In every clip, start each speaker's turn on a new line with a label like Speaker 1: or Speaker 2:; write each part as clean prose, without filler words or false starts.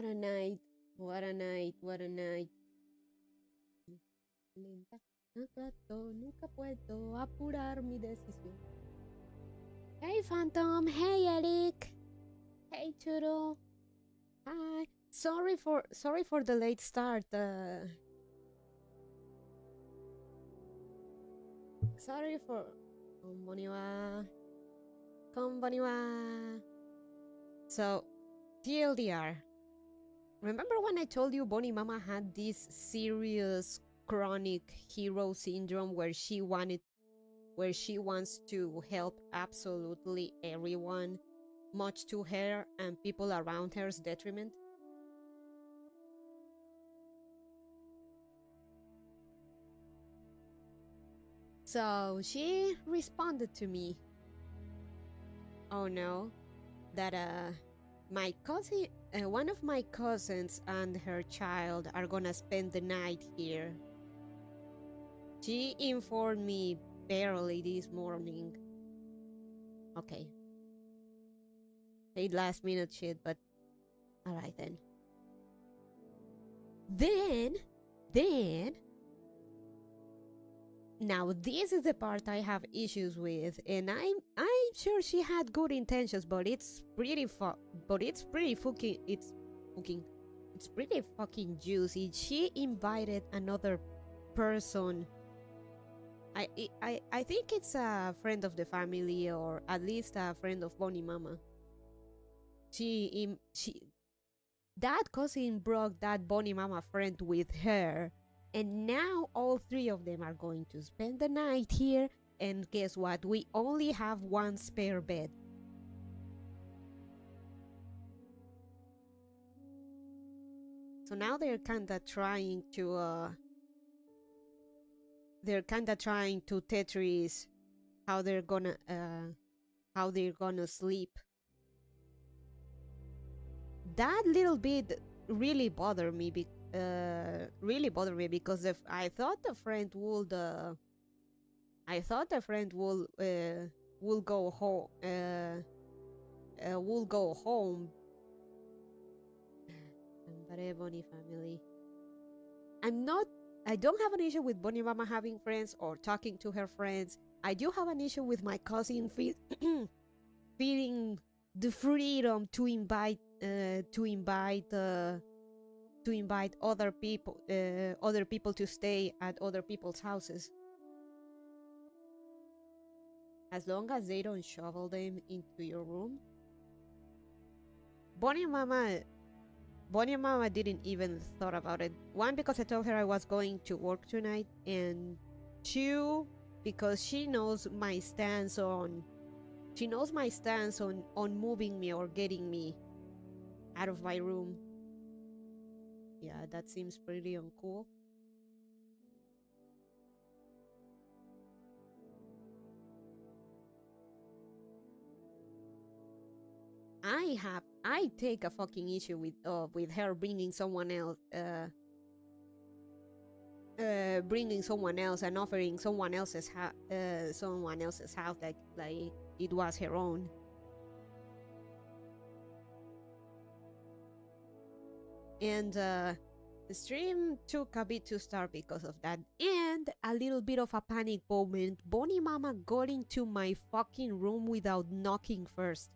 Speaker 1: What a night. What a night. What a night. Lenta. No trato, nunca puedo apurar mi decisión. Hey, Phantom. Hey, Eric. Hey, Churo. Hi. Sorry for the late start. Sorry for. Konbanwa. Konbanwa. So, TLDR. Remember when I told you Bonnie Mama had this serious chronic hero syndrome where she wants to help absolutely everyone, much to her and people around her's detriment? So she responded to me. Oh no, that my cousin, one of my cousins and her child are gonna spend the night here. She informed me barely this morning. Okay. Paid last minute shit, but alright then. Then now this is the part I have issues with, and I'm sure she had good intentions, but it's pretty fucking juicy. She invited another person. I think it's a friend of the family, or at least a friend of Bonnie Mama. That cousin brought that Bonnie Mama friend with her, and now all three of them are going to spend the night here, and guess what? We only have one spare bed. So now they're kinda trying to Tetris how they're gonna sleep. That little bit really bothered me because if I thought the friend would go home Bonnie family. I don't have an issue with Bonnie Mama having friends or talking to her friends. I do have an issue with my cousin feeling the freedom to invite other people to stay at other people's houses, as long as they don't shovel them into your room. Bonnie Mama didn't even thought about it. One, because I told her I was going to work tonight, and two, because she knows my stance on moving me or getting me out of my room. Yeah, that seems pretty uncool. I take a fucking issue with her bringing someone else and offering someone else's house like it was her own. And the stream took a bit to start because of that, and a little bit of a panic moment. Bonnie Mama got into my fucking room without knocking first,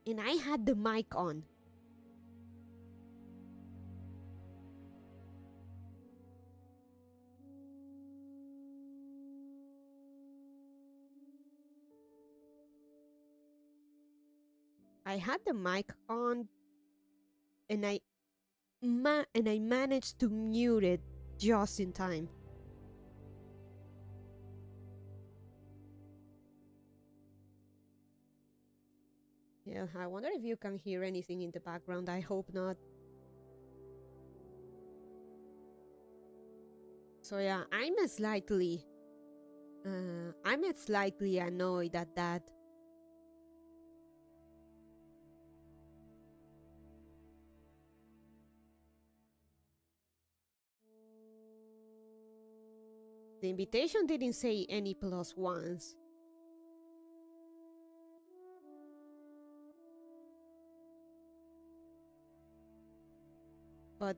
Speaker 1: and I had the mic on. I had the mic on, and I managed to mute it just in time. Yeah, I wonder if you can hear anything in the background. I hope not. So yeah, I'm slightly annoyed at that. The invitation didn't say any plus ones. but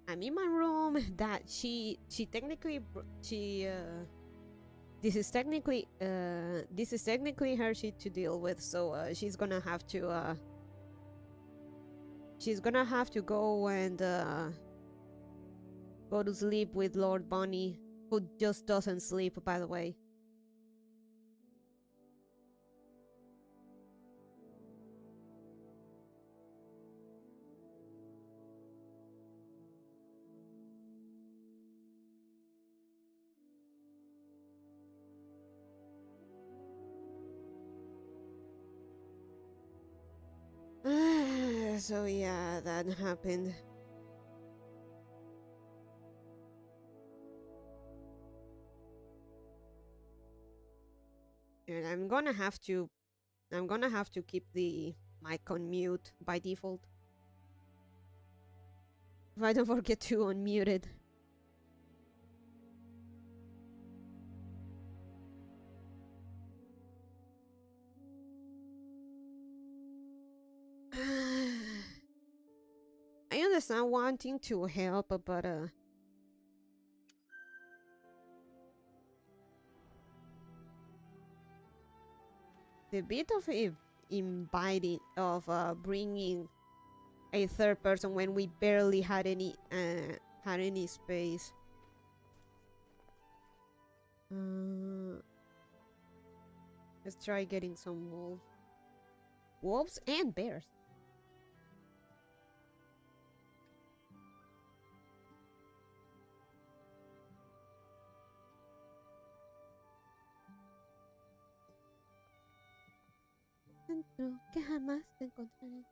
Speaker 1: I'm in my room. That she technically this is technically her shit to deal with. So she's gonna have to go and go to sleep with Lord Bunny, who just doesn't sleep, by the way. So yeah, that happened. And I'm gonna have to keep the mic on mute by default. If I don't forget to unmute it. I understand wanting to help, but the bit of inviting of bringing a third person when we barely had any space. Let's try getting some wolves and bears. Dentro que jamás te encontraré.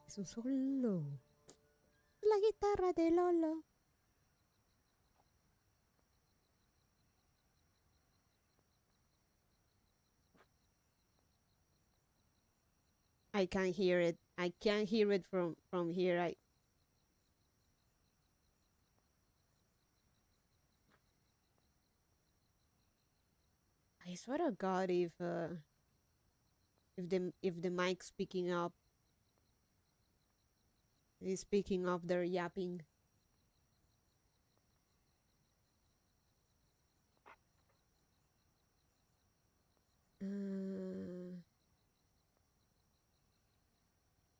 Speaker 1: Es un solo. La guitarra de Lolo. I can't hear it. I can't hear it from here. I swear to God, if the mic's picking up, is picking up their yapping.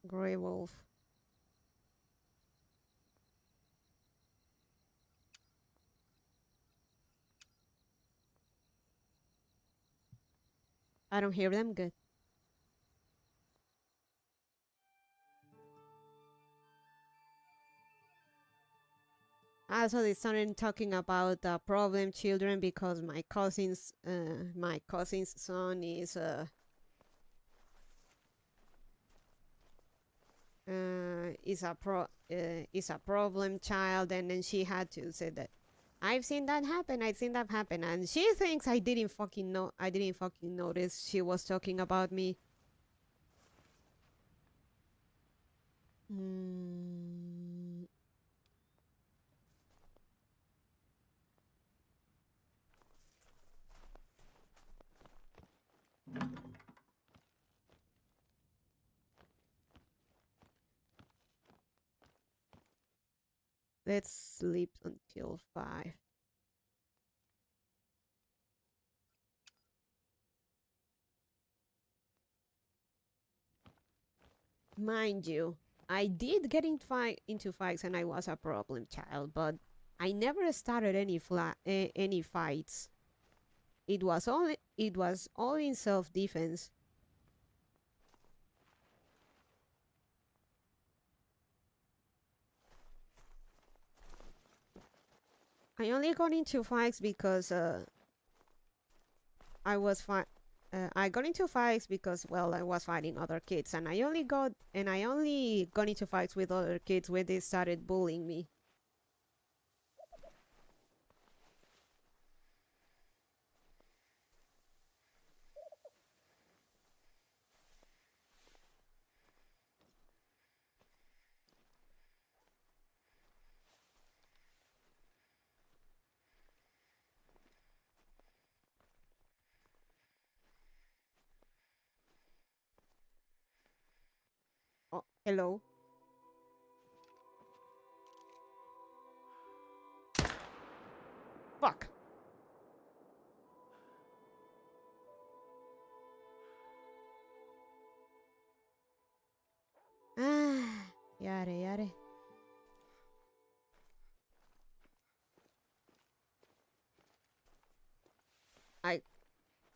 Speaker 1: Grey wolf. I don't hear them good. Also, they started talking about problem children because my cousin's son is a problem child, and then she had to say that I've seen that happen, and she thinks I didn't fucking notice she was talking about me. Let's sleep until 5. Mind you, I did get into fights and I was a problem child, but I never started any fights. It was all in self-defense. I only got into fights because I got into fights because, well, I was fighting other kids, and I only got into fights with other kids when they started bullying me. Oh, hello. Fuck. Ah, yare, yare.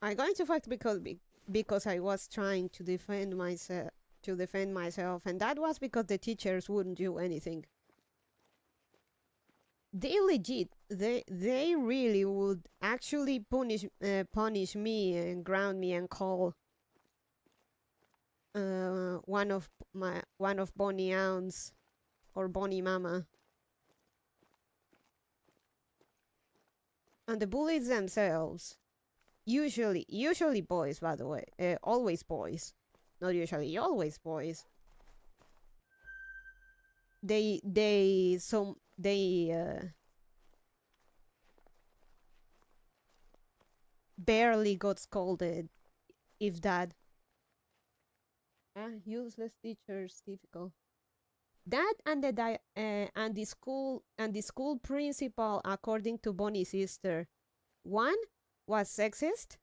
Speaker 1: I got into fight because I was trying to defend myself, and that was because the teachers wouldn't do anything. They legit, they really would actually punish me and ground me and call one of Bonnie Ounce or Bonnie Mama. And the bullies themselves, usually boys, by the way, always boys, not usually, always boys. They barely got scolded, if that. Useless teachers, difficult. That and the school principal, according to Bonnie's sister, one was sexist.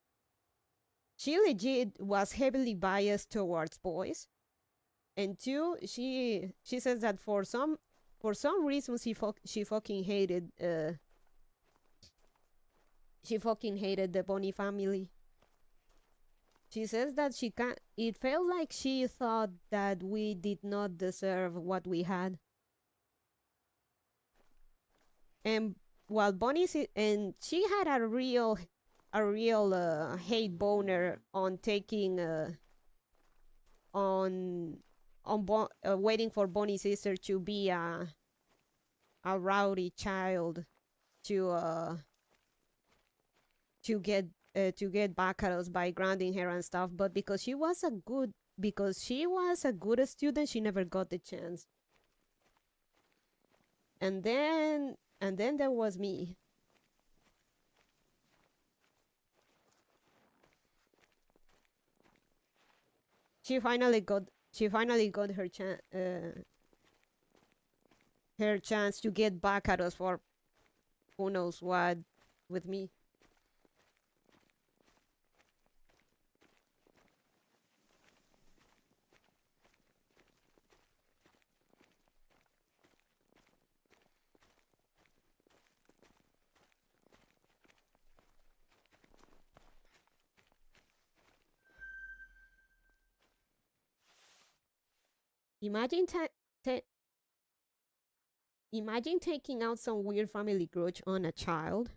Speaker 1: She legit was heavily biased towards boys, and two, she says that for some reason she fucking hated the Bonnie family. She says that it felt like she thought that we did not deserve what we had. And while and she had a real hate boner on taking waiting for Bonnie's sister to be a rowdy child to get back at us by grounding her and stuff, but because she was a good student, she never got the chance. And then there was me. She finally got her chance to get back at us for who knows what with me. Imagine imagine taking out some weird family grudge on a child.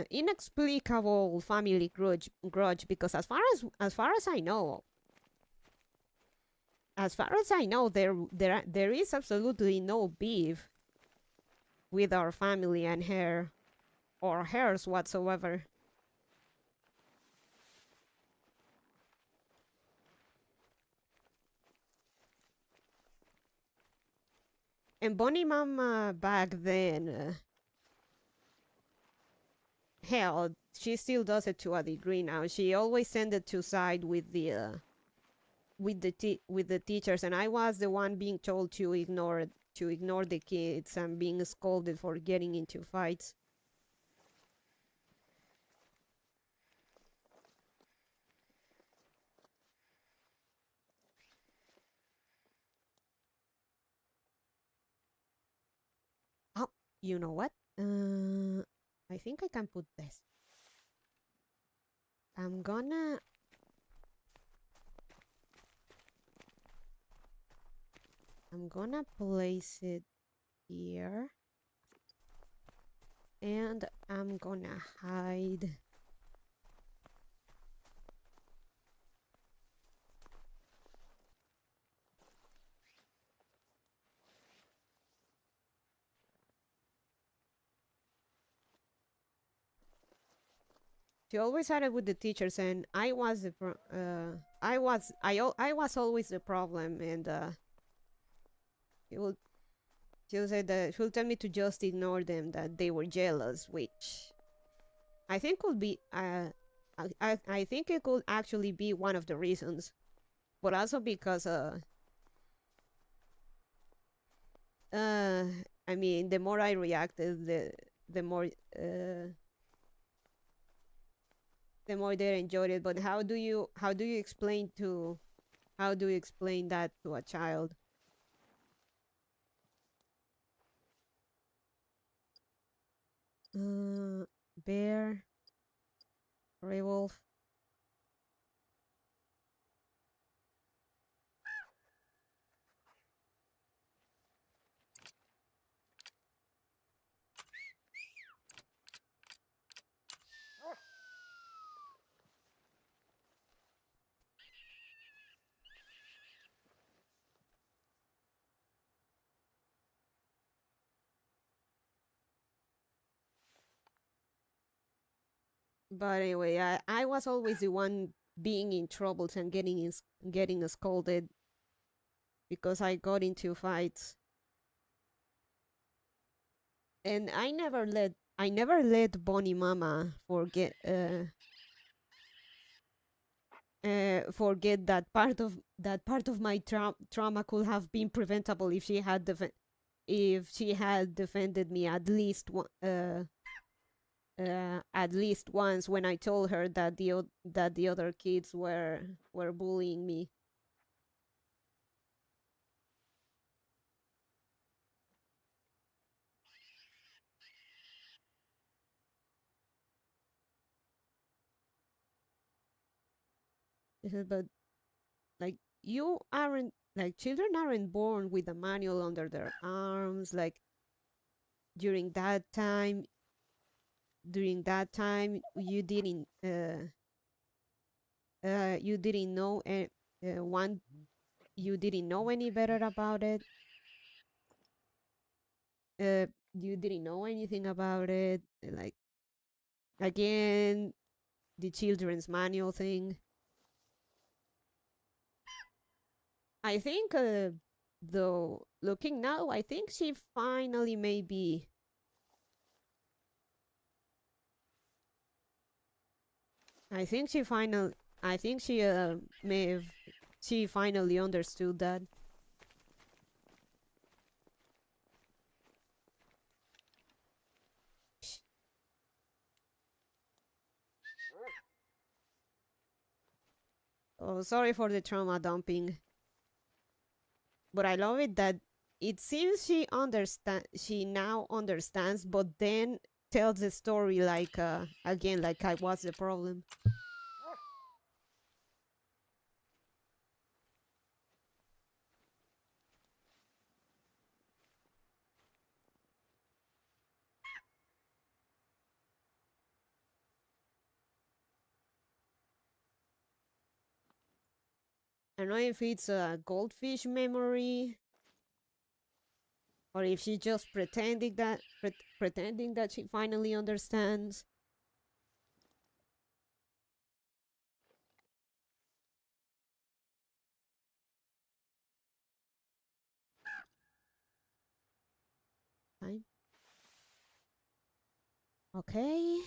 Speaker 1: Inexplicable family grudge because as far as I know, there is absolutely no beef with our family and her or hers whatsoever. And Bonnie Mama back then, hell, she still does it to a degree now. She always tended to side with the teachers, and I was the one being told to ignore the kids and being scolded for getting into fights. Oh, you know what? I think I can put this. I'm gonna place it here. And I'm gonna hide. She always had it with the teachers, and I was always the problem, and she'll say that she'll tell me to just ignore them, that they were jealous, which I think could be I think it could actually be one of the reasons, but also because uh, I mean, the more I reacted, the more the more they enjoyed it. But how do you explain that to a child? Uh, bear, werewolf. But anyway, I was always the one being in troubles and getting scolded because I got into fights, and I never let Bonnie Mama forget that part of my trauma could have been preventable if if she had defended me at least once when I told her that that the other kids were bullying me. But like you aren't like children aren't born with a manual under their arms. Like during that time, you didn't know one you didn't know any better about it. You didn't know anything about it. Like again, the children's manual thing. I think, though, looking now, I think she finally maybe. I think she final. I think she may have. She finally understood that. Oh, sorry for the trauma dumping, but I love it that it seems she understand. She now understands, but then tells the story like again like I was the problem. I don't know if it's a goldfish memory or if she's just pretending that she finally understands. Fine. Okay.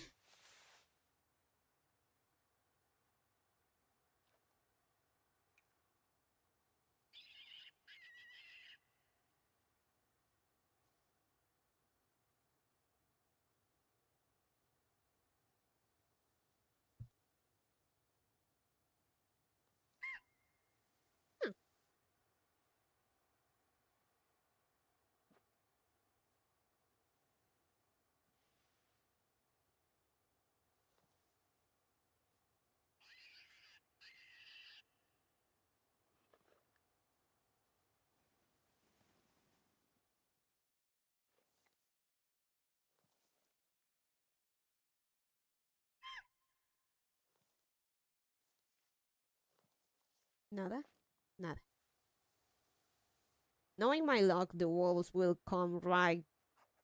Speaker 1: Huh, nada, nada. Knowing my luck, the wolves will come right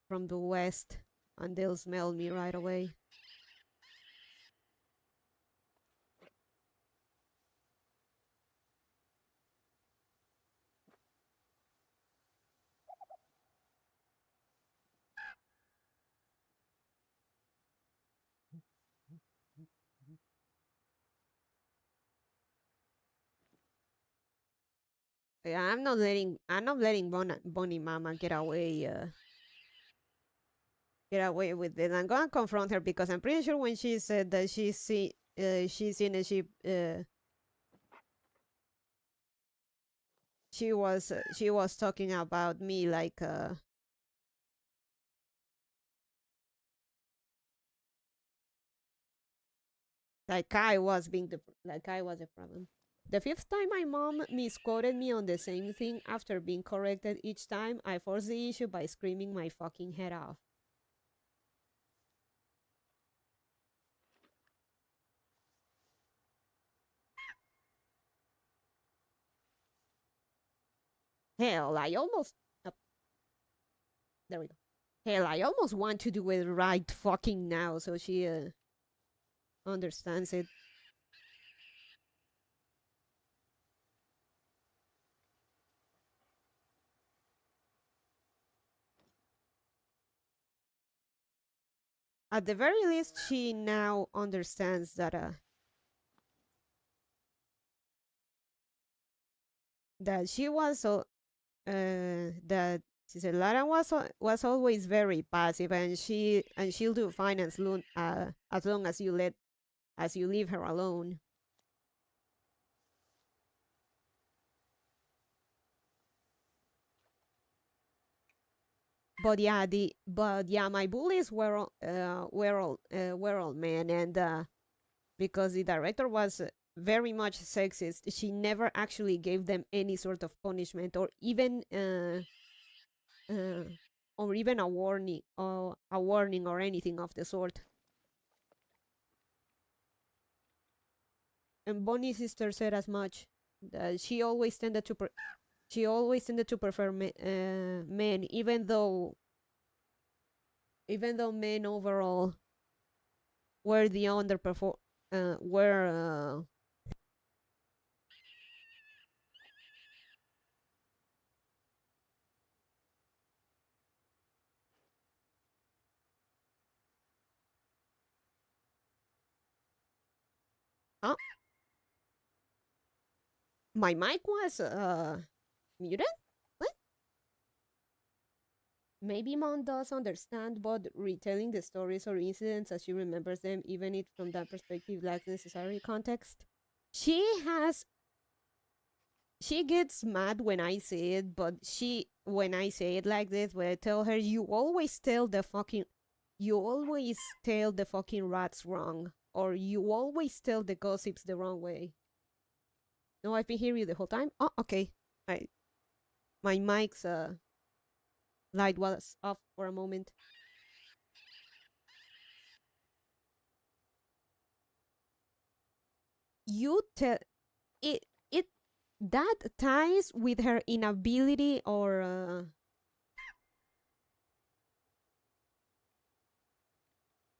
Speaker 1: from the west and they'll smell me right away. Yeah, I'm not letting Bonnie Mama get away with this. I'm gonna confront her because I'm pretty sure when she said that she's seen a sheep, she was talking about me like I was a problem. The fifth time my mom misquoted me on the same thing after being corrected each time, I forced the issue by screaming my fucking head off. Hell, I almost. Oh, there we go. Hell, I almost want to do it right fucking now so she understands it. At the very least, she now understands that she was so that she said Lara was always very passive, and she'll do fine as long as you leave her alone. But yeah, my bullies were all men, and because the director was very much sexist, she never actually gave them any sort of punishment uh, or even a warning or anything of the sort. And Bonnie's sister said as much. That she always tended to prefer men, even though men overall were the underperform were oh, my mic was muted. What? Maybe Mom does understand, but retelling the stories or incidents as she remembers them, even if from that perspective lacks necessary context. She has she gets mad when I say it, but when I say it like this, when I tell her you always tell the fucking rats wrong, or you always tell the gossips the wrong way. No, I've been hearing you the whole time. Oh, okay. I My mic's light was off for a moment. You tell it that ties with her inability or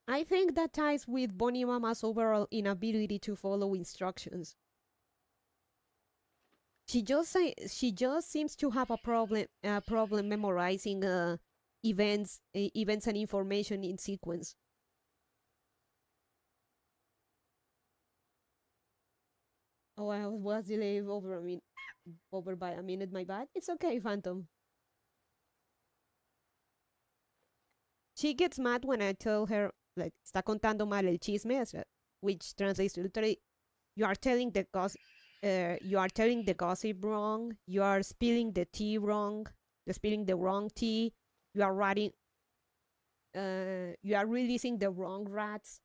Speaker 1: I think that ties with Bonnie Mama's overall inability to follow instructions. She just seems to have a problem memorizing events and information in sequence. Oh, I was delayed over by a minute. My bad. It's okay, Phantom. She gets mad when I tell her like está contando mal el chisme, which translates to literally you are telling the gossip wrong. You are spilling the tea wrong. You're spilling the wrong tea. You are writing. You are releasing the wrong rats.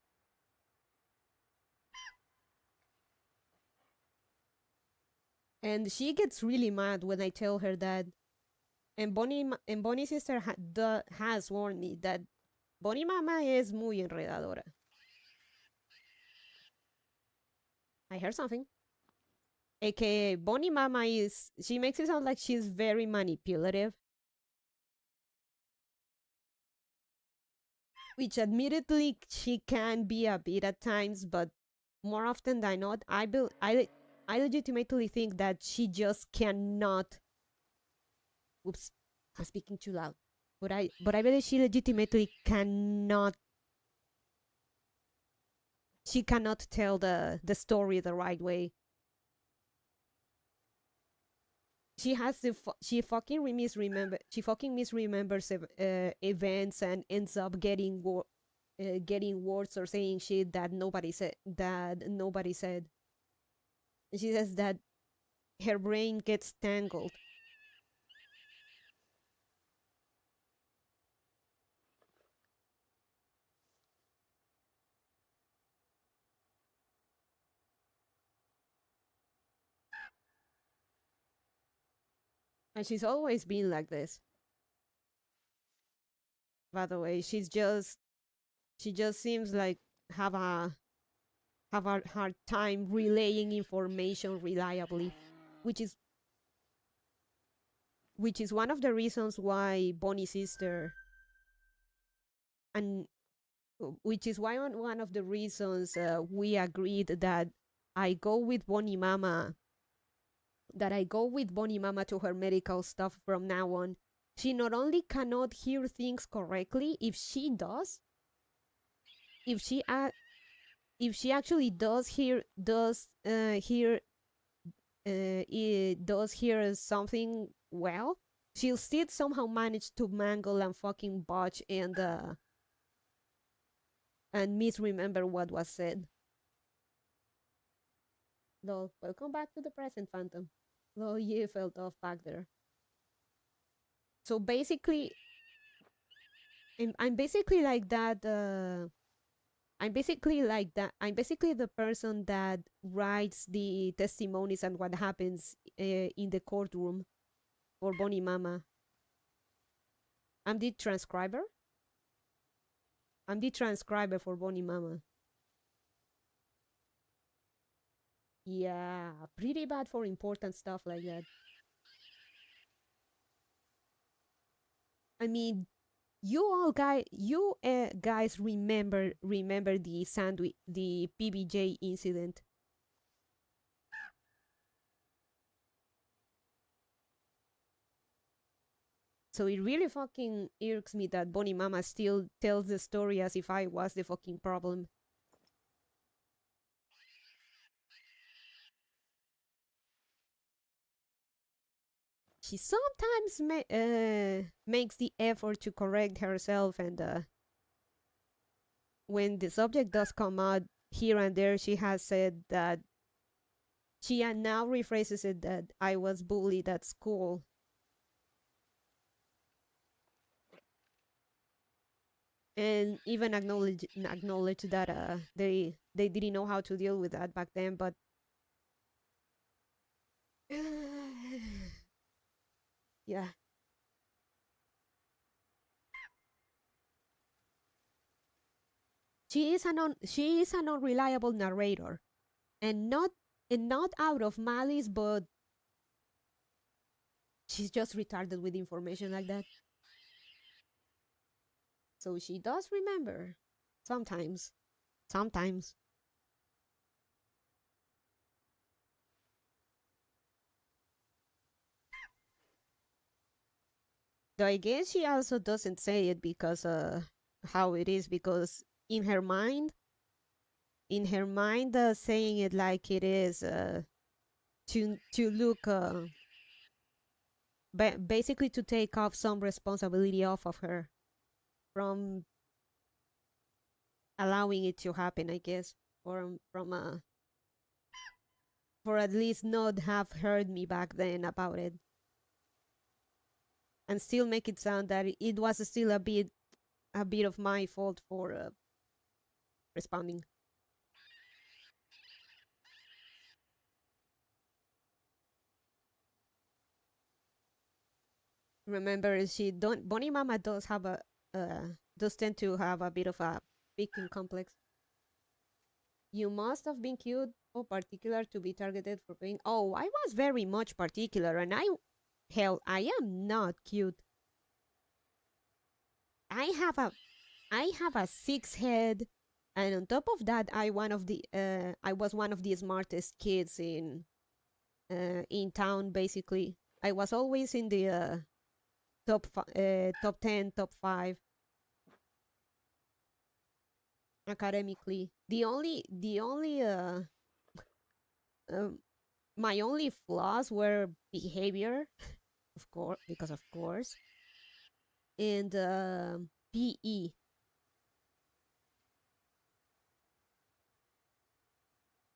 Speaker 1: And she gets really mad when I tell her that. And Bonnie's sister has warned me that Bonnie Mama es muy enredadora. I heard something. AKA Bonnie Mama she makes it sound like she's very manipulative. Which admittedly she can be a bit at times, but more often than not, I legitimately think that she just cannot. Oops, I'm speaking too loud. But I believe she legitimately cannot. She cannot tell the story the right way. she has the she fucking misremembers events and ends up getting words or saying shit that nobody said. She says that her brain gets tangled. And she's always been like this. By the way, she just seems like have a have a hard time relaying information reliably, which is one of the reasons why Bonnie's sister and which is why one of the reasons we agreed that I go with Bonnie Mama to her medical stuff from now on. She not only cannot hear things correctly, if she actually does hear something well, she'll still somehow manage to mangle and fucking botch and misremember what was said. Lol, welcome back to the present, Phantom. Lol, you felt off back there. So basically, I'm basically like that. I'm basically like that. I'm basically the person that writes the testimonies and what happens in the courtroom for Bonnie Mama. I'm the transcriber. I'm the transcriber for Bonnie Mama. Yeah, pretty bad for important stuff like that. I mean, you guys remember the sandwich, the PBJ incident. So it really fucking irks me that Bonnie Mama still tells the story as if I was the fucking problem. She sometimes makes the effort to correct herself, and when the subject does come out here and there, she has said that she now rephrases it that I was bullied at school. And even acknowledge that they didn't know how to deal with that back then, but yeah, she is an unreliable narrator, and not out of malice, but she's just retarded with information like that. So she does remember sometimes. Sometimes. Though I guess she also doesn't say it because how it is, because in her mind saying it like it is to look basically to take off some responsibility off of her from allowing it to happen, I guess, or from for at least not have heard me back then about it, and still make it sound that it was still a bit of my fault for responding. Remember, she don't Bonnie Mama does have a does tend to have a bit of a victim complex. You must have been cute or particular to be targeted for being. Oh, I was very much particular, and I am not cute. I have a I have a 6 head, and on top of that, I was one of the smartest kids in town. Basically, I was always in the top 10, top 5 academically. The only um, My only flaws were behavior, of course, because of course, and PE.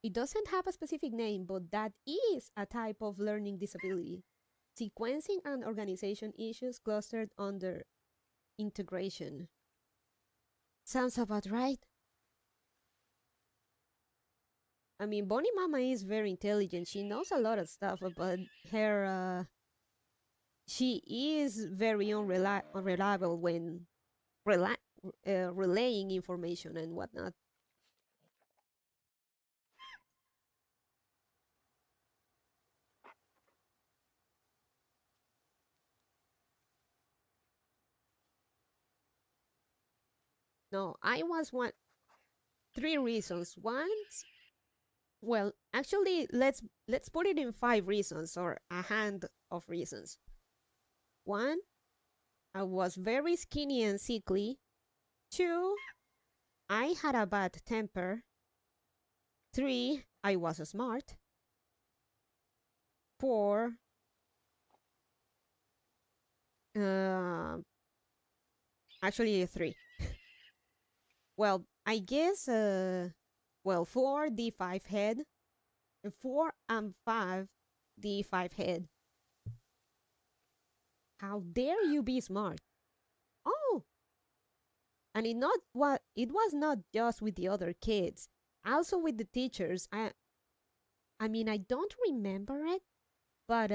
Speaker 1: It doesn't have a specific name, but that is a type of learning disability. Sequencing and organization issues clustered under integration. Sounds about right. I mean, Bonnie Mama is very intelligent. She knows a lot of stuff, but her she is very unreliable when relaying information and whatnot. No, I was one. Three reasons. One, well, actually, let's put it in five reasons or a hand of reasons. One, I was very skinny and sickly. Two, I had a bad temper. Three, I was smart. Four, uh, actually three. Well, I guess, well, four, D5 head. And four and five, D5 head. How dare you be smart? Oh, and it was not just with the other kids, also with the teachers. I mean, I don't remember it, but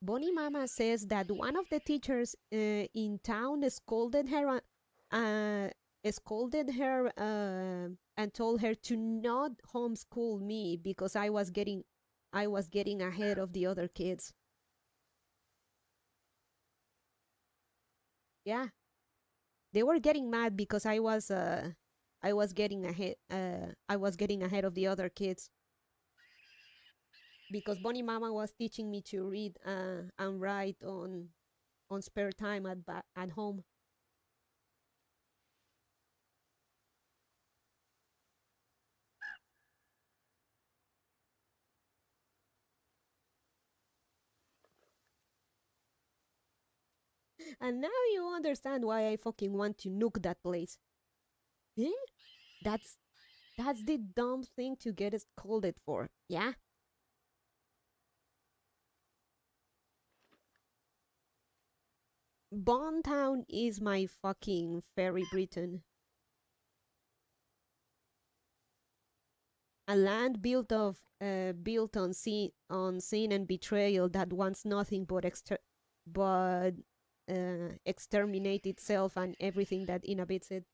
Speaker 1: Bonnie Mama says that one of the teachers in town uh, scolded her and told her to not homeschool me because I was getting ahead of the other kids. Yeah, they were getting mad because I was getting ahead of the other kids because Bonnie Mama was teaching me to read and write on spare time at home. And now you understand why I fucking want to nuke that place. Eh? That's that's the dumb thing to get scolded for. Yeah. Bontown is my fucking fairy Britain. A land built on sin and betrayal that wants nothing but exterminate itself and everything that inhabits it.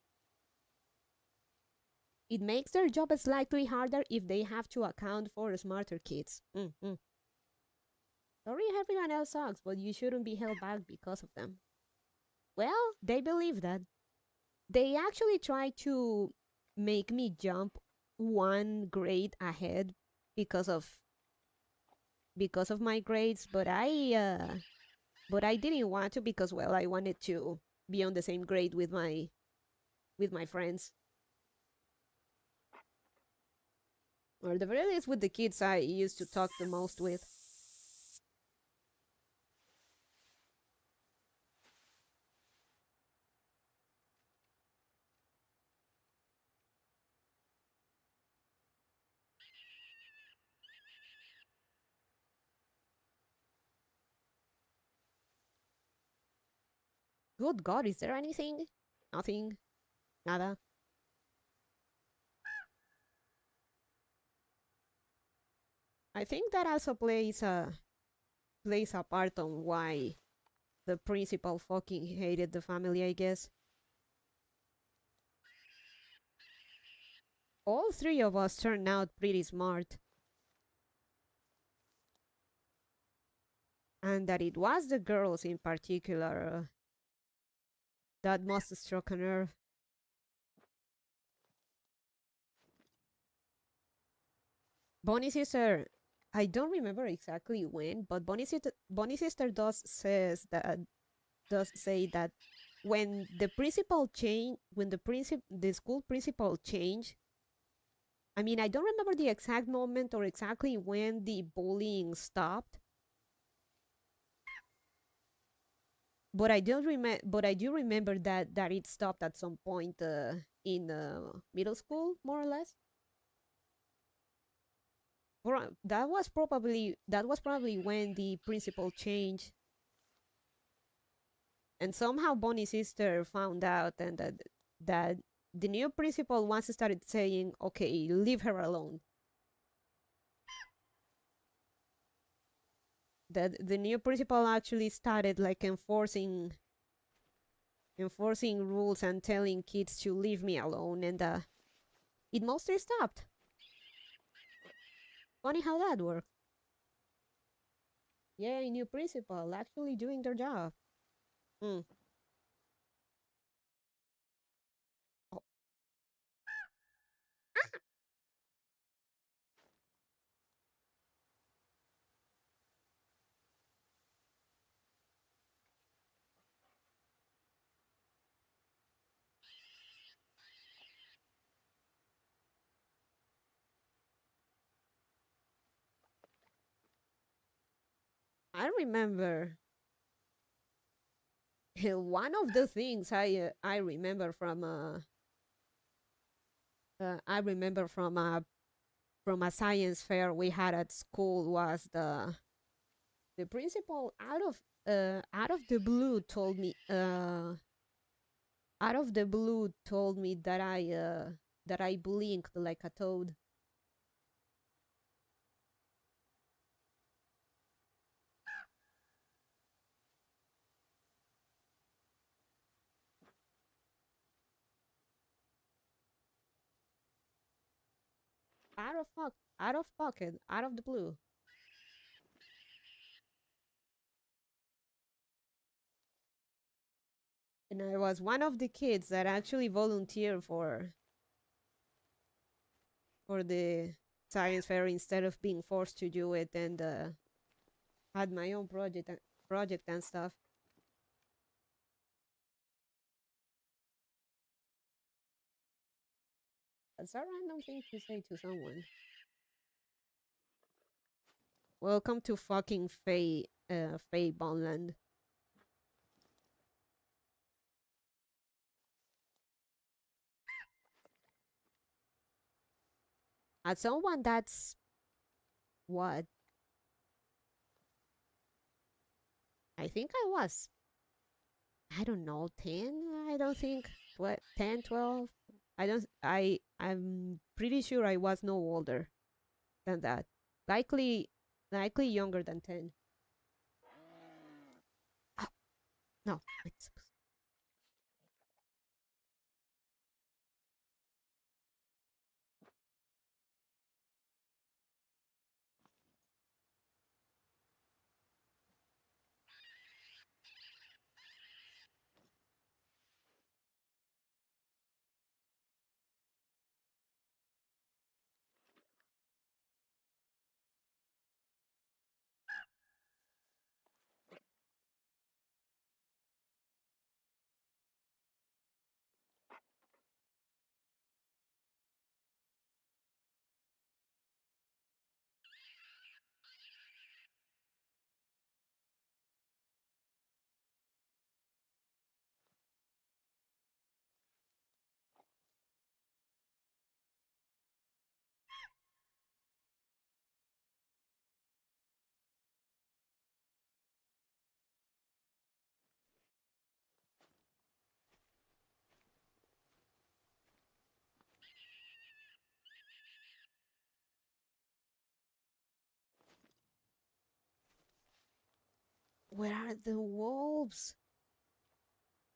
Speaker 1: It makes their job slightly harder if they have to account for smarter kids. Mm-hmm. Sorry, everyone else sucks, but you shouldn't be held back because of them. Well, they believe that. They actually try to make me jump one grade ahead because of my grades, but I didn't want to because well, I wanted to be on the same grade with my friends, or the very least with the kids I used to talk the most with. Good God, is there anything? Nothing. Nada. I think that also plays a part on why the principal fucking hated the family, I guess. All three of us turned out pretty smart, and that it was the girls in particular that must have struck a nerve. Bonnie's sister, I don't remember exactly when, but Bonnie's sister does say that when the school principal changed, I mean, I don't remember the exact moment or exactly when the bullying stopped, but I don't remember. But I do remember that it stopped at some point in middle school, more or less. That was probably when the principal changed, and somehow Bonnie's sister found out, and that the new principal once started saying, "Okay, leave her alone." That the new principal actually started like enforcing rules and telling kids to leave me alone, and it mostly stopped. Funny how that worked. Yeah, new principal actually doing their job. Hmm. Oh, I remember one of the things I remember from a science fair we had at school was the principal out of the blue told me that I blinked like a toad. Out of pocket, out of the blue. And I was one of the kids that actually volunteered for the science fair instead of being forced to do it, and had my own project and stuff. That's a random thing to say to someone. Welcome to fucking Faye Bonland. As someone that's what I think I was. I don't know, 10. I don't think what 10, 12. I don't. I'm pretty sure I was no older than that. Likely, likely younger than 10. Oh, no, it's where are the wolves?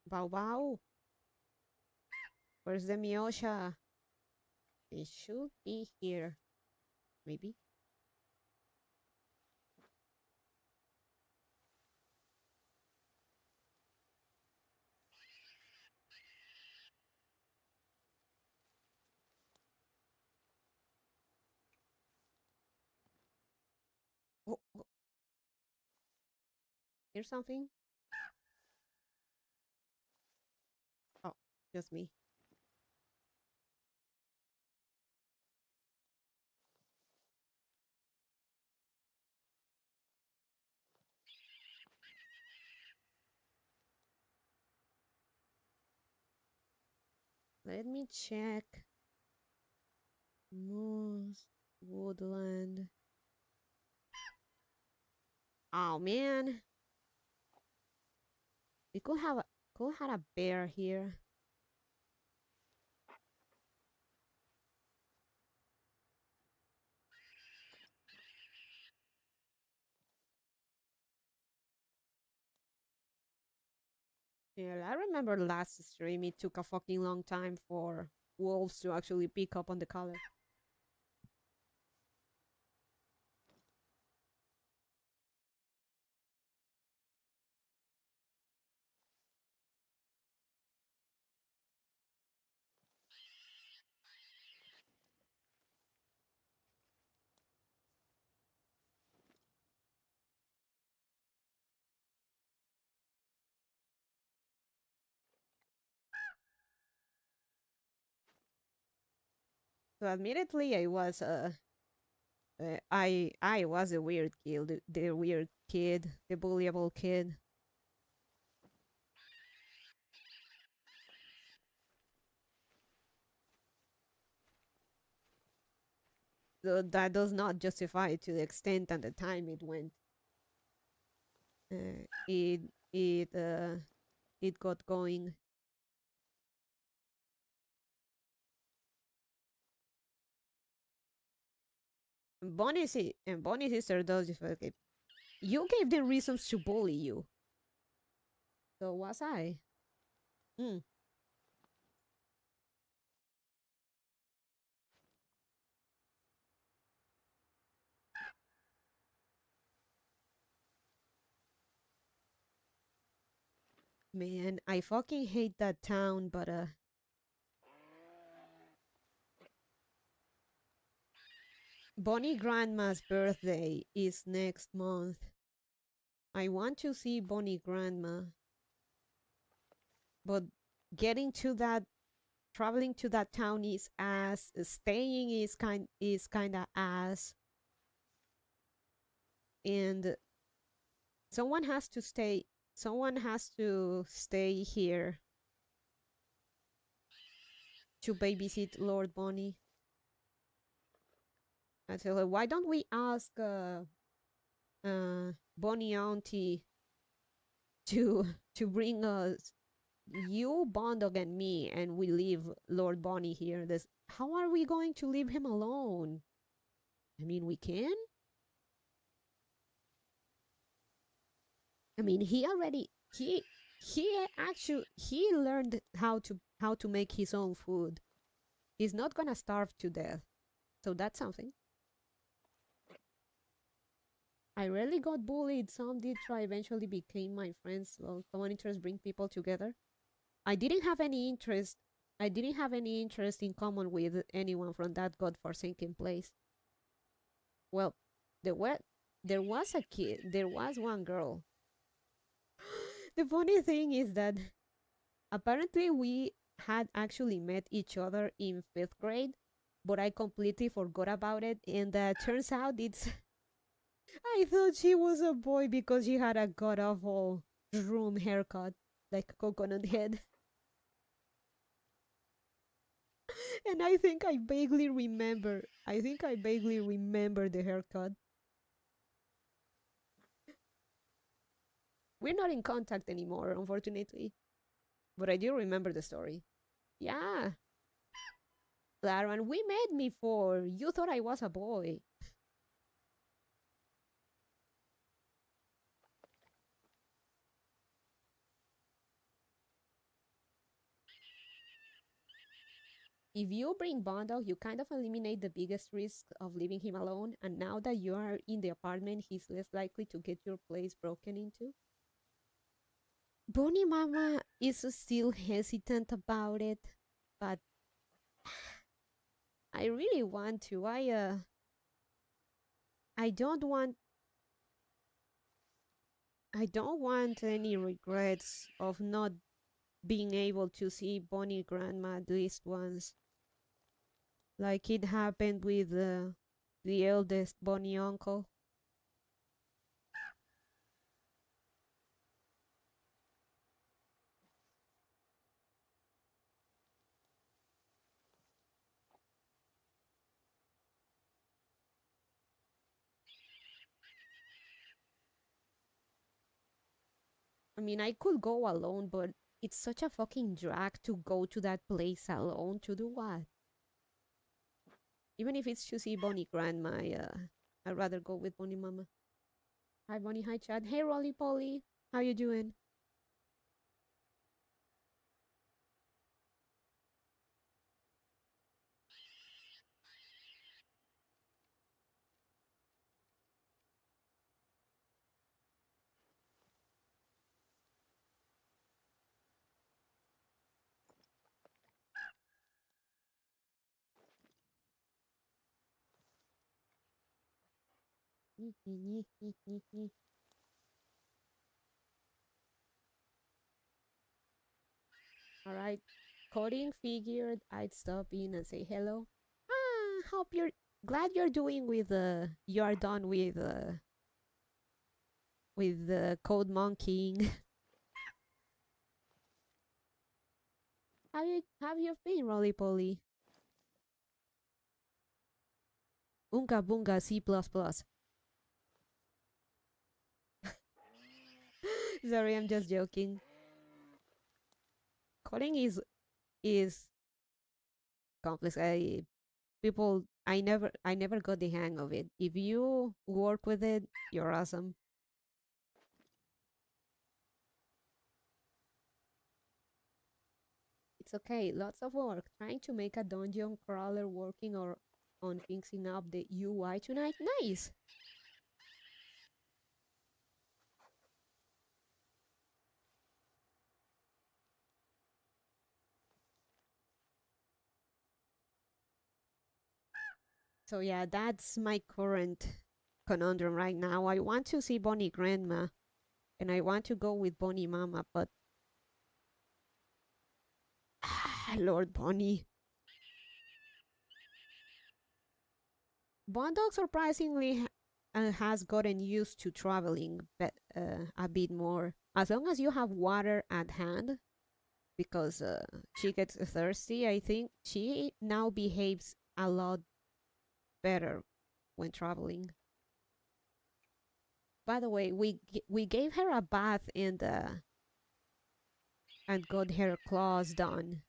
Speaker 1: Bow Bow. Where's the Miosha? It should be here. Maybe. Oh, oh, here's something. Oh, just me. Let me check. Moose, woodland. Oh man, we could have a bear here. Yeah, I remember last stream it took a fucking long time for wolves to actually pick up on the color. So admittedly, I was a weird kid, the weird kid, the bullyable kid. So that does not justify it to the extent and the time it went. Uh, it it uh it got going. Bonnie's sister does justify it. You gave them reasons to bully you. So was I. Hmm. Man, I fucking hate that town, but Bonnie Grandma's birthday is next month. I want to see Bonnie Grandma, but getting to that traveling to that town is ass. Staying is kind of ass, and someone has to stay. Someone has to stay here to babysit Lord Bonnie. I tell her, why don't we ask Bonnie Auntie to to bring us you, Bondog, and me, and we leave Lord Bonnie here. This how are we going to leave him alone? I mean, we can. I mean, he actually he learned how to make his own food. He's not gonna starve to death. So that's something. I rarely got bullied. Some did try, eventually became my friends. Well, common interests bring people together. I didn't have any interest. I didn't have any interest in common with anyone from that godforsaken place. Well, there were there was a kid. There was one girl. The funny thing is that apparently we had actually met each other in fifth grade, but I completely forgot about it. And turns out it's I thought she was a boy because she had a god awful room haircut, like a coconut head. And I think I vaguely remember. I think I vaguely remember the haircut. We're not in contact anymore, unfortunately. But I do remember the story. Yeah, Claro, and we met before. You thought I was a boy. If you bring Bondo, you kind of eliminate the biggest risk of leaving him alone, and now that you are in the apartment, he's less likely to get your place broken into. Bonnie Mama is still hesitant about it, but I really want to. I don't want any regrets of not being able to see Bonnie Grandma at least once, like it happened with the eldest Bonnie uncle. I mean, I could go alone, but it's such a fucking drag to go to that place alone to do what? Even if it's to see Bonnie Grandma, I'd rather go with Bonnie Mama. Hi, Bonnie. Hi, Chad. Hey, Rolly Polly. How you doing? All right. Coding figured I'd stop in and say hello. Hope you're glad you're doing with you are done with the code monkeying. How you been, Rolly Polly? Unga bunga C++. Sorry, I'm just joking. Coding is complex. I never got the hang of it. If you work with it, you're awesome. It's okay. Lots of work trying to make a dungeon crawler working or on fixing up the UI tonight. Nice. So yeah, that's my current conundrum right now. I want to see Bonnie Grandma and I want to go with Bonnie Mama, but Lord Bonnie. Bondog surprisingly has gotten used to traveling a bit more. As long as you have water at hand, because she gets thirsty, I think she now behaves a lot better when traveling. By the way, we gave her a bath and got her claws done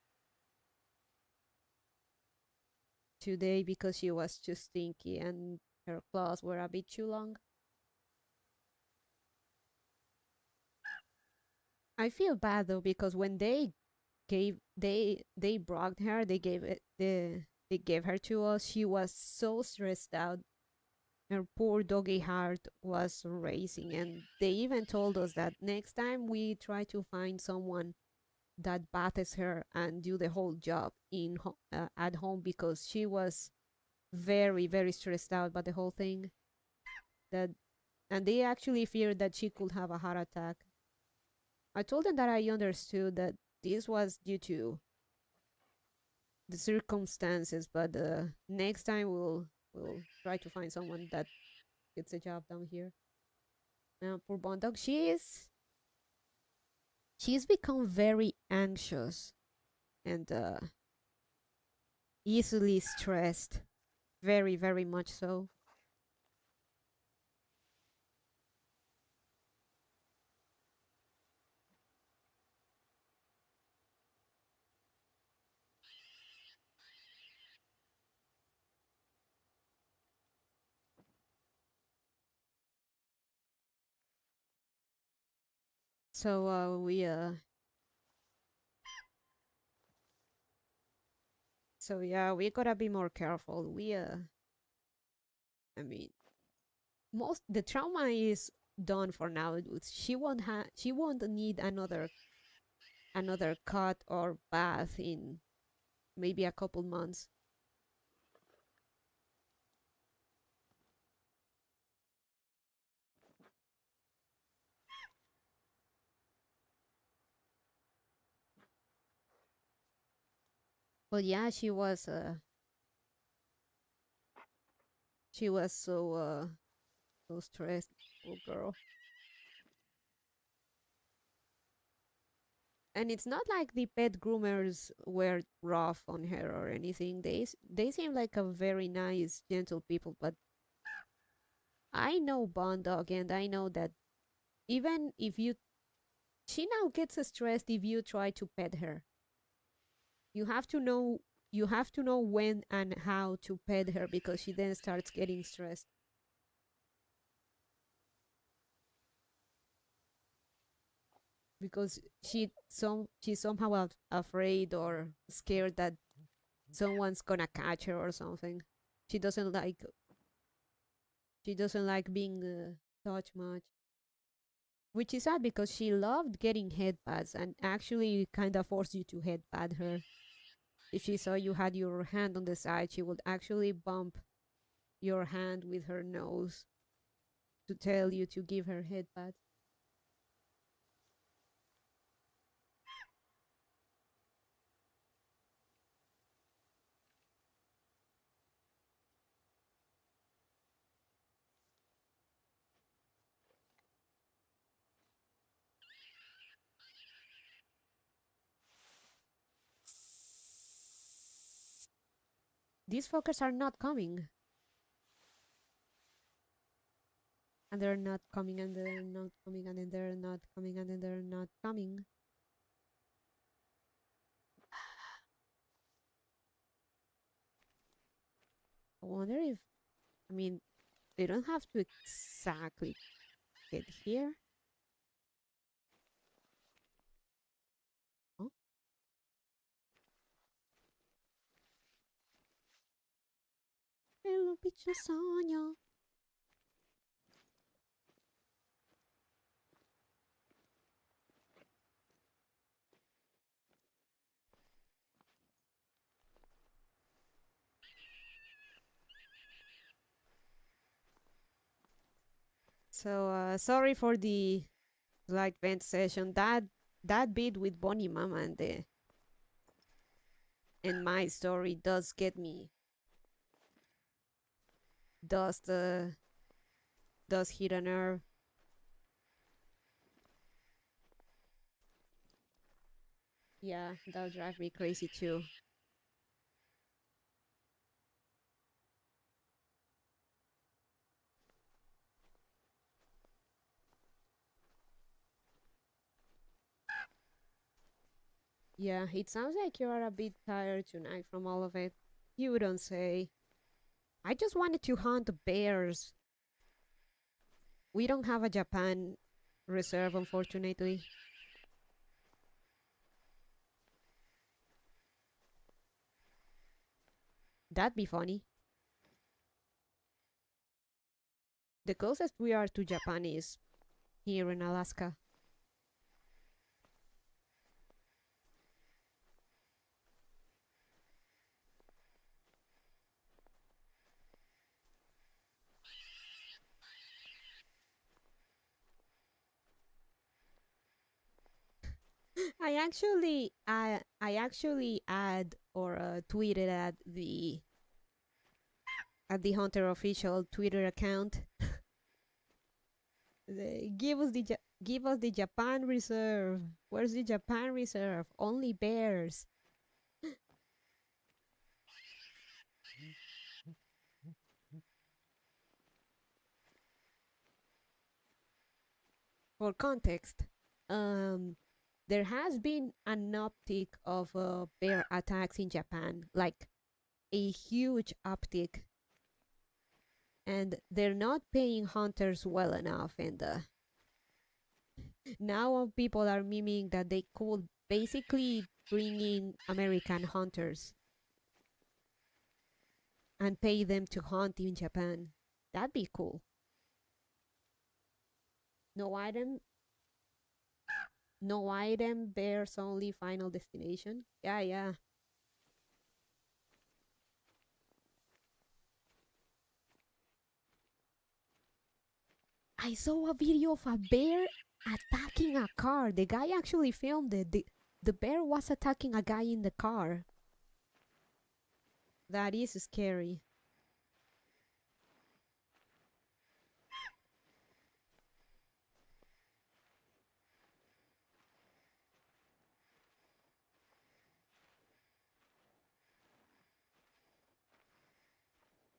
Speaker 1: today because she was too stinky and her claws were a bit too long. I feel bad though because when they brought her, they gave her to us. She was so stressed out. Her poor doggy heart was racing, and they even told us that next time we try to find someone that bathes her and do the whole job at home because she was very stressed out by the whole thing. That and they actually feared that she could have a heart attack. I told them that I understood that this was due to the circumstances, but next time we'll try to find someone that gets a job down here. Now, poor Bondog, she's become very anxious and easily stressed, very much so. So yeah, we gotta be more careful. I mean, most the trauma is done for now. She won't need another cut or bath in maybe a couple months. But yeah, she was so stressed, poor girl. And it's not like the pet groomers were rough on her or anything. They seem like a very nice, gentle people. But I know Bond Dog, and I know that even if you she now gets stressed if you try to pet her. You have to know when and how to pet her because she then starts getting stressed. Because she's somehow afraid or scared that someone's gonna catch her or something. She doesn't like being touched much. Which is sad because she loved getting head pats and actually kind of forced you to head pat her. If she saw you had your hand on the side, she would actually bump your hand with her nose to tell you to give her head pat. These fuckers are not coming. And they're not coming, and they're not coming, and then they're not coming, and then they're not coming. I wonder if, I mean, they don't have to exactly get here. Oh. Little picture Sonia. So sorry for the like vent session. That bit with Bonnie Mama and my story does get me does does hit a nerve. Yeah, that'll drive me crazy too. Yeah, it sounds like you are a bit tired tonight from all of it. You don't say. I just wanted to hunt bears. We don't have a Japan reserve, unfortunately. That'd be funny. The closest we are to Japan is here in Alaska. I actually add or tweeted at the Hunter official Twitter account. Give us the Japan reserve. Where's the Japan reserve? Only bears. For context, um, there has been an uptick of bear attacks in Japan, like a huge uptick, and they're not paying hunters well enough. And now people are memeing that they could basically bring in American hunters and pay them to hunt in Japan. That'd be cool. No item, no item, bears only, final destination. Yeah, yeah. I saw a video of a bear attacking a car. The guy actually filmed it. The bear was attacking a guy in the car. That is scary.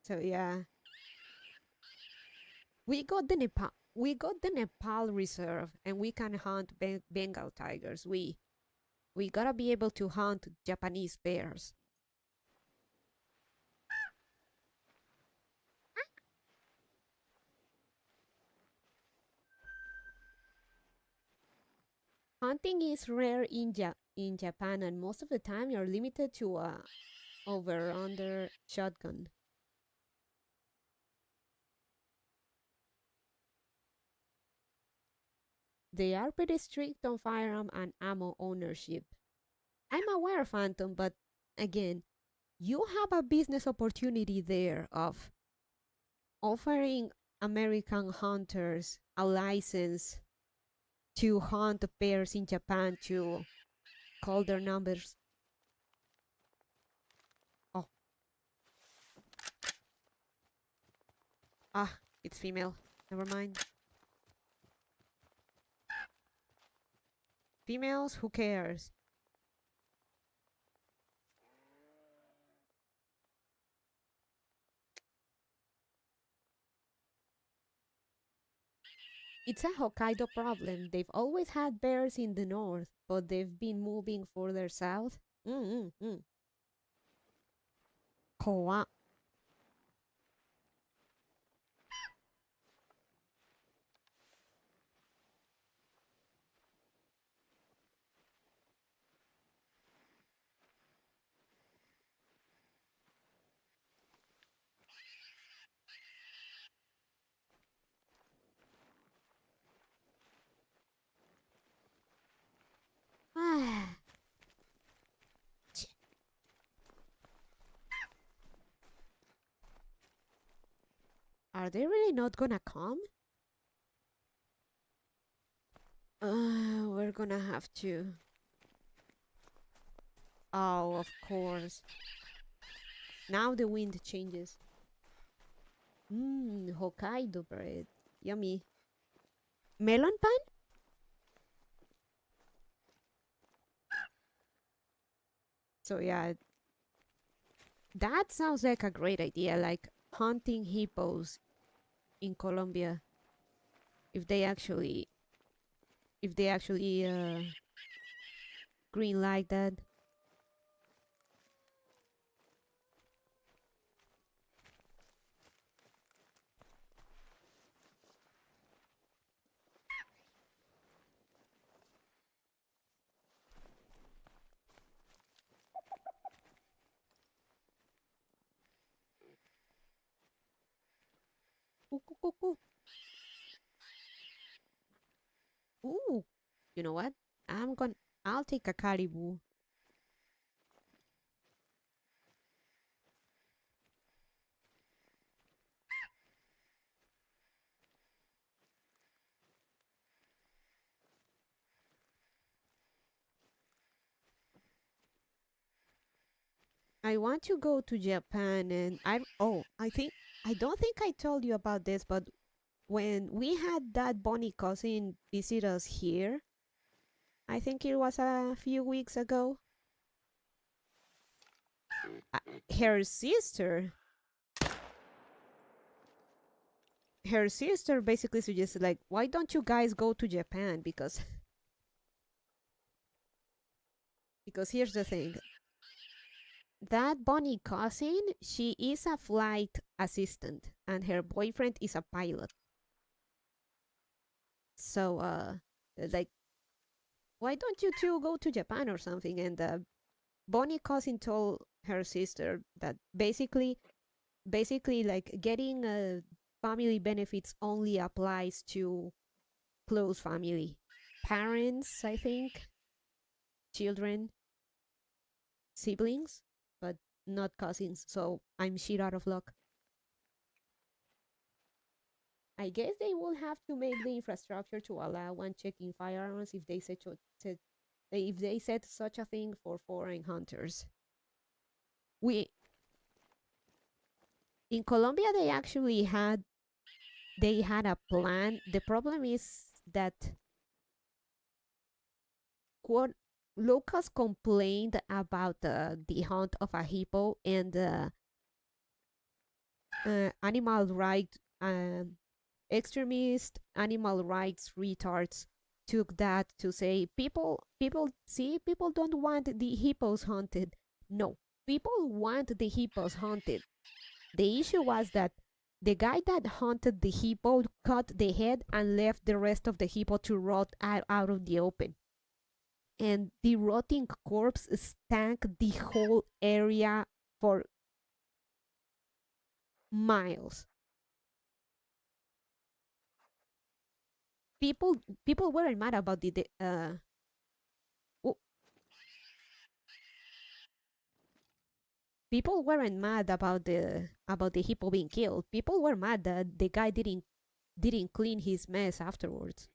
Speaker 1: So yeah, we got the Nepal. we got the Nepal reserve and we can hunt Bengal tigers. We gotta be able to hunt Japanese bears. Hunting is rare in Japan, and most of the time you're limited to a over-under shotgun. They are pretty strict on firearm and ammo ownership. I'm aware, Phantom, but again, you have a business opportunity there of offering American hunters a license to hunt bears in Japan to call their numbers. Oh, it's female. Never mind. Females, who cares? It's a Hokkaido problem. They've always had bears in the north, but they've been moving further south. Koa. Ah. Are they really not gonna come? We're gonna have to. Oh, of course. Now the wind changes. Hokkaido bread. Yummy. Melon pan? So yeah, that sounds like a great idea, like hunting hippos in Colombia. If they actually green like that. Ooh, ooh, ooh, ooh. Ooh, you know what? I'll take a caribou. I want to go to Japan and I don't think I told you about this, but when we had that bunny cousin visit us here, I think it was a few weeks ago. uh, her sister her sister basically suggested, like, why don't you guys go to Japan, because here's the thing. That bunny cousin, she is a flight assistant and her boyfriend is a pilot. So like, why don't you two go to Japan or something? And bunny cousin told her sister that basically like getting family benefits only applies to close family, parents, I think, children, siblings, but not cousins. So I'm shit out of luck. I guess they will have to make the infrastructure to allow one checking firearms if they if they said such a thing for foreign hunters. We in Colombia they had a plan. The problem is that quote locals complained about the hunt of a hippo, and animal right extremist animal rights retards took that to say people don't want the hippos hunted. No, people want the hippos hunted. The issue was that the guy that hunted the hippo cut the head and left the rest of the hippo to rot out of the open. And the rotting corpse stank the whole area for miles. People weren't mad about people weren't mad about the hippo being killed. People were mad that the guy didn't clean his mess afterwards.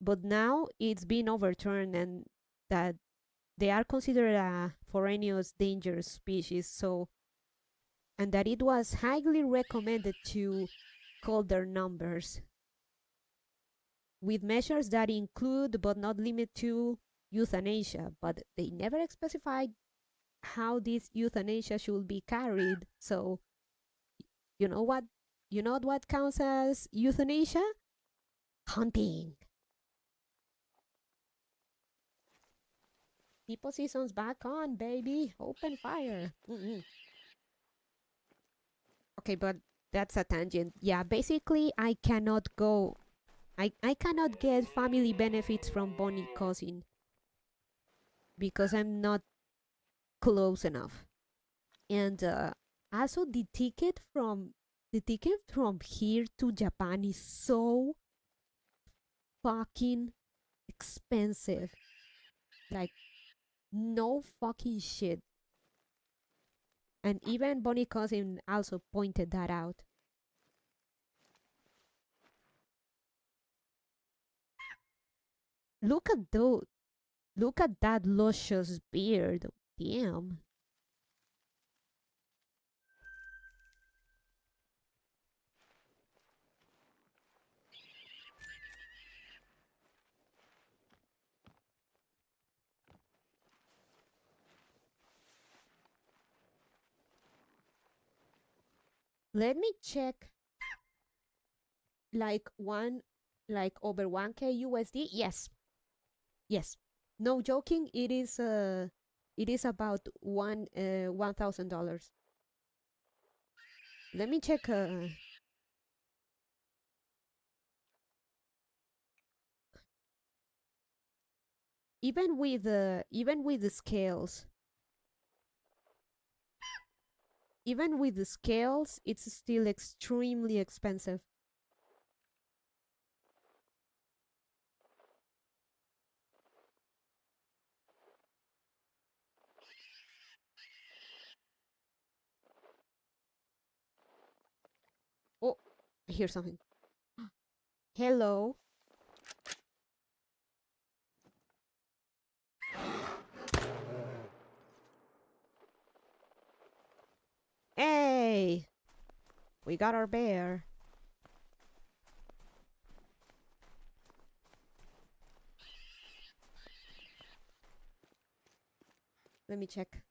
Speaker 1: But now it's been overturned and that they are considered a foreigner's dangerous species, so and that it was highly recommended to call their numbers with measures that include but not limit to euthanasia, but they never specified how this euthanasia should be carried. So you know what? You know what counts as euthanasia? Hunting. People season's back on, baby. Open fire. Okay, but that's a tangent. Yeah, basically, I cannot go. I cannot get family benefits from Bonnie cousin because I'm not close enough. And also, the ticket from here to Japan is so fucking expensive. Like, no fucking shit. And even Bonnie cousin also pointed that out. Look at those. Look at that luscious beard. Damn. Let me check like over 1k USD. Yes. No joking, it is about $1,000. Let me check even with the scales. Even with the scales, it's still extremely expensive. Oh, I hear something. Hello. Hey, we got our bear. Let me check.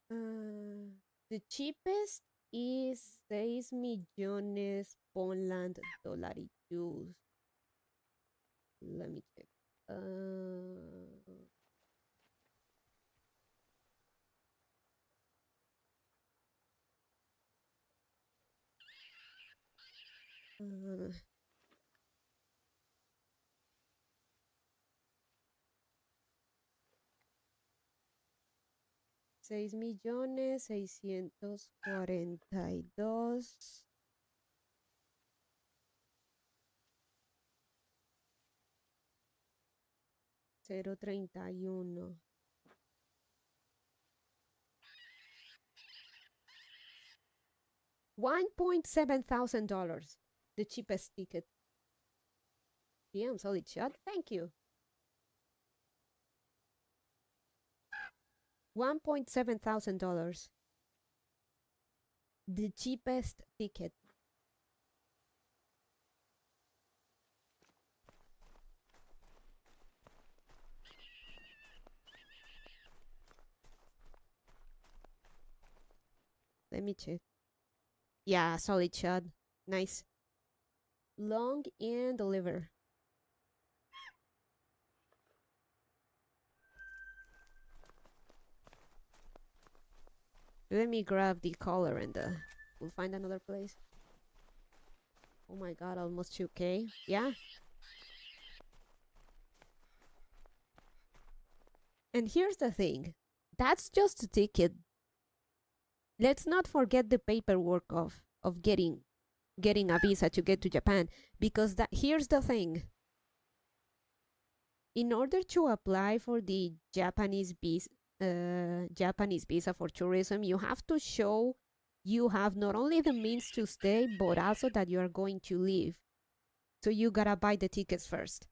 Speaker 1: The cheapest is 6 millones Poland dolaritos. Let me check. Uh, 6.642.031. 1.7 thousand dollars. The cheapest ticket. Damn, solid shot. Thank you. 1.7 thousand dollars. The cheapest ticket. Let me check. Yeah, solid shot. Nice. Long and deliver. Let me grab the collar and we'll find another place. Oh my god, almost 2K. Yeah. And here's the thing. That's just a ticket. Let's not forget the paperwork of getting a visa to get to Japan, because that here's the thing. In order to apply for the Japanese visa for tourism, you have to show you have not only the means to stay, but also that you are going to leave. So you gotta buy the tickets first.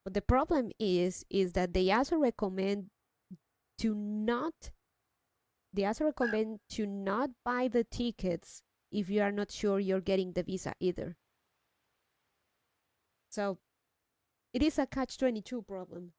Speaker 1: But the problem is that they also recommend to not buy the tickets if you are not sure you're getting the visa either. So it is a catch-22 problem.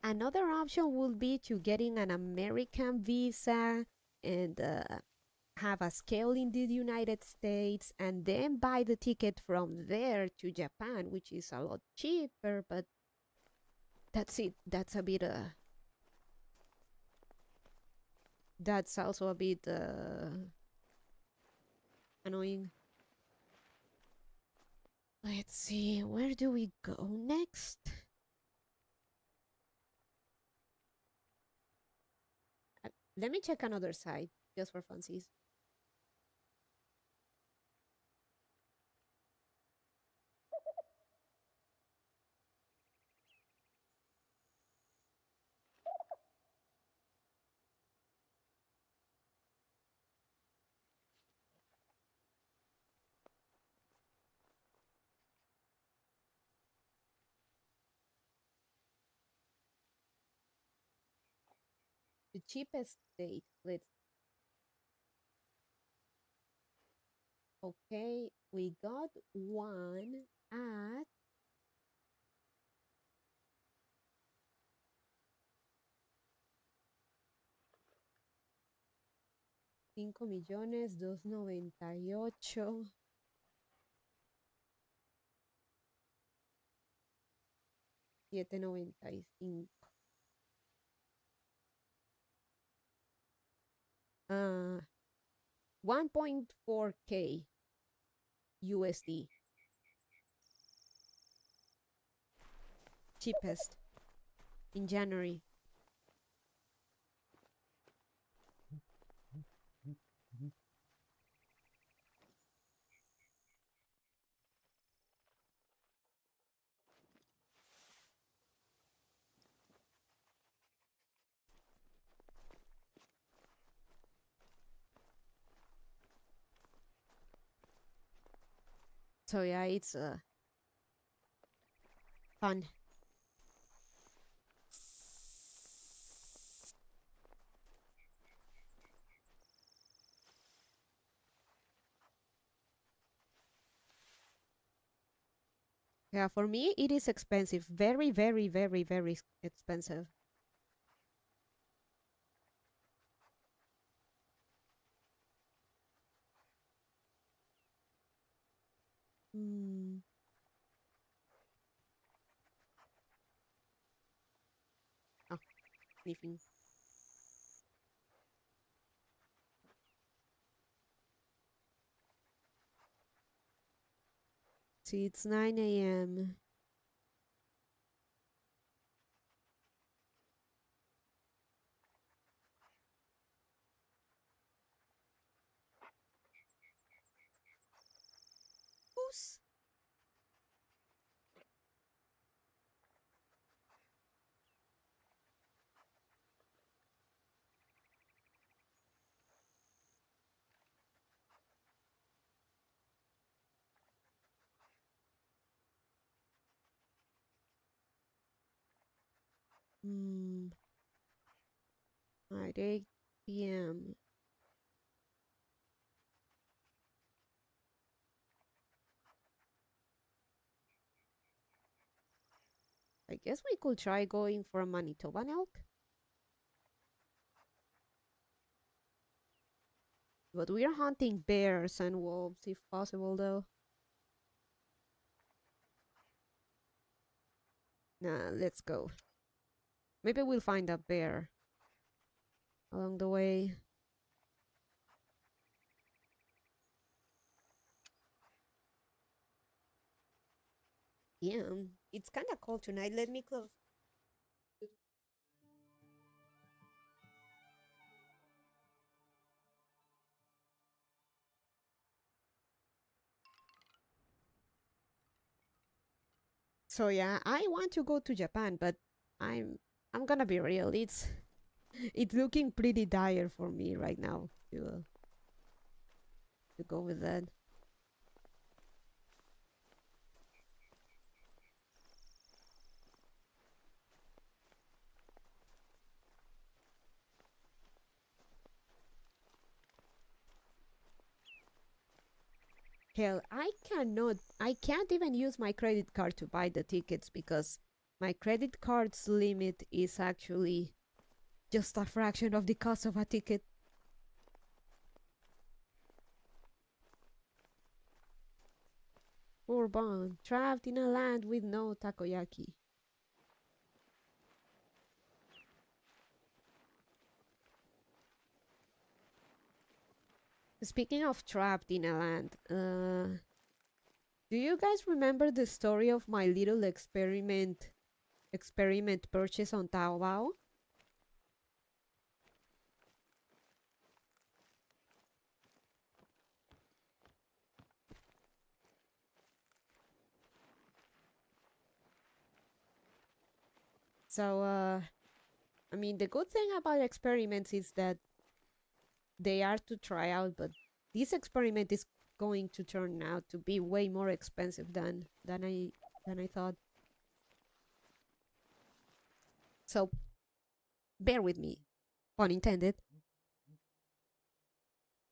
Speaker 1: Another option would be to getting an American visa and have a scale in the United States and then buy the ticket from there to Japan, which is a lot cheaper, but that's it. That's a bit that's also a bit annoying. Let's see, where do we go next? Let me check another site just for funsies. The cheapest date. Let's. Okay, we got one at 5.298.795. Uh, 1.4K USD. Cheapest in January. So yeah, it's fun. Yeah, for me it is expensive. Very, very, very, very expensive. Hmm. Oh, sniffing. See, it's 9 a.m. Who's At 8 p.m. I guess we could try going for a Manitoban elk. But we are hunting bears and wolves if possible, though. Nah, let's go. Maybe we'll find a bear along the way. Yeah, it's kind of cold tonight. Let me close. So yeah, I want to go to Japan, but I'm gonna be real. It's looking pretty dire for me right now to go with that. Hell, I can't even use my credit card to buy the tickets because my credit card's limit is actually just a fraction of the cost of a ticket. Urban, trapped in a land with no takoyaki. Speaking of trapped in a land, do you guys remember the story of my little experiment purchase on Taobao? So, I mean, the good thing about experiments is that they are to try out, but this experiment is going to turn out to be way more expensive than I thought. So, bear with me, pun intended.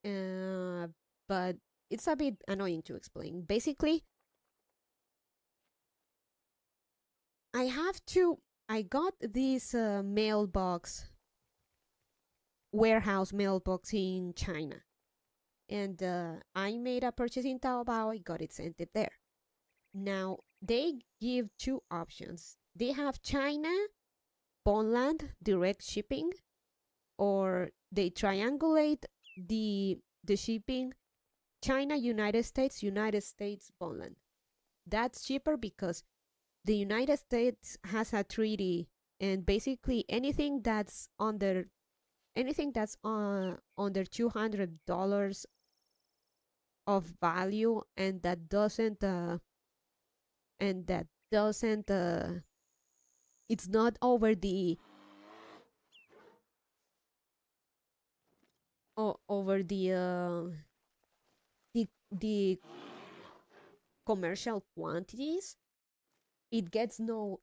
Speaker 1: Uh, but it's a bit annoying to explain. Basically, I have to. I got this warehouse mailbox in China, and I made a purchase in Taobao. I got it sent it there. Now they give two options. They have China, Poland direct shipping, or they triangulate the shipping China, United States, Poland. That's cheaper because the United States has a treaty, and basically anything that's under $200 of value and that doesn't it's not over the commercial quantities, it gets no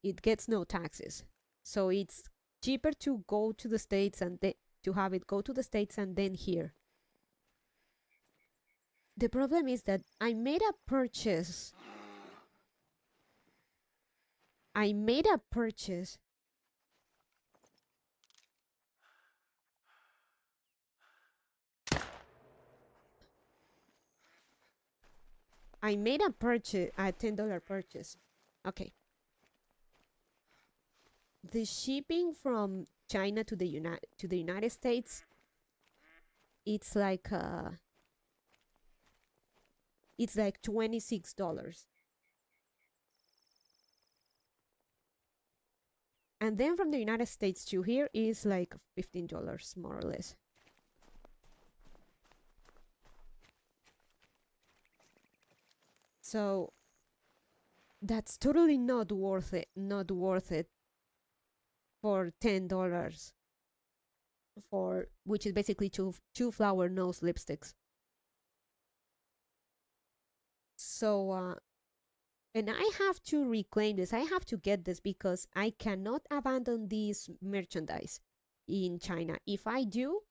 Speaker 1: taxes. So it's cheaper to go to the states to have it go to the states and then here. The problem is that I made a purchase. I made a $10 purchase. Okay. The shipping from China to the United States, it's like $26. And then from the United States to here is like $15 more or less. So that's totally not worth it for $10 for which is basically two flower nose lipsticks. So And I have to reclaim this. I have to get this because I cannot abandon this merchandise in China. If I do,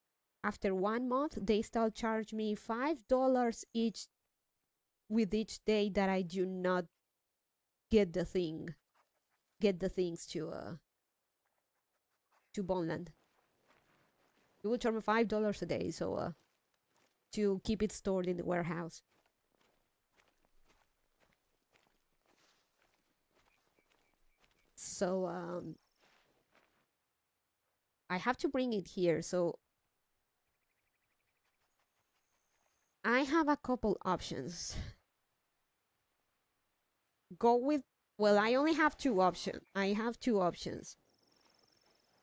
Speaker 1: after 1 month, they still charge me $5 each with each day that I do not get the things to Bonland. It will charge me $5 a day, so to keep it stored in the warehouse. So I have to bring it here. So I have a couple options. Go with, well, I only have two options. I have two options.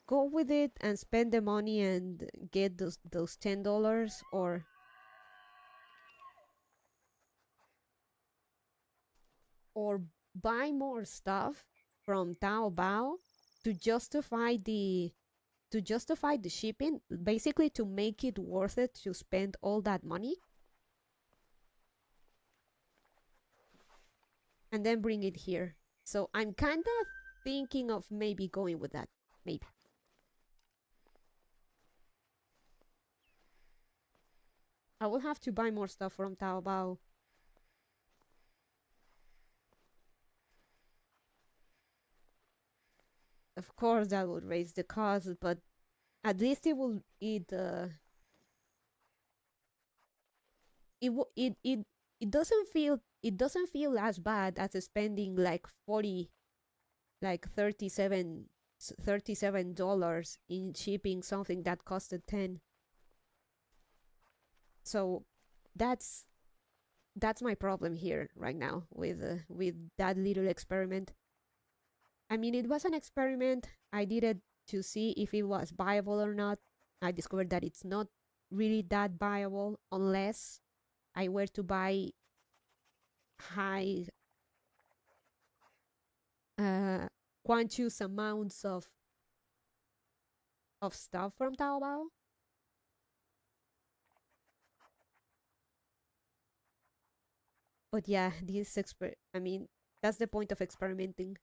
Speaker 1: Go with it and spend the money and get those $10, or buy more stuff from Taobao to justify the shipping, basically to make it worth it to spend all that money, and then bring it here. So I'm kind of thinking of maybe going with that. Maybe. I will have to buy more stuff from Taobao. Of course, that would raise the cost, but at least it doesn't feel as bad as spending like 40 like 37 dollars in shipping something that costed 10. So that's my problem here right now with that little experiment. I mean, it was an experiment. I did it to see if it was viable or not. I discovered that it's not really that viable unless I were to buy high quantious amounts of stuff from Taobao. But yeah, I mean, that's the point of experimenting.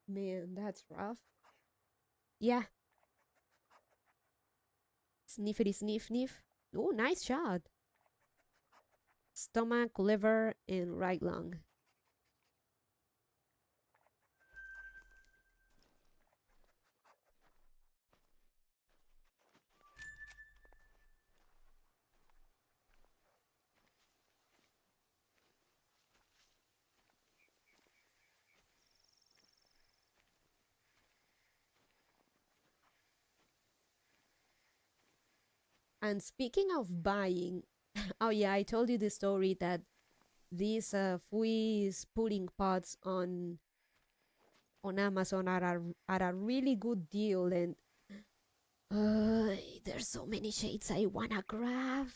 Speaker 1: Man, that's rough. Yeah. Sniffity sniff sniff. Oh, nice shot. Stomach, liver, and right lung. And speaking of buying, oh yeah, I told you the story that these Fui is putting pots on Amazon at a really good deal, and there's so many shades I wanna grab.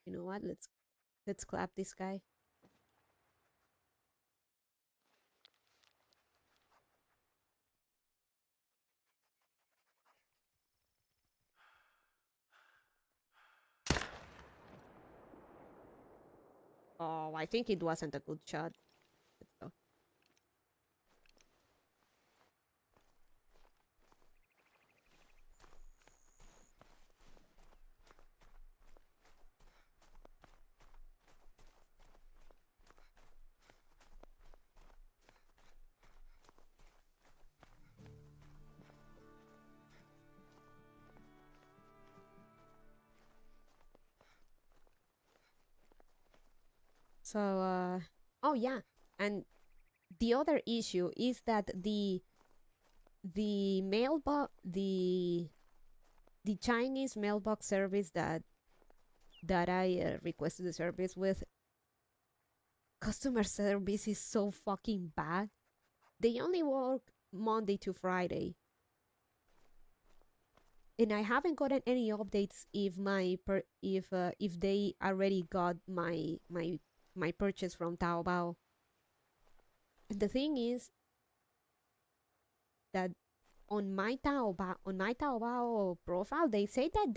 Speaker 1: You know what? Let's clap this guy. Oh, I think it wasn't a good shot. Let's go. So, oh yeah, and the other issue is that the mailbox the Chinese mailbox service that I requested the service with, customer service is so fucking bad. They only work Monday to Friday, and I haven't gotten any updates if they already got my purchase from Taobao. And the thing is, that on my Taobao profile they say that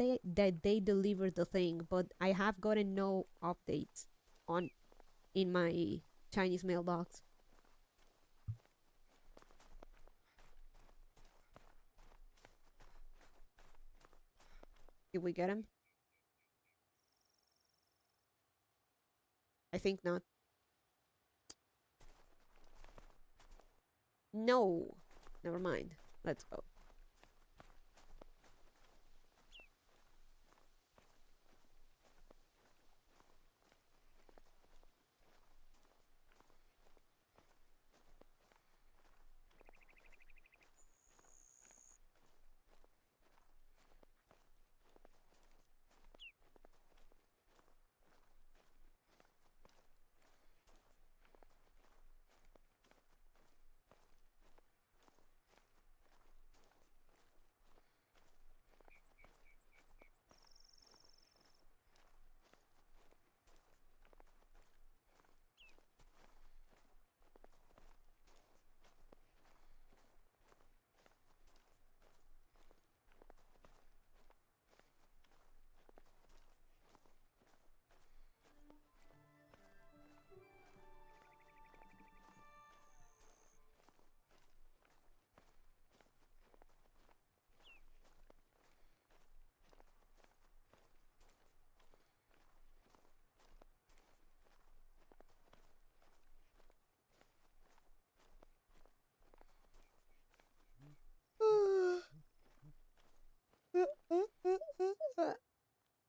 Speaker 1: they deliver the thing, but I have gotten no updates on in my Chinese mailbox. Did we get him? I think not. No. Never mind. Let's go.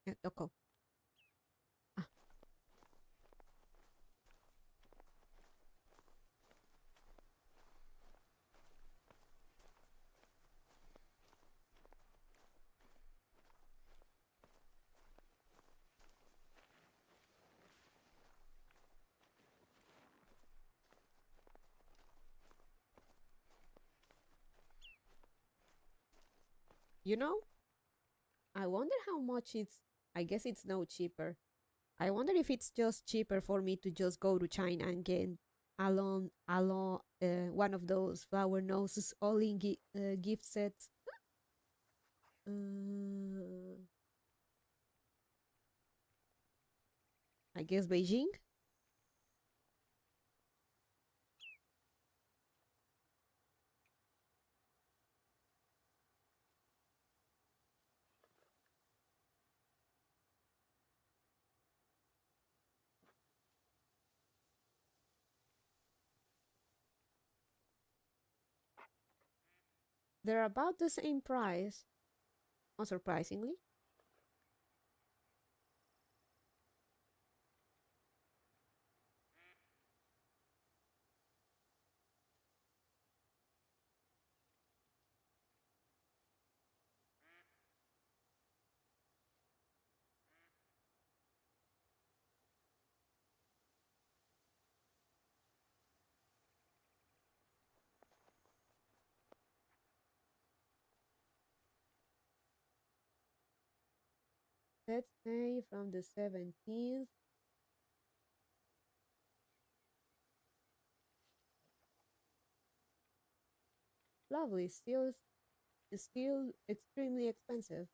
Speaker 1: Yeah, tocó. Ah. You know, I wonder how much it's. I guess it's no cheaper. I wonder if it's just cheaper for me to just go to China and get one of those flower noses all in gift sets. Uh, I guess Beijing. They're about the same price, unsurprisingly. Let's say from the 17th. Lovely, still extremely expensive.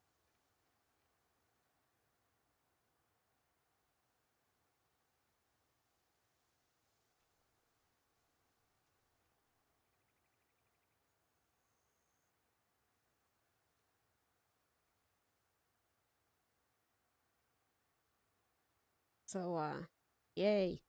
Speaker 1: So yay.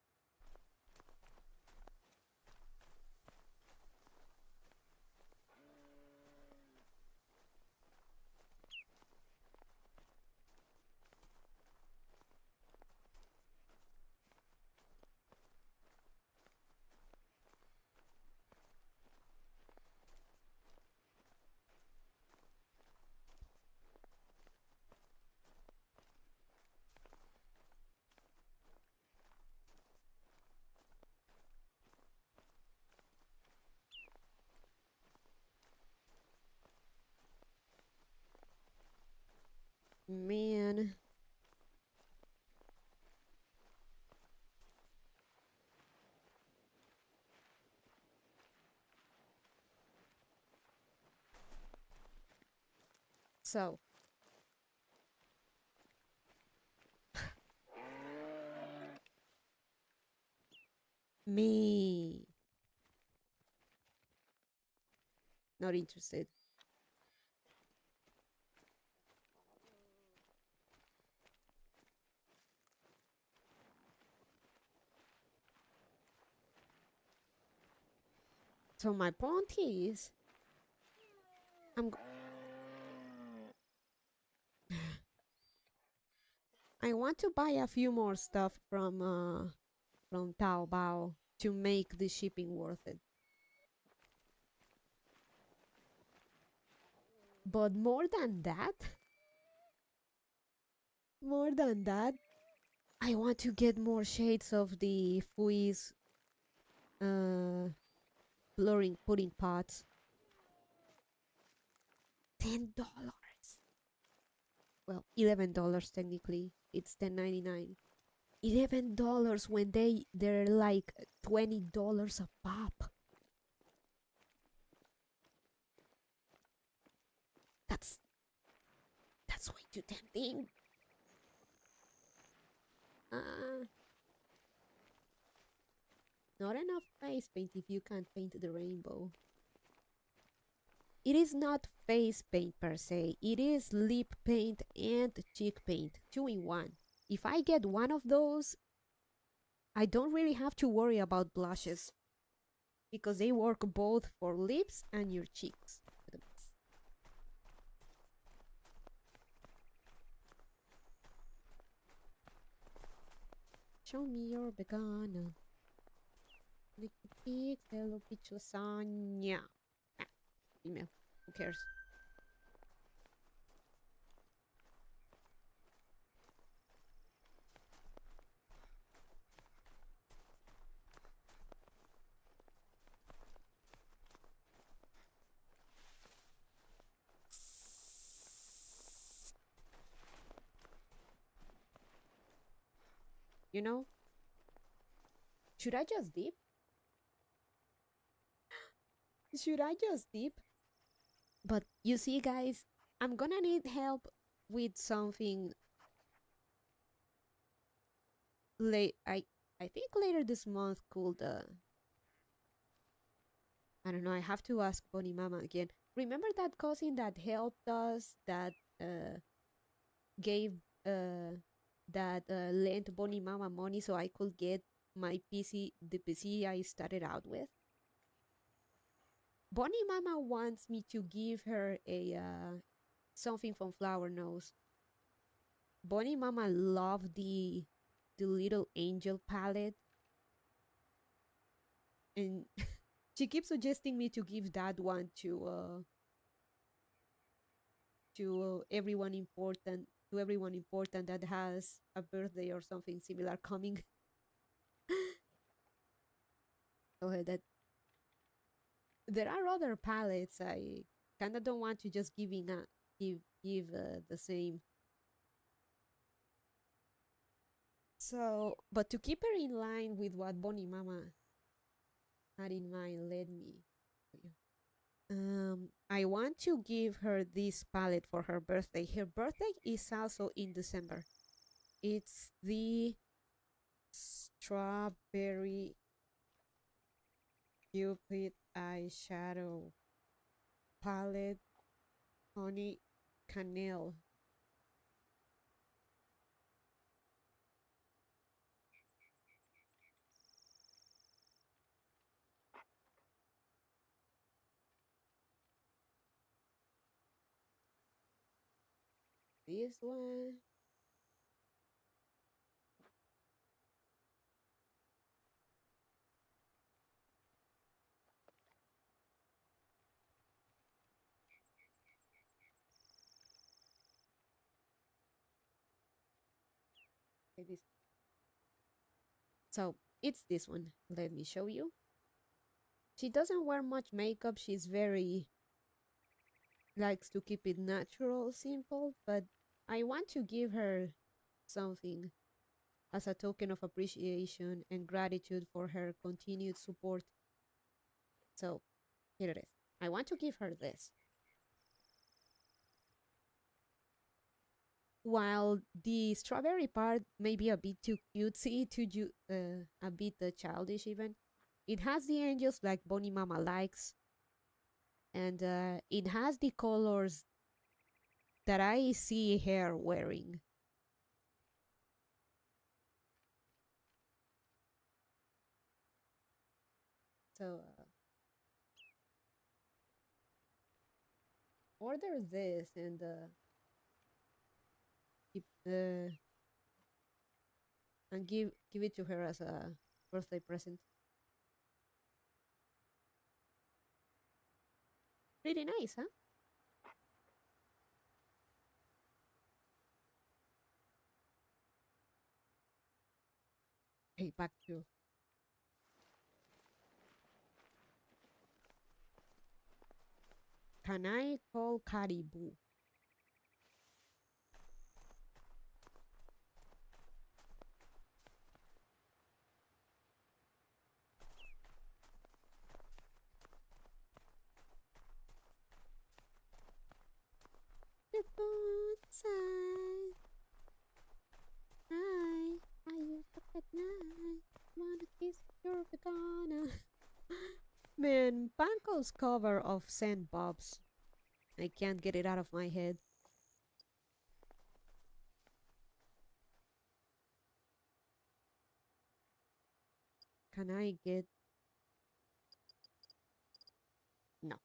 Speaker 1: Man. So, me. Not interested. So my point is, I'm. I want to buy a few more stuff from Taobao to make the shipping worth it. But more than that, I want to get more shades of the Fui's uh blurring pudding pots. $10. Well, $11 technically. It's $10.99. $11 when they're like $20 a pop. That's way too tempting. Uh, not enough face paint if you can't paint the rainbow. It is not face paint per se. It is lip paint and cheek paint, 2 in 1. If I get one of those, I don't really have to worry about blushes because they work both for lips and your cheeks. Show me your vegana. Liquid pigs, hello peach lasagna. Ah, female. Who cares? You know? Should I just dip? Should I just dip? But you see, guys, I'm gonna need help with something late. I think later this month called I don't know. I have to ask Bonnie Mama again. Remember that cousin that helped us? That gave that lent Bonnie Mama money so I could get my PC, the PC I started out with. Bonnie Mama wants me to give her a something from Flower Nose. Bonnie Mama loved the little angel palette, and she keeps suggesting me to give that one to everyone important that has a birthday or something similar coming. So that there are other palettes. I kind of don't want to just give the same. So, but to keep her in line with what Bonnie Mama had in mind, let me. I want to give her this palette for her birthday. Her birthday is also in December. It's the strawberry Cupid eyeshadow palette, honey cannelle. This one. Okay, this. So it's this one. Let me show you. She doesn't wear much makeup. She's very likes to keep it natural, simple, but I want to give her something as a token of appreciation and gratitude for her continued support. So here it is. I want to give her this. while the strawberry part may be a bit too cutesy, a bit childish even, it has the angels like Bonnie Mama likes, and it has the colors that I see her wearing. So order this and keep, and give it to her as a birthday present. Pretty nice, huh? Hey, back to. Can I call Caribou? The boots Hi, are you up at night? Wanna kiss your vagina? Man, Panko's cover of Sand Bobs. I can't get it out of my head. Can I get... No.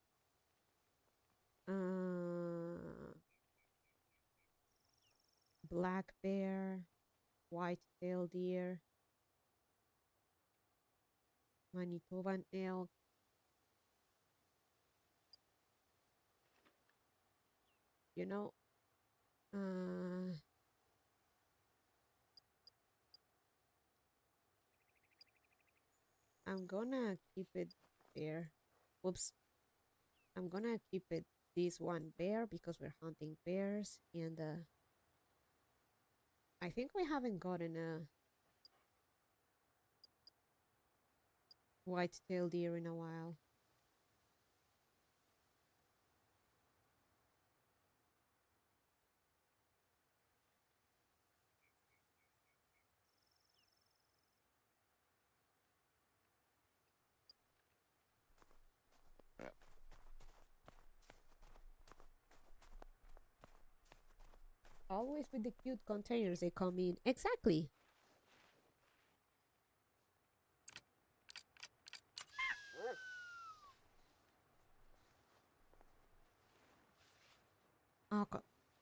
Speaker 1: Black bear, white-tailed deer, Manitoban elk. You know, uh, I'm gonna keep it there. Whoops. I'm gonna keep it this one bear because we're hunting bears, and I think we haven't gotten a white-tailed deer in a while. Always with the cute containers they come in. Exactly. Oh,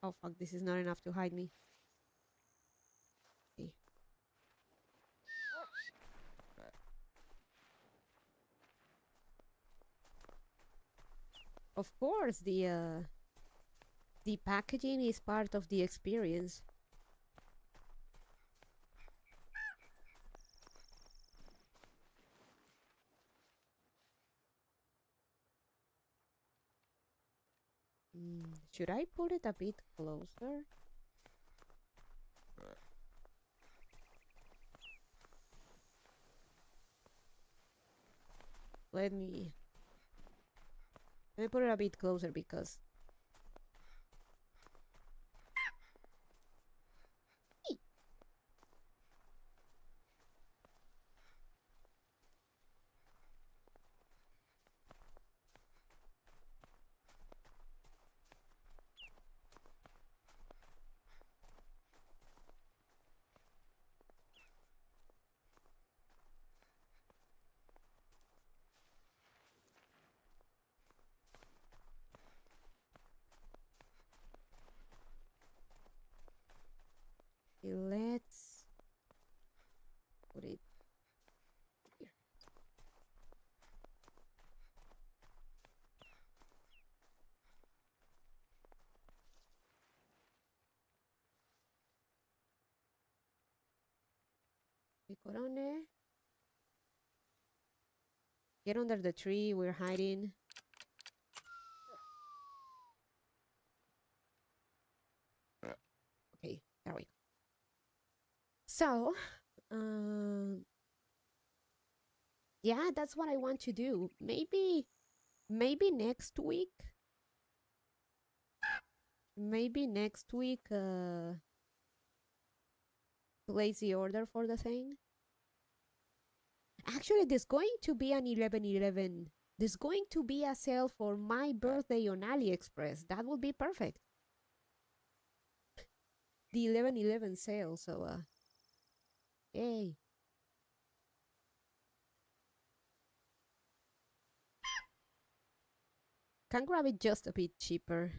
Speaker 1: oh fuck, this is not enough to hide me. Okay. Of course, the packaging is part of the experience. Should I put it a bit closer? Let me put it a bit closer because let's put it here. Picorone. Get under the tree, we're hiding. Okay, there we go. So, yeah, that's what I want to do. Maybe next week. Maybe next week, place the order for the thing. Actually, there's going to be an 11/11. There's going to be a sale for my birthday on AliExpress. That would be perfect. The 11/11 sale. So, hey, can grab it just a bit cheaper.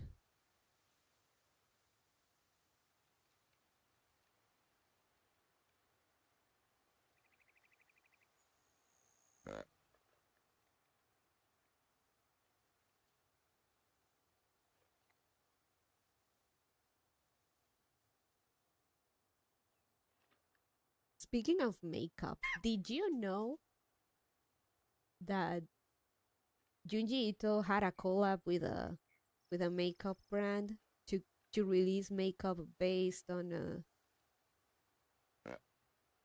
Speaker 1: Speaking of makeup, did you know that Junji Ito had a collab with a makeup brand to release makeup based on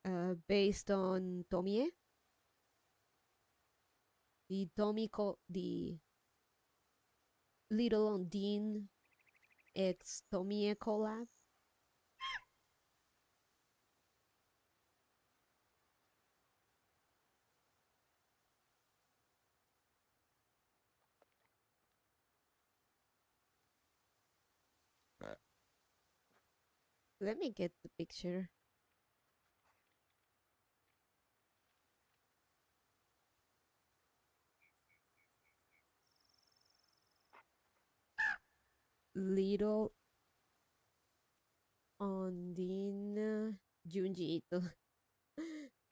Speaker 1: Tomie, the Little Undine X Tomie collab. Let me get the picture. Little Undine Junji Ito.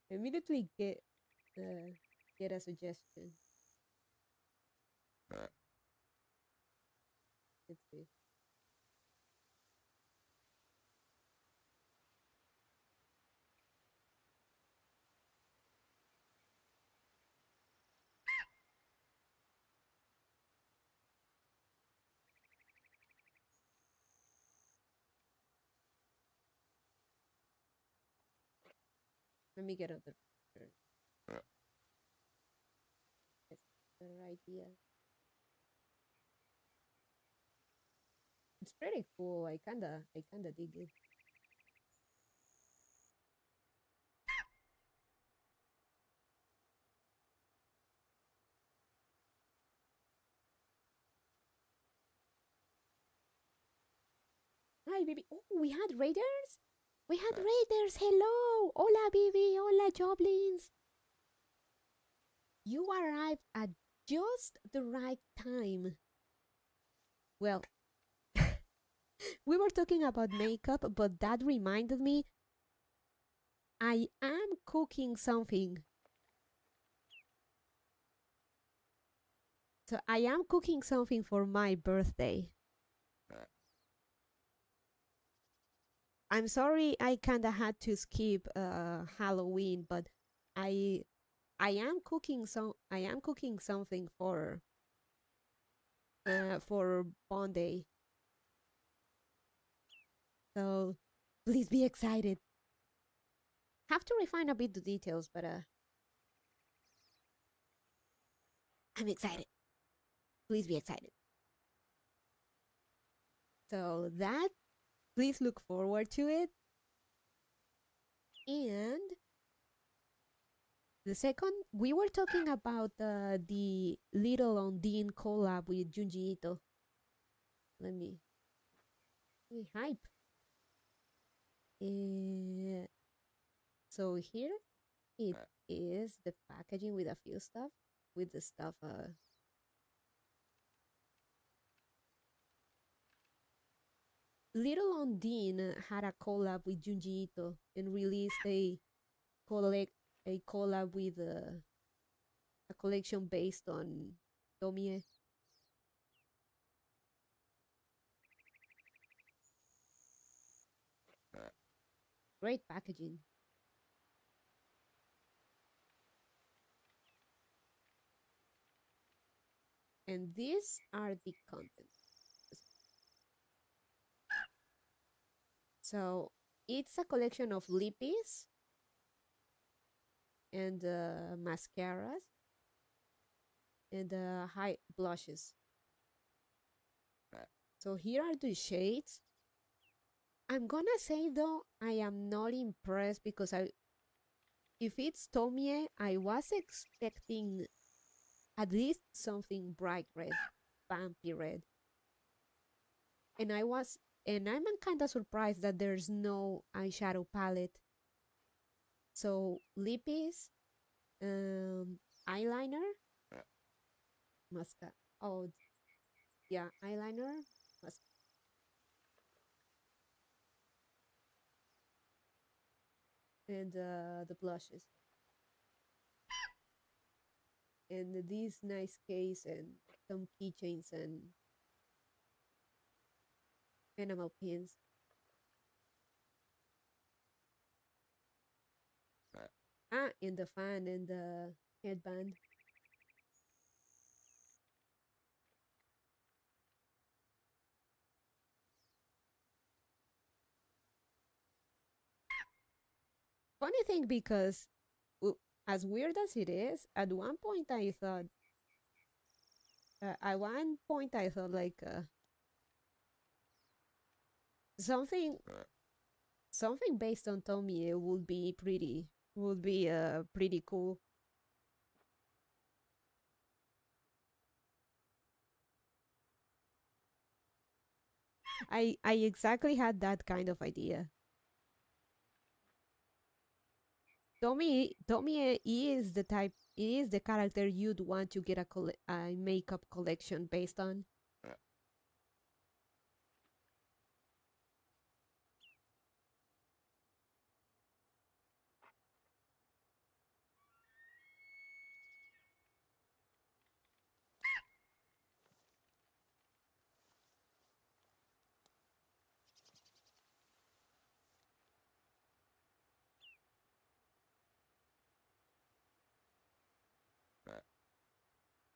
Speaker 1: Immediately get a suggestion. Let's see. Let me get other picture. That's a better idea. It's pretty cool. I kinda dig it. Hi, baby. Oh, we had raiders. We had raiders. Hello. Hola, baby. Hola, Joblins. You arrived at just the right time. Well, we were talking about makeup, but that reminded me I am cooking something. So I am cooking something for my birthday. I'm sorry I kinda had to skip Halloween, but I I am cooking something for Monday. So please be excited. Have to refine a bit the details, but I'm excited. Please be excited. So that please look forward to it. And the second, we were talking about the Little Undine collab with Junji Ito. Let me hype. So here it is the packaging with a few stuff, with the stuff. Little Undine had a collab with Junji Ito and released collect a collab with a collection based on Tomie. Great packaging. And these are the contents. So it's a collection of lippies and mascaras and high blushes. So here are the shades. I'm gonna say though, I am not impressed because if it's Tomie, I was expecting at least something bright red, vampy red. And I'm kind of surprised that there's no eyeshadow palette. So lippies, eyeliner, mascara. Oh yeah, eyeliner, mas- and the blushes, and these nice case and some keychains and enamel pins. Ah, and the fan and the headband. Funny thing because as weird as it is, at one point I thought like something something based on Tommy would be pretty cool. I exactly had that kind of idea. Tommy is the type is the character you'd want to get a makeup collection based on.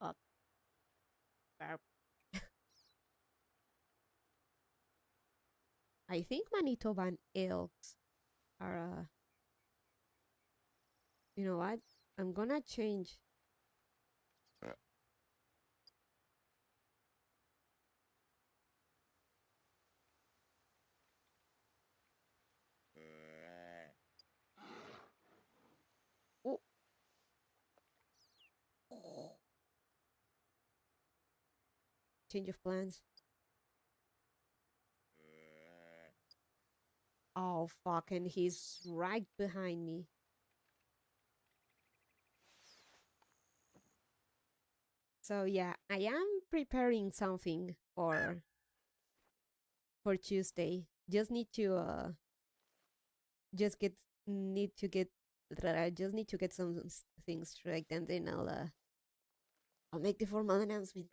Speaker 1: Uh, uh, I think Manitoban elks are you know what? I'm gonna change. Oh, change of plans. Oh fuck, and he's right behind me. So yeah, I am preparing something for Tuesday. Just get need to get just need to get some things straight, and then I'll make the formal announcement.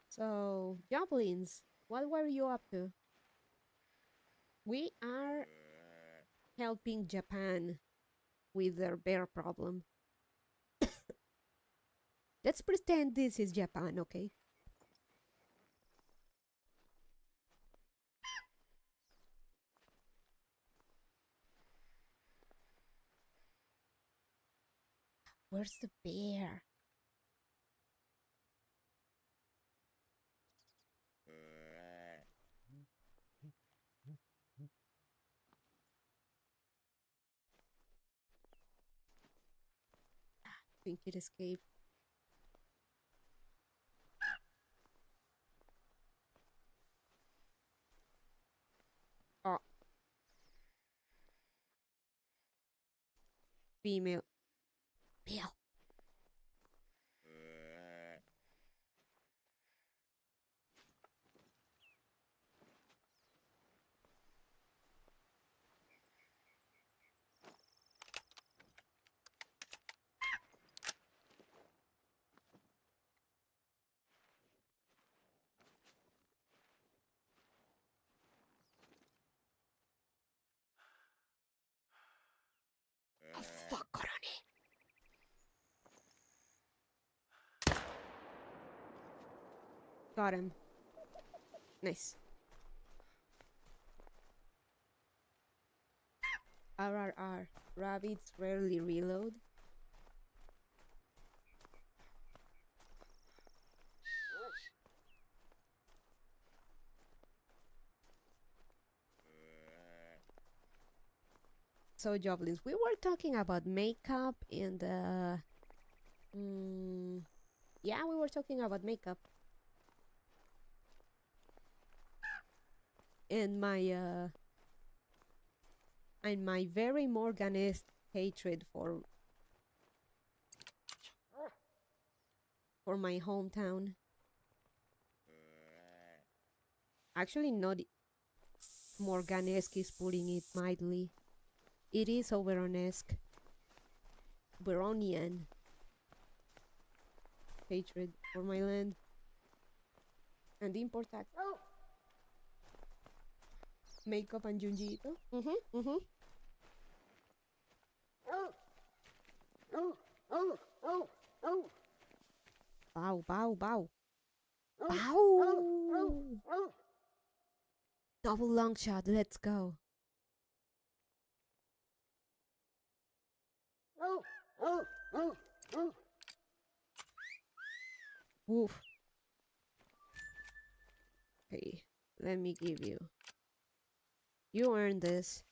Speaker 1: So, Joblins, what were you up to? We are helping Japan with their bear problem. Let's pretend this is Japan, okay? Where's the bear? I think it escaped. Oh, female. Male. Oh, fuck, Korone. Got him. Nice. RRR. Rabbits rarely reload. So, Joblins, we were talking about makeup and yeah, we were talking about makeup. And my very Morganesque hatred for my hometown. Actually, not Morganesque is putting it mildly. It is Oberonesque. Beronian hatred for my land. And import tax. Makeup and Junjiito. Bow, bow, bow. Bow! Double long shot, let's go. Woof. Okay, let me give you. You earned this.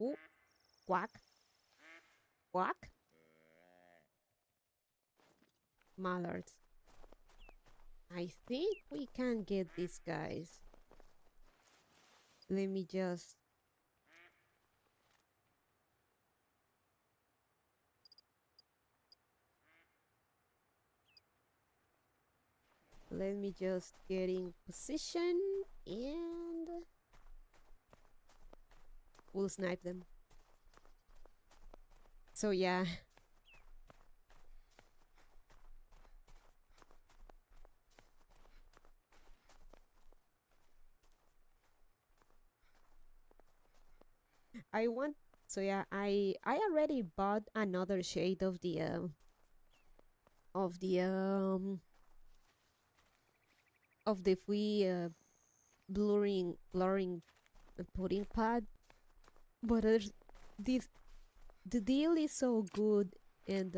Speaker 1: Ooh, quack. Quack. Mallards. I think we can get these guys. Let me just... Let me just get in position and... We'll snipe them. So yeah. I want... So yeah, I already bought another shade of the free blurring pudding pad, but the deal is so good, and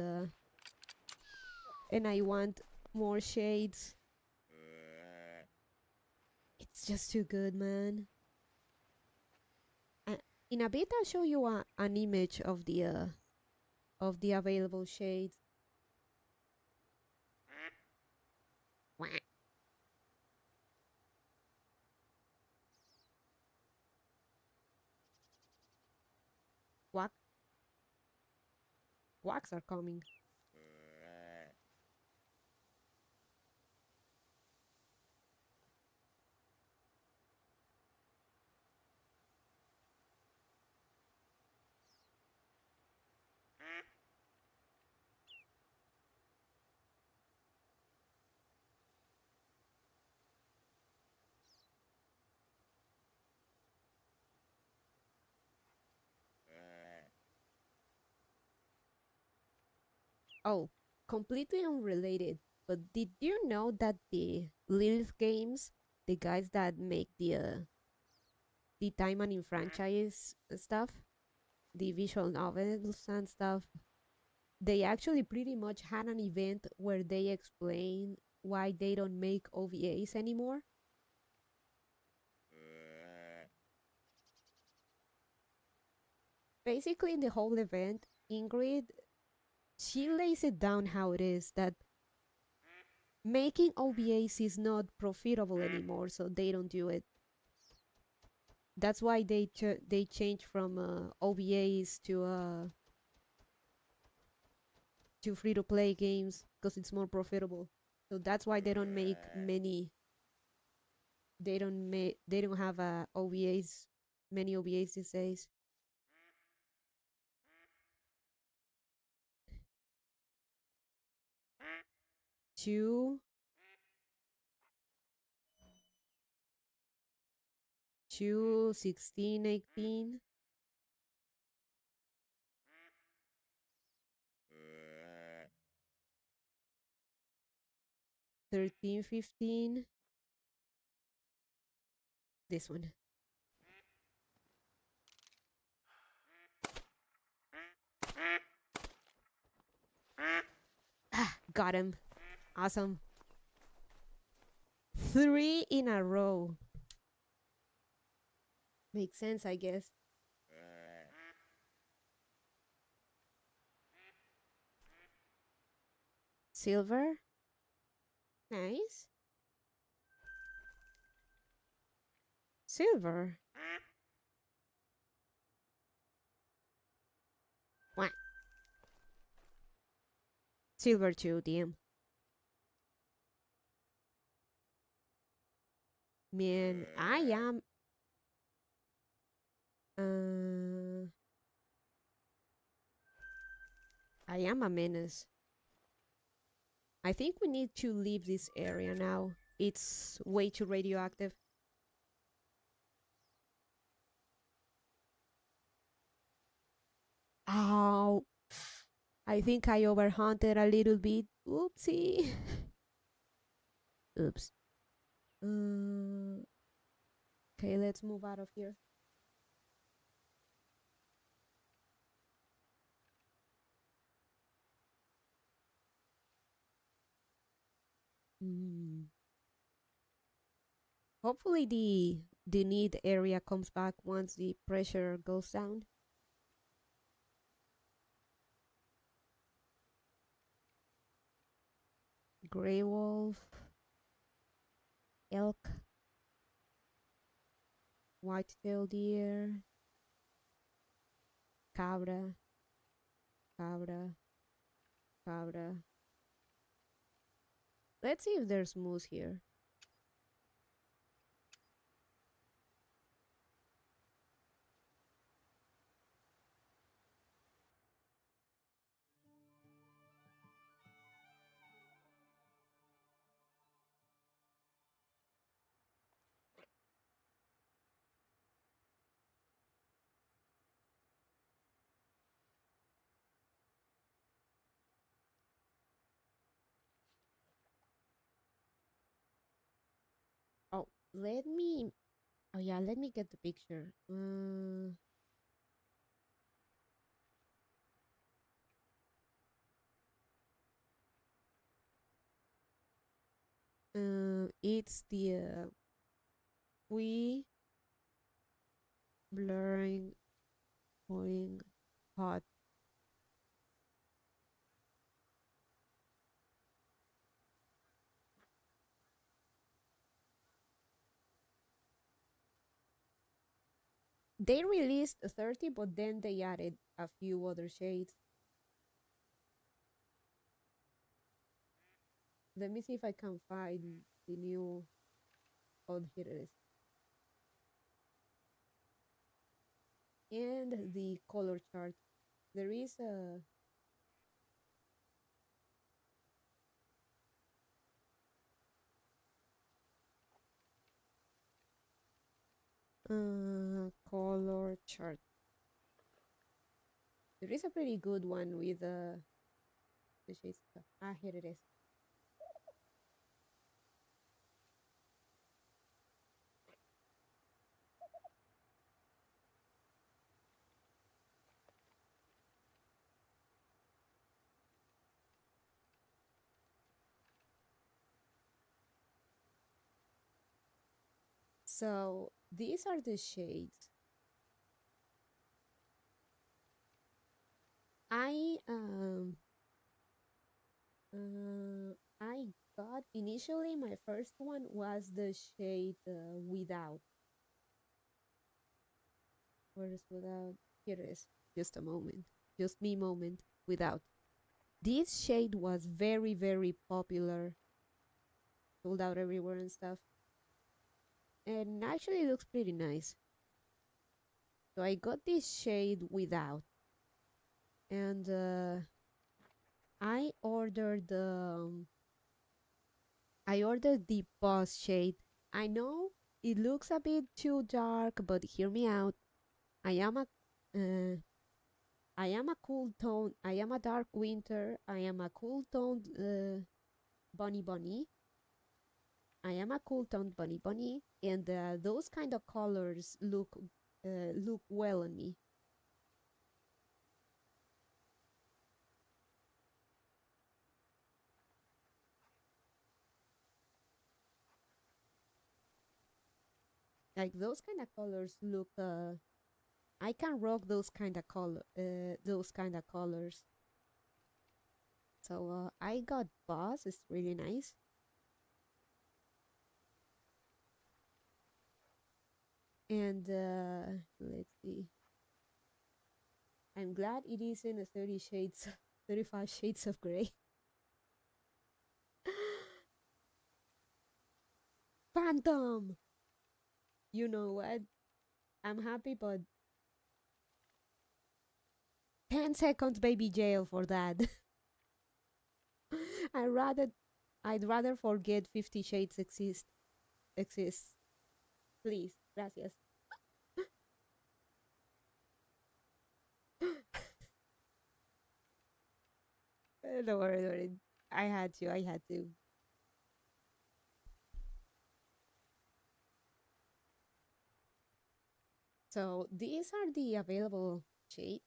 Speaker 1: I want more shades. It's just too good, man. In a bit, I'll show you an image of the available shades. Quack. Quacks are coming. Oh, completely unrelated. But did you know that the Lilith Games, the guys that make the Time and in franchise stuff, the visual novels and stuff, they actually pretty much had an event where they explain why they don't make OVAs anymore? Basically, in the whole event, Ingrid, she lays it down how it is that making OVAs is not profitable anymore, so they don't do it. That's why they change from OVAs to free-to-play games, because it's more profitable. So that's why they don't make many. They don't have OVAs, many OVAs these days. 2, 2, 16, 18, 13, 15. This one. Ah, got him. Awesome. 3 in a row. Makes sense, I guess. Silver. Nice. Silver. What? Silver 2, damn. Man, I am... I am a menace. I think we need to leave this area now. It's way too radioactive. Ow. I think I overhunted a little bit. Oopsie. Oops. Okay, let's move out of here. Hopefully the need area comes back once the pressure goes down. Grey wolf, elk, white-tailed deer, cabra, cabra, cabra. Let's see if there's moose here. Oh, let me... Oh yeah, let me get the picture. It's the we blurring going hot. They released 30, but then they added a few other shades. Let me see if I can find the new... Oh, here it is. And the color chart. There is a... color chart. There is a pretty good one with the shades. Ah, here it is. So these are the shades. I got initially my first one was the shade without. Where is without? Here it is. Just a moment. Just me moment. Without. This shade was very, very popular. Sold out everywhere and stuff. And actually looks pretty nice. So I got this shade without. And I ordered the I ordered the boss shade. I know it looks a bit too dark, but hear me out. I am a uh, I am a cool tone. I am a dark winter. I am a cool toned bunny. I am a cool toned bunny, and those kind of colors look well on me. Like those kind of colors look. I can rock those kind of colors. So I got boss. It's really nice. And let's see. I'm glad it isn't a 30 shades, 35 shades of gray. Phantom! You know what? I'm happy, but 10 seconds baby jail for that. I rather I'd rather forget 50 shades exists. Please. Gracias. Don't worry, don't worry. I had to. So these are the available shades,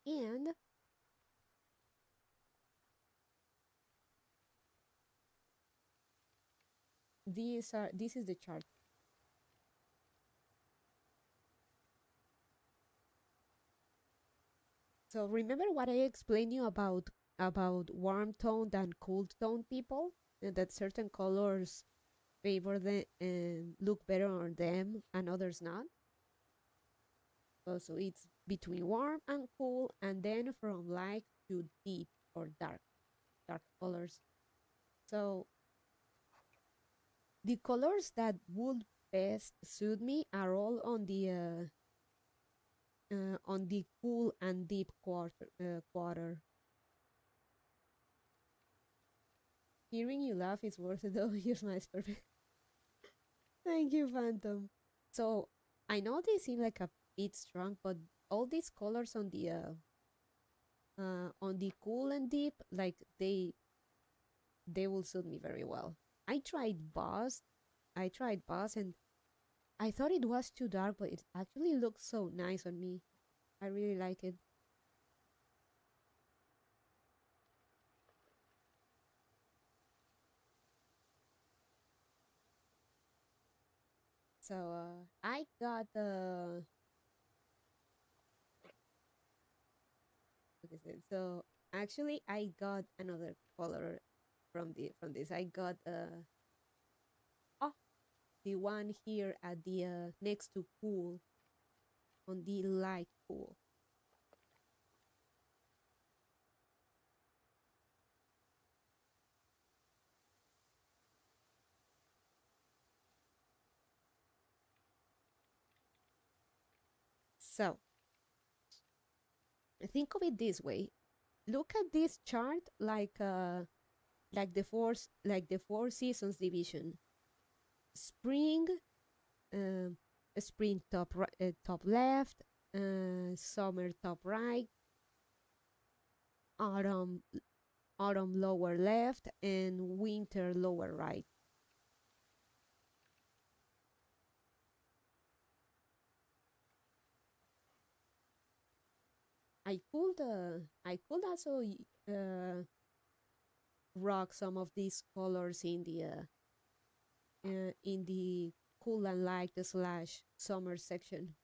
Speaker 1: and this is the chart. So remember what I explained you about warm toned and cool toned people, and that certain colors favor them and look better on them and others not. So it's between warm and cool, and then from light to deep or dark colors. So the colors that would best suit me are all on the cool and deep quarter. Hearing you laugh is worth it though. Your smile is perfect. Thank you, Phantom. So I know they seem like a bit strong, but all these colors on the cool and deep, like they will suit me very well. I tried Boss. I tried Boss, and I thought it was too dark, but it actually looks so nice on me. I really like it. So I got the what is it? So actually, I got another color from this. I got oh, the one here at the next to cool on the light cool. So think of it this way. Look at this chart like the four seasons division. Spring, um, spring top left, summer top right, autumn lower left, and winter lower right. I could also rock some of these colors in the cool and light slash summer section.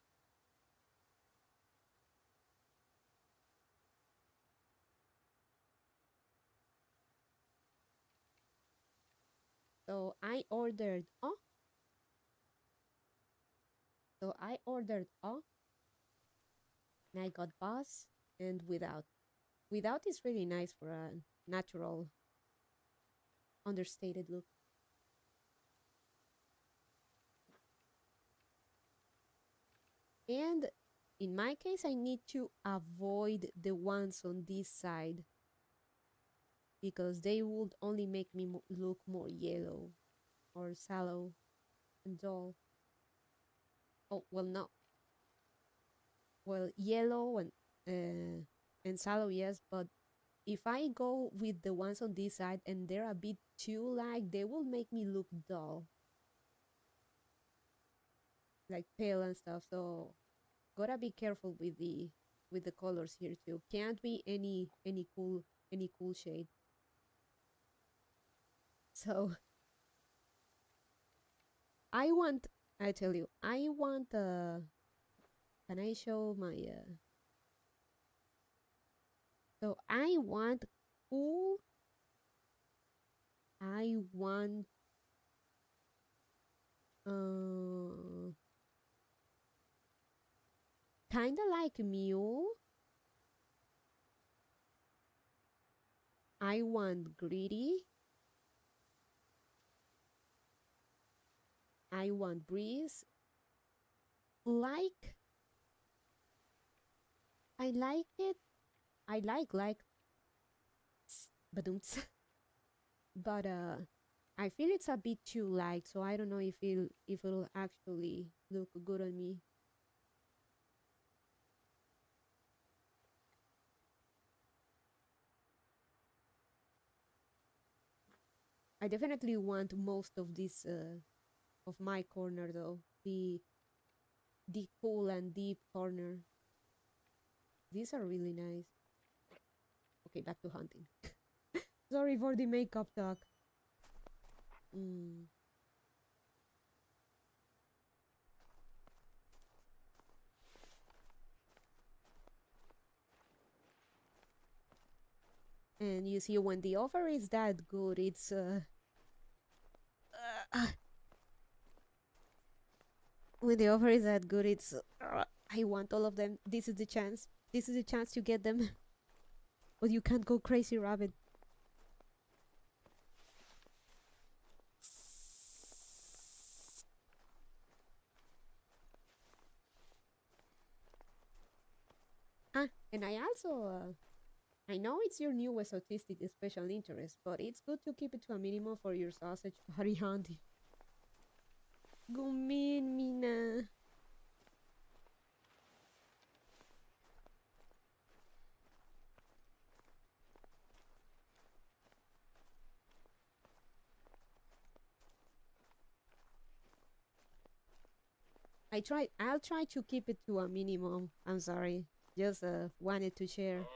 Speaker 1: So I ordered and I got Boss and Without. Without is really nice for a natural, understated look. And in my case, I need to avoid the ones on this side. because they would only make me look more yellow or sallow and dull. Oh, well, no. Well, yellow and sallow, yes, but if I go with the ones on this side and they're a bit too light, they will make me look dull, like pale and stuff. So gotta be careful with the colors here too. Can't be any cool shade. So I want, I tell you, I want can I show my so I want cool, I want uh kind of like mule. I want greedy. I want breeze. Like, I like it. I like but but I feel it's a bit too light, so I don't know if it'll actually look good on me. I definitely want most of this of my corner though. The cool and deep corner. These are really nice. Okay, back to hunting. Sorry for the makeup talk. Mm. And you see, when the offer is that good, it's uh when the offer is that good, it's I want all of them. This is the chance. This is the chance to get them. But you can't go crazy, rabbit. Ah, and I also I know it's your newest autistic special interest, but it's good to keep it to a minimum for your sausage party handy. Gumin Mina. I'll try to keep it to a minimum. I'm sorry. Just wanted to share.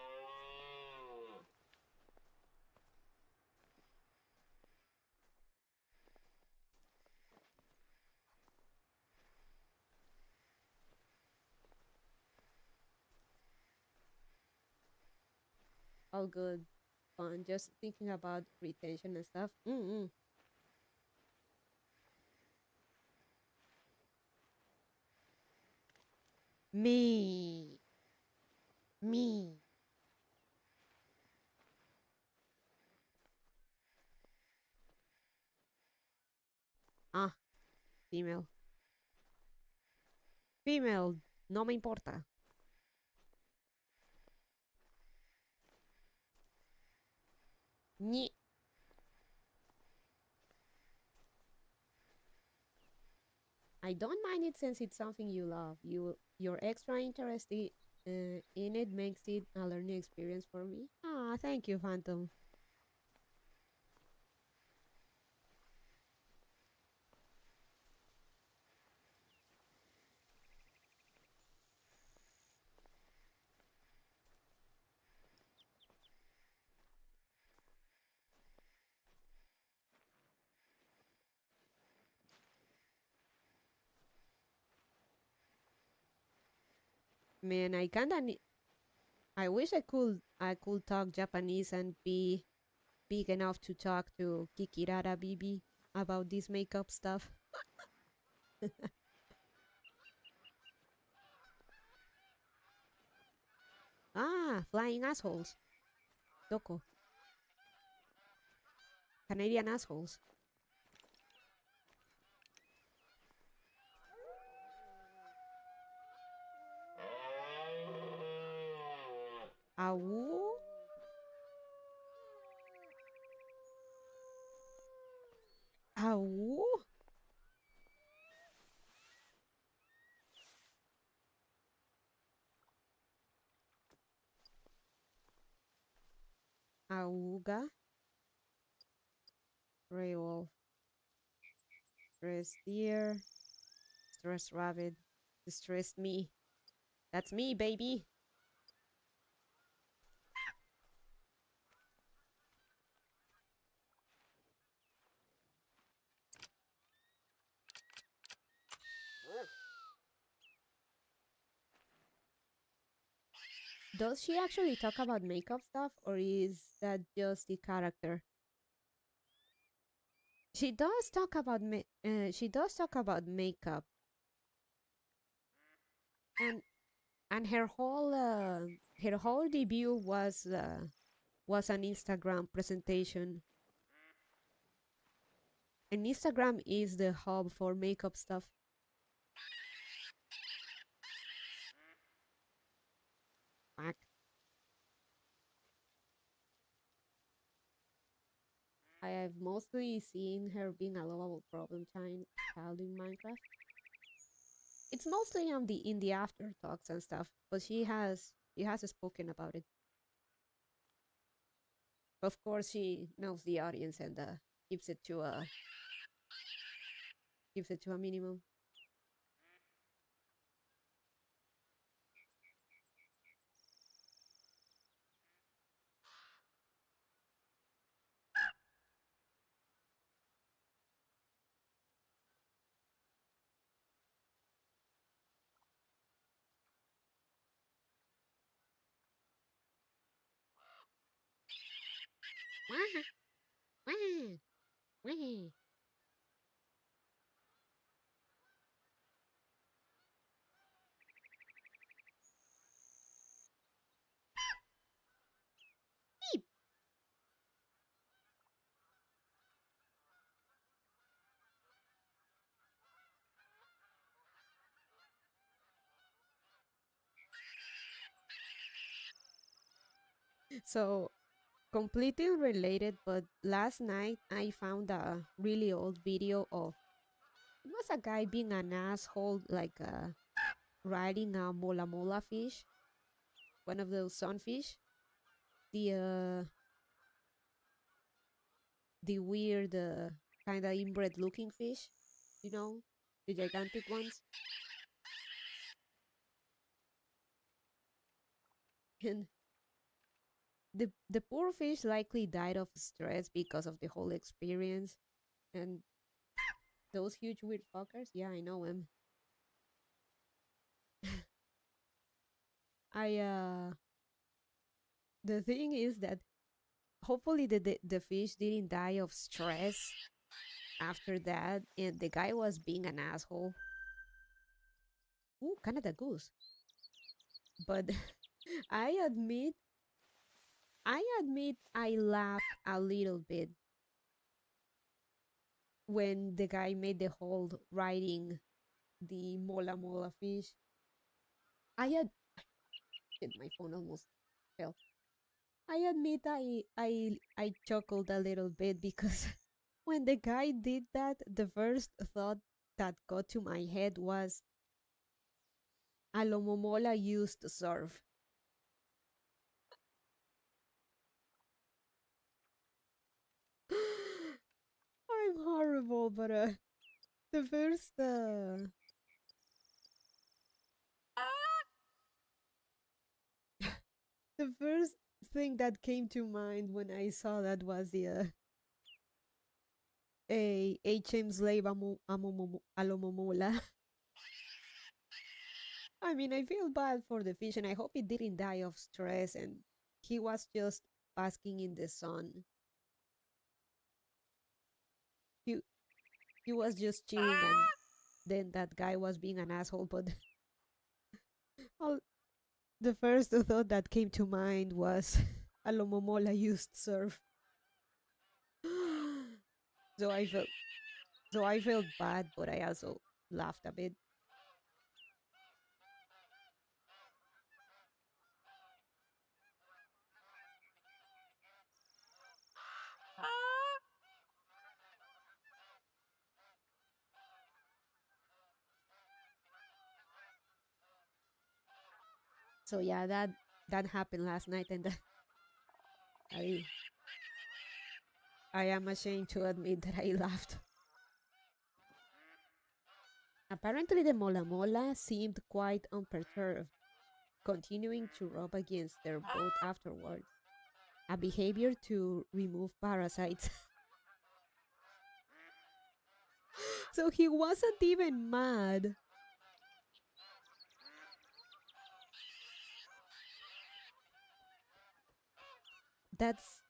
Speaker 1: All good. Fun. Just thinking about retention and stuff. Me. Me. Ah, female. Female. No me importa. Ni. I don't mind it since it's something you love. You're extra interested in it makes it a learning experience for me. Ah, thank you, Phantom. Man, I kinda I wish I could talk Japanese and be big enough to talk to Kikirara Bibi about this makeup stuff. Ah, flying assholes. Doko. Canadian assholes. Au. Au. Auga. Gray wolf. Stressed deer. Stressed rabbit. Distressed me. That's me, baby. Does she actually talk about makeup stuff, or is that just the character? She does talk about makeup, and her whole debut was an Instagram presentation. And Instagram is the hub for makeup stuff. Fuck. I have mostly seen her being a lovable problem child in Minecraft. It's mostly on the after talks and stuff, but she has spoken about it. Of course, she knows the audience and keeps it to a keeps it to a minimum. Wah, wah, wah. Beep. So completely unrelated, but last night I found a really old video of it was a guy being an asshole, like riding a mola mola fish, one of those sunfish, the the weird kind of inbred looking fish, you know, the gigantic ones. And the poor fish likely died of stress because of the whole experience. And those huge weird fuckers, yeah, I know him. I The thing is that hopefully the fish didn't die of stress after that, and the guy was being an asshole. Ooh, Canada goose. But I admit, I laughed a little bit when the guy made the whole riding the mola mola fish. I had shit, my phone almost fell. I admit I chuckled a little bit because when the guy did that, the first thought that got to my head was Alomomola used to surf. I'm horrible, but the first the first thing that came to mind when I saw that was the a HM slave Alomomola. I mean, I feel bad for the fish, and I hope it didn't die of stress, and he was just basking in the sun. He he was just chilling, and then that guy was being an asshole. But all, the first thought that came to mind was Alomomola used surf. so I felt so I felt bad, but I also laughed a bit. So yeah, that happened last night, and I I am ashamed to admit that I laughed. Apparently, the mola mola seemed quite unperturbed, continuing to rub against their boat afterward, a behavior to remove parasites. So he wasn't even mad. That's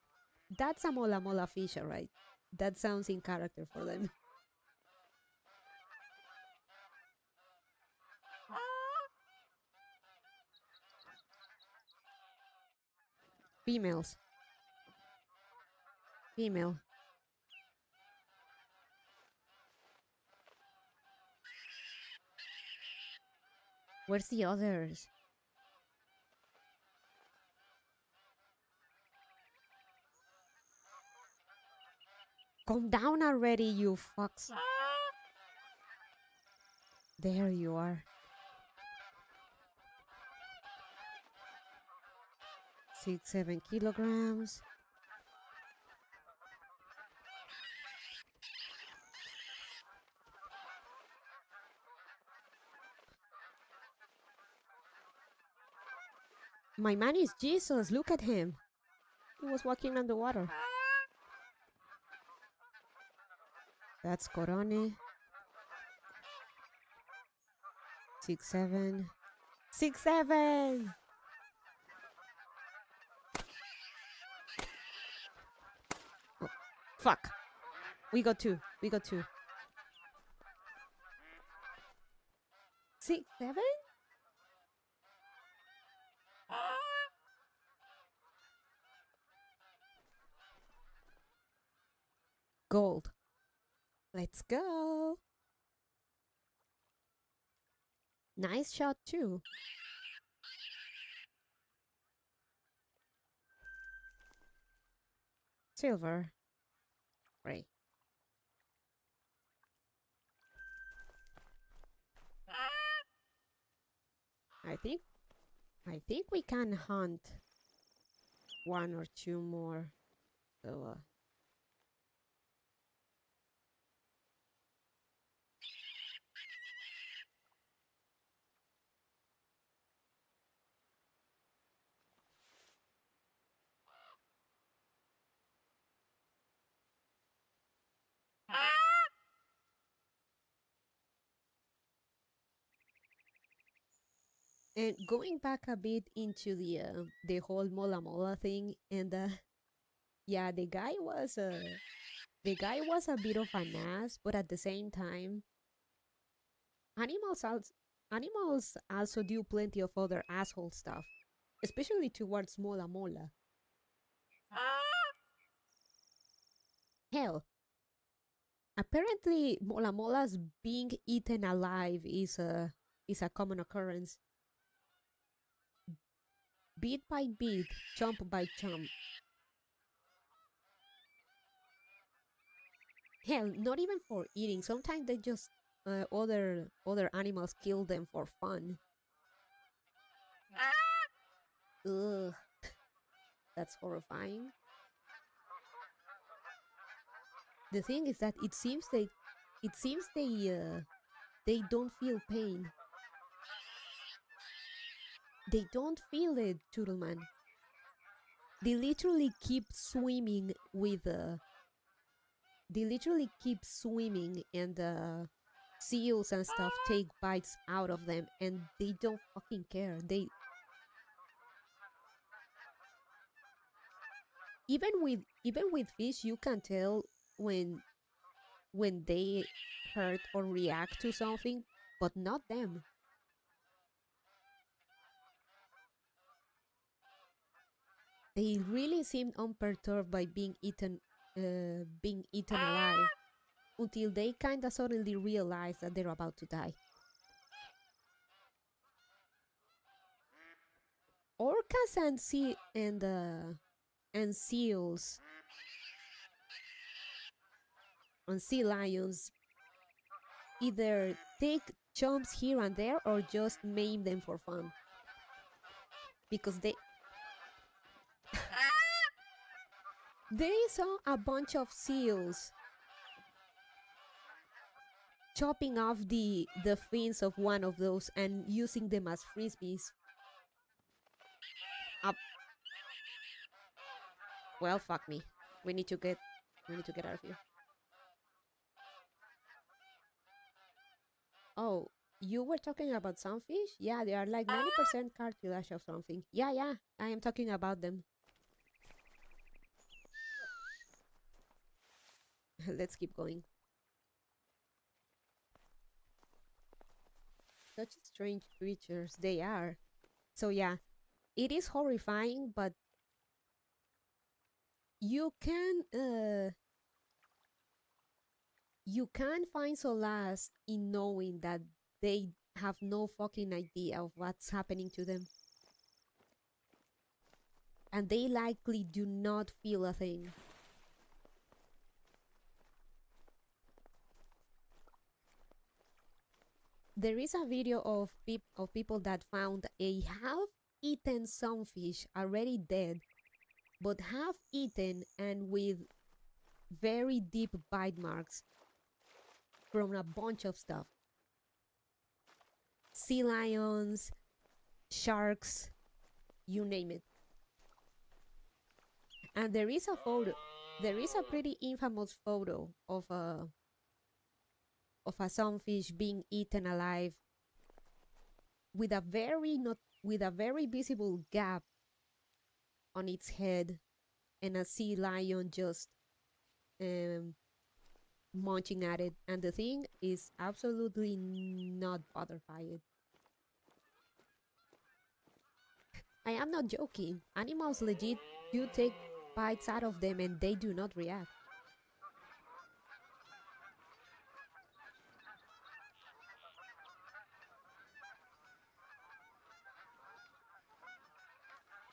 Speaker 1: that's a mola mola fisher, right? That sounds in character for them. Females. Female. Where's the others? Calm down already, you fucks. There you are. 6, 7 kilograms. My man is Jesus. Look at him. He was walking on the water. That's Corone. 6, 7. 6, 7. Oh, fuck. We got two. We got two. 6, 7. Gold. Let's go. Nice shot too. Silver. Gray. I think we can hunt one or two more. So and going back a bit into the whole mola mola thing, and yeah, the guy was a bit of an ass, but at the same time, animals also animals also do plenty of other asshole stuff, especially towards mola mola. Hell, apparently mola molas being eaten alive is a common occurrence. Bit by bit, chomp by chomp. Hell, not even for eating. Sometimes they just other animals kill them for fun. Ugh, that's horrifying. The thing is that it seems they don't feel pain. They don't feel it, Turtleman. They literally keep swimming with they literally keep swimming, and seals and stuff take bites out of them, and they don't fucking care. They even with fish, you can tell when they hurt or react to something, but not them. They really seem unperturbed by being eaten alive until they kind of suddenly realize that they're about to die. Orcas and seals and sea lions either take jumps here and there or just maim them for fun. because they saw a bunch of seals chopping off the fins of one of those and using them as frisbees. Well, fuck me. We need to get out of here. Oh, you were talking about sunfish? Yeah, they are like 90% cartilage or something. Yeah, I am talking about them. Let's keep going. Such strange creatures they are. So yeah, it is horrifying, but you can find solace in knowing that they have no fucking idea of what's happening to them. And they likely do not feel a thing. There is a video of people that found a half-eaten sunfish already dead, but half-eaten and with very deep bite marks from a bunch of stuff. Sea lions, sharks, you name it. And there is a pretty infamous photo of a sunfish being eaten alive with a very visible gap on its head and a sea lion just munching at it, and the thing is absolutely not bothered by it. I am not joking. Animals legit do take bites out of them and they do not react.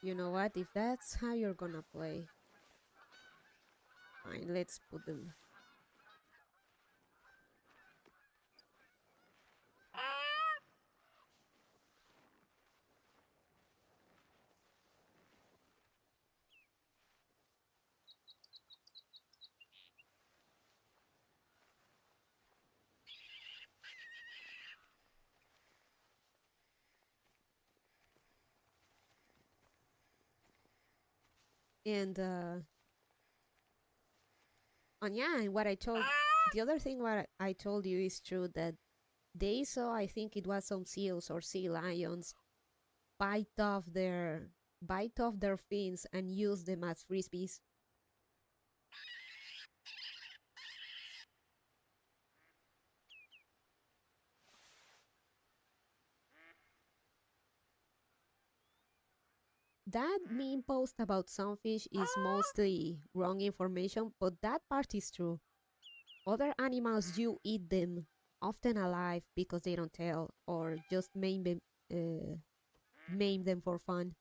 Speaker 1: You know what? If that's how you're gonna play, fine, let's put them. And yeah, and what I told the other thing what I told you is true, that they saw, I think it was some seals or sea lions, bite off their fins and use them as frisbees. That meme post about sunfish is mostly wrong information, but that part is true. Other animals do eat them, often alive because they don't tell, or just maim them for fun.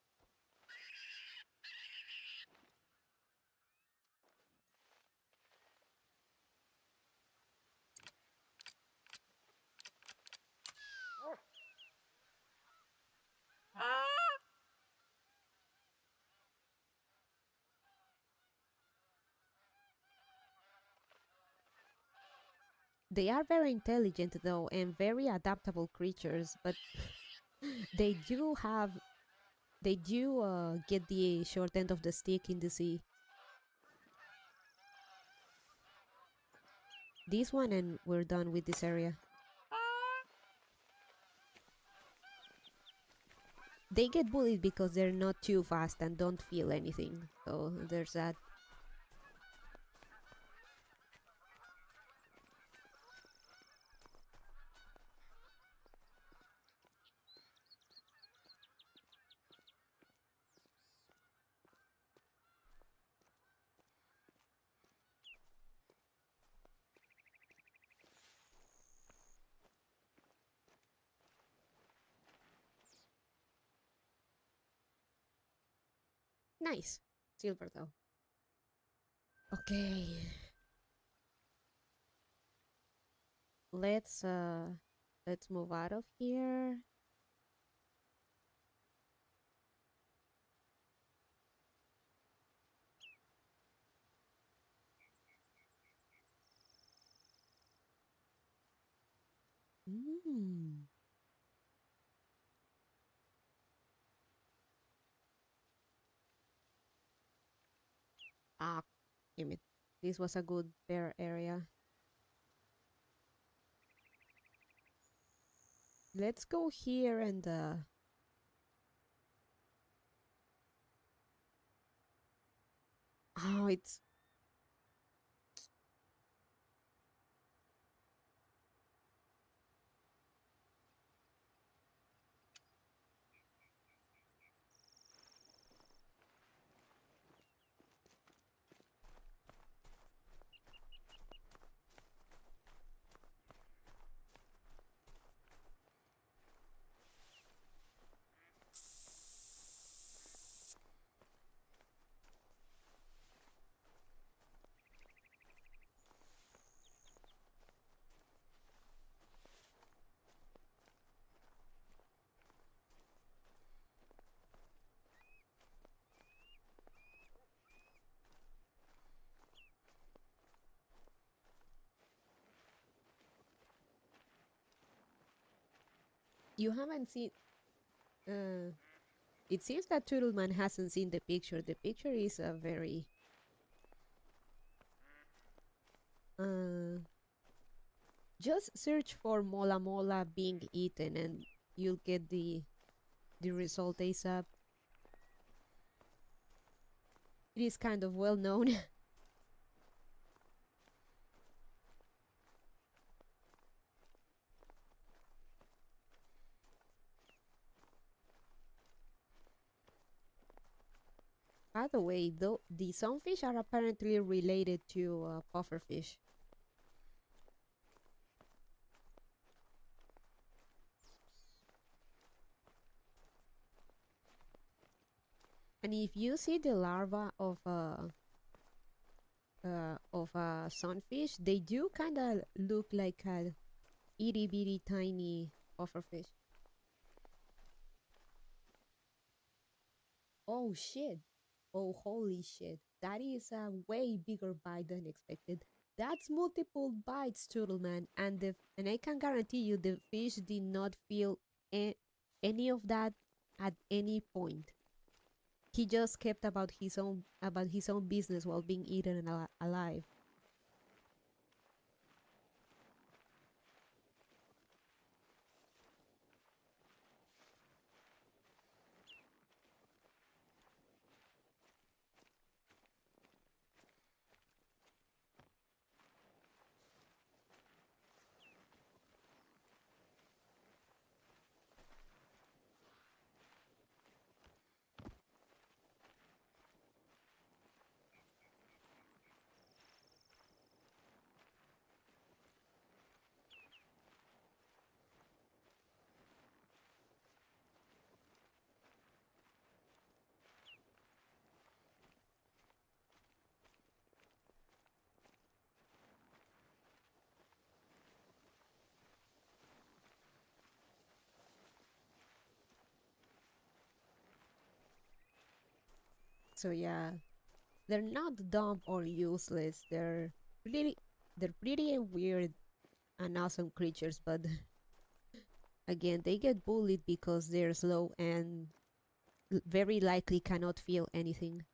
Speaker 1: They are very intelligent though, and very adaptable creatures, but they do get the short end of the stick in the sea. This one, and we're done with this area. They get bullied because they're not too fast and don't feel anything, so there's that. Nice. Silver though. Okay. Let's move out of here. Mm. Ah, damn it. This was a good bear area. Let's go here and oh, it's you haven't seen uh it seems that Turtleman hasn't seen the picture. The picture is a very uh just search for Mola Mola being eaten and you'll get the result ASAP. It is kind of well known. By the way, though, the sunfish are apparently related to pufferfish. And if you see the larva of a sunfish, they do kind of look like a itty bitty tiny pufferfish. Oh shit! Oh holy shit! That is a way bigger bite than expected. That's multiple bites, Turtleman, and I can guarantee you the fish did not feel a- any of that at any point. He just kept about his own business while being eaten alive. So yeah, they're not dumb or useless. Really they're pretty weird and awesome creatures, but again, they get bullied because they're slow and very likely cannot feel anything.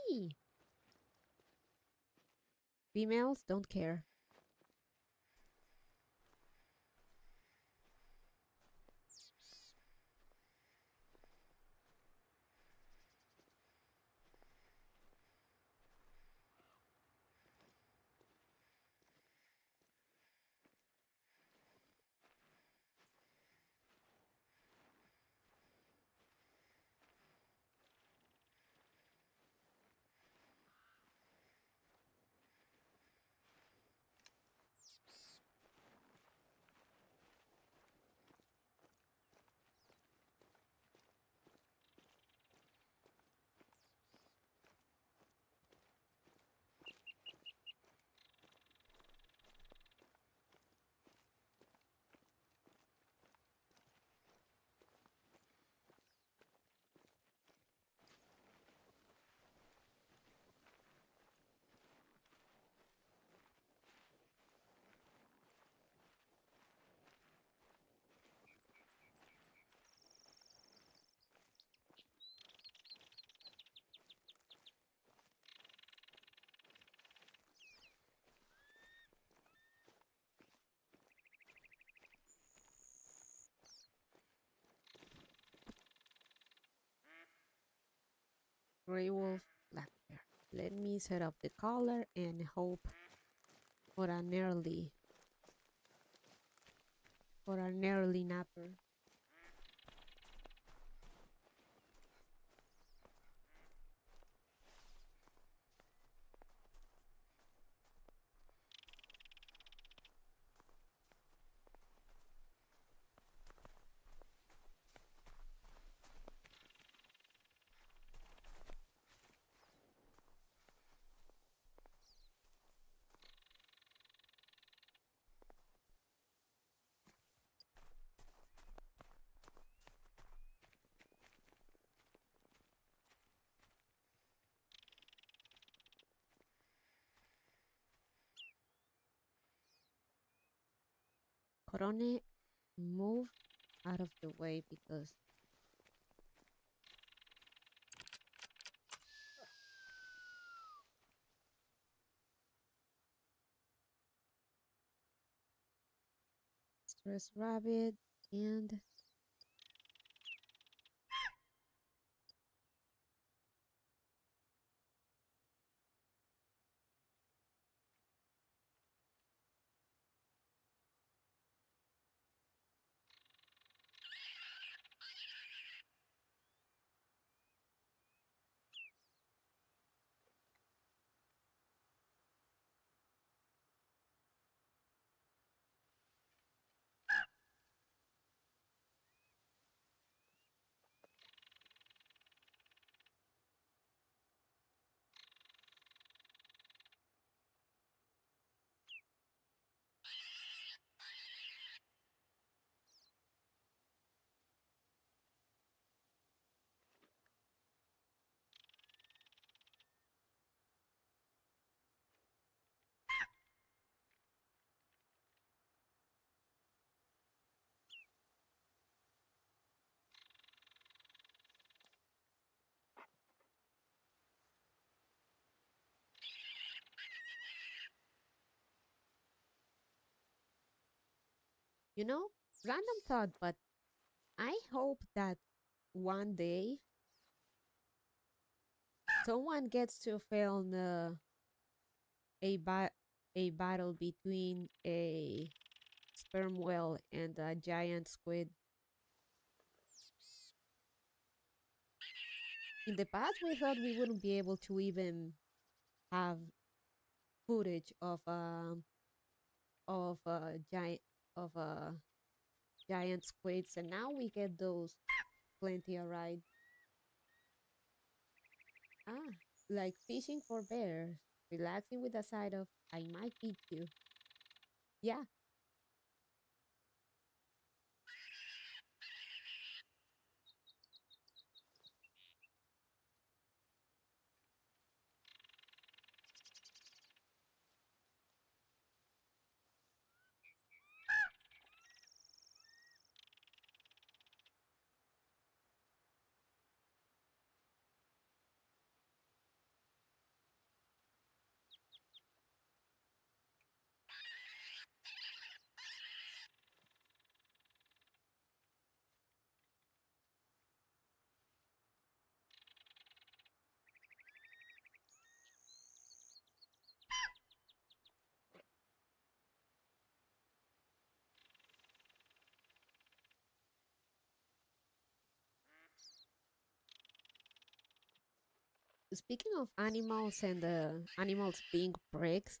Speaker 1: Me. Females don't care. Grey wolf, black bear. Let me set up the color and hope for an early napper. Corone, move out of the way because stress rabbit and you know, random thought, but I hope that one day someone gets to film a ba- a battle between a sperm whale and a giant squid. In the past, we thought we wouldn't be able to even have footage of giant of giant squids, and now we get those plenty alright. Ah, like fishing for bears, relaxing with a side of I might eat you. Yeah, speaking of animals and animals being pricks,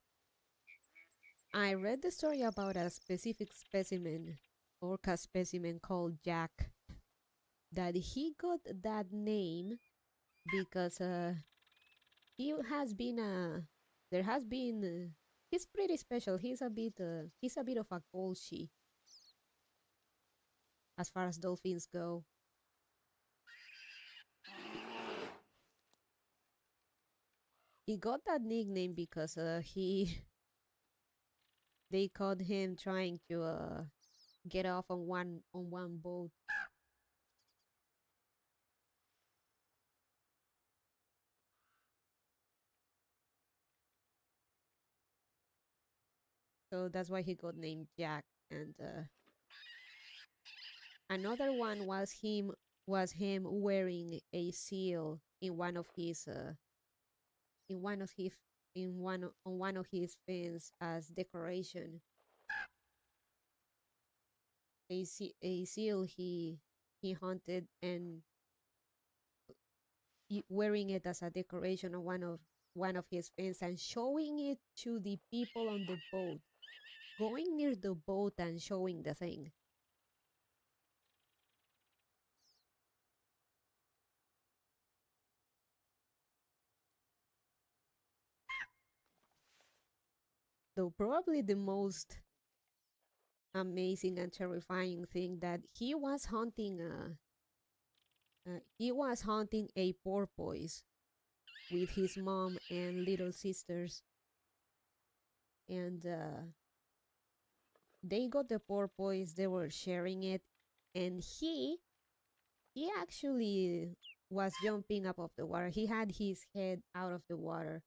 Speaker 1: I read the story about a specific specimen, orca specimen called Jack, that he got that name because he has been a there has been he's pretty special. He's a bit of a Golshi as far as dolphins go. He got that nickname because he they caught him trying to get off on one boat. So that's why he got named Jack. And another one was him wearing a seal in one of his in one of his on one of his fins as decoration. A seal he hunted and wearing it as a decoration on one of his fins and showing it to the people on the boat, going near the boat and showing the thing. Though probably the most amazing and terrifying thing that he was hunting a porpoise with his mom and little sisters, and they got the porpoise. They were sharing it, and he actually was jumping up of the water. He had his head out of the water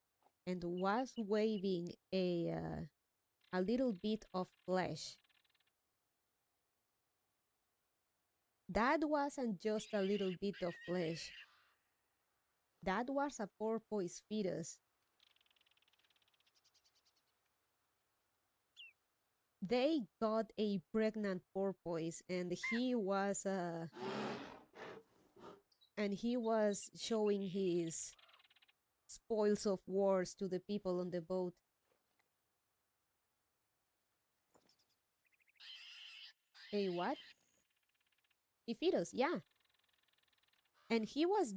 Speaker 1: and was waving a little bit of flesh. That wasn't just a little bit of flesh. That was a porpoise fetus. They got a pregnant porpoise, and he was showing his spoils of wars to the people on the boat. A what? A fetus, yeah. And he was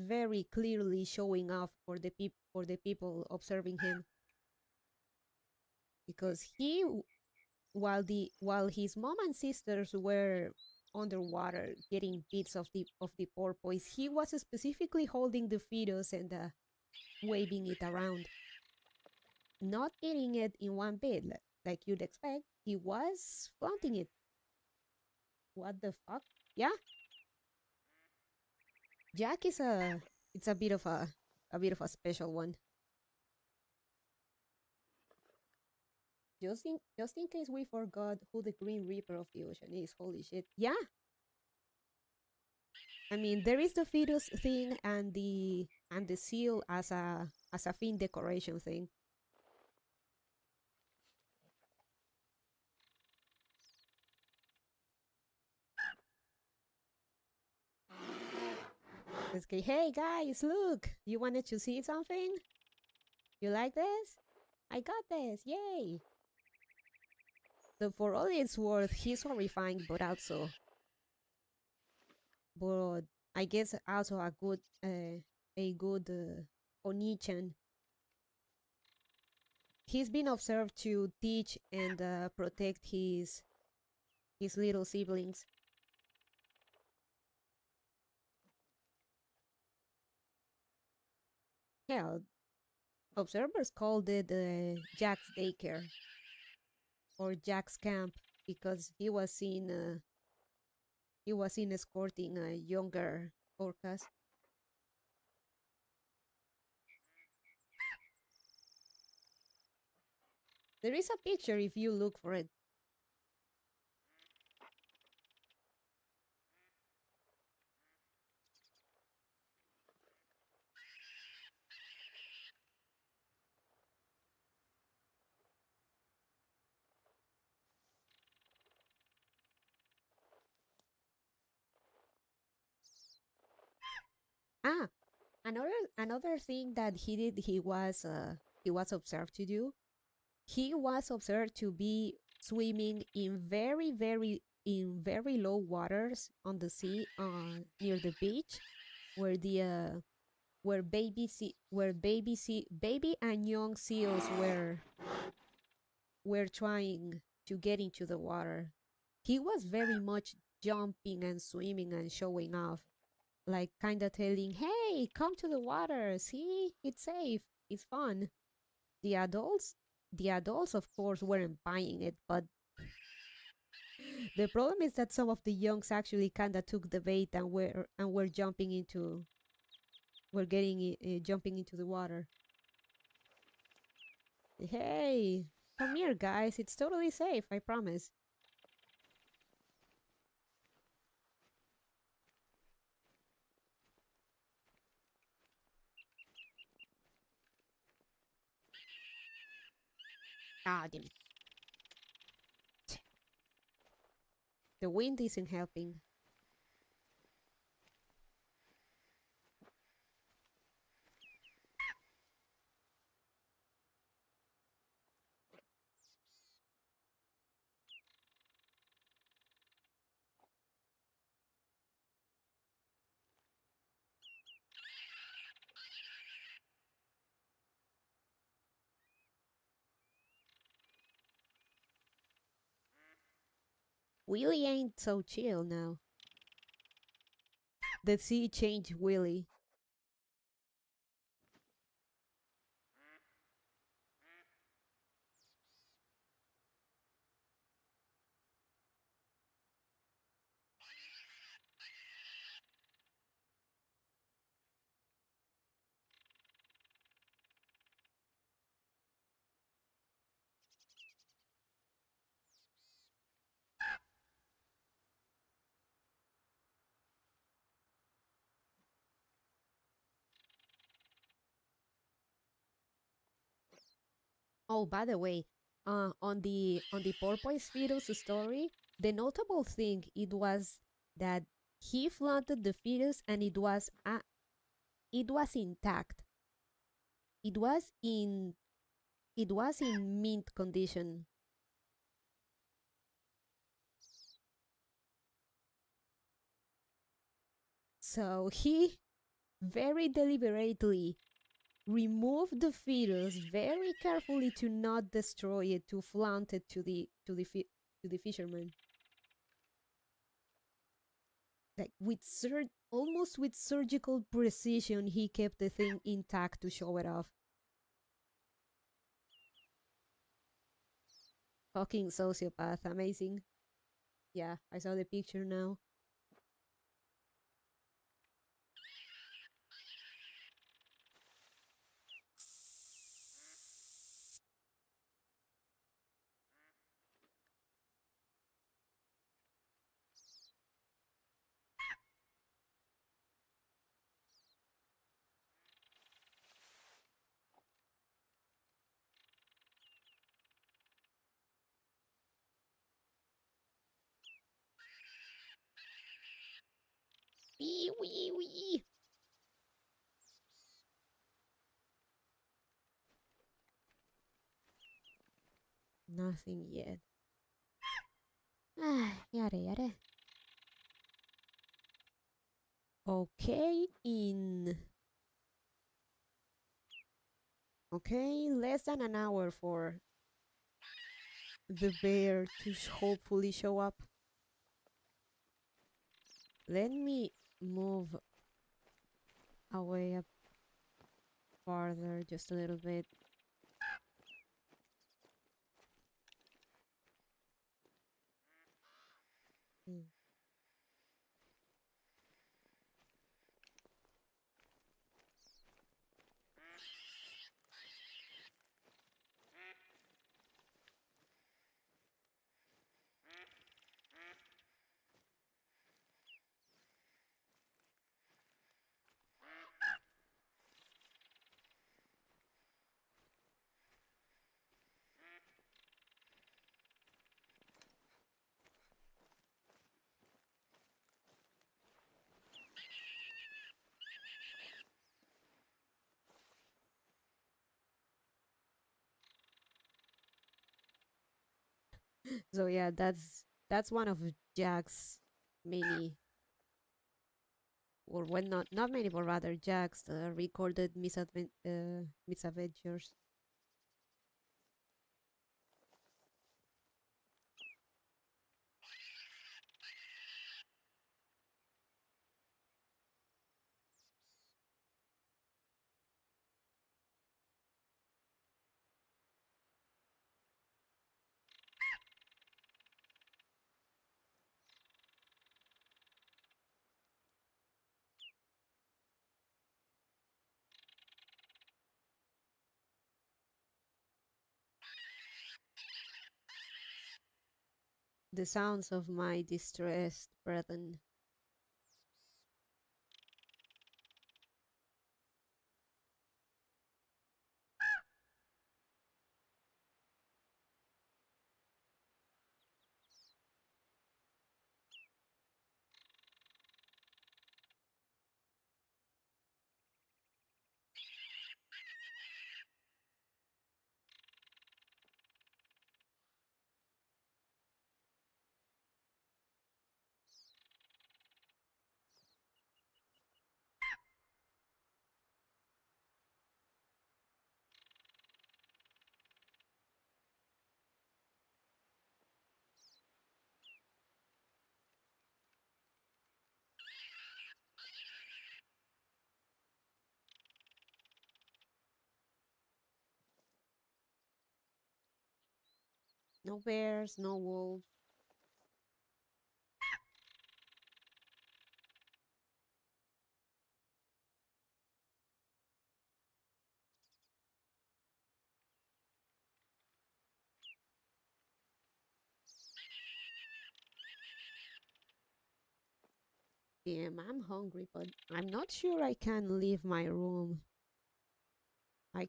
Speaker 1: very clearly showing off for the people observing him, because while his mom and sisters were underwater getting bits of the porpoise, he was specifically holding the fetus and waving it around, not eating it in one bit like you'd expect. He was flaunting it. What the fuck? Yeah, Jack is it's a bit of a special one. Just in case we forgot who the Green Reaper of the ocean is. Holy shit. Yeah. I mean, there is the fetus thing and the seal as a fin decoration thing. Let's go, hey guys, look! You wanted to see something? You like this? I got this, yay! So for all it's worth, he's horrifying, but I guess also a good Onichan. He's been observed to teach and protect his little siblings. Hell, observers called it Jack's daycare or Jack's camp because he was seen escorting younger orcas. There is a picture if you look for it. Ah, another thing that he did, he was observed to do. He was observed to be swimming in very low waters on the sea near the beach where baby and young seals were trying to get into the water. He was very much jumping and swimming and showing off, like kind of telling, "Hey, come to the water. See, it's safe. It's fun." The adults, the adults, of course, weren't buying it, but the problem is that some of the youngs actually kind of took the bait and were jumping into were getting jumping into the water. Hey, come here, guys. It's totally safe. I promise. Ah, damn it. The wind isn't helping. Willie ain't so chill now. The sea changed Willie. Oh, by the way, on the porpoise fetus story, the notable thing it was that he flaunted the fetus and it was intact. It was in it was in mint condition. So he very deliberately removed the fetus very carefully to not destroy it, to flaunt it to the fisherman. Like almost with surgical precision, he kept the thing intact to show it off. Fucking sociopath, amazing. Yeah, I saw the picture now. Wee wee wee. Nothing yet. Ah, yada yada. Okay, less than an hour for the bear to hopefully show up. Let me move away up farther just a little bit. Mm. So yeah, that's one of Jack's many, or well, not many, but rather Jack's recorded misadventures. The sounds of my distressed brethren. No bears, no wolves. Damn, I'm hungry, but I'm not sure I can leave my room. I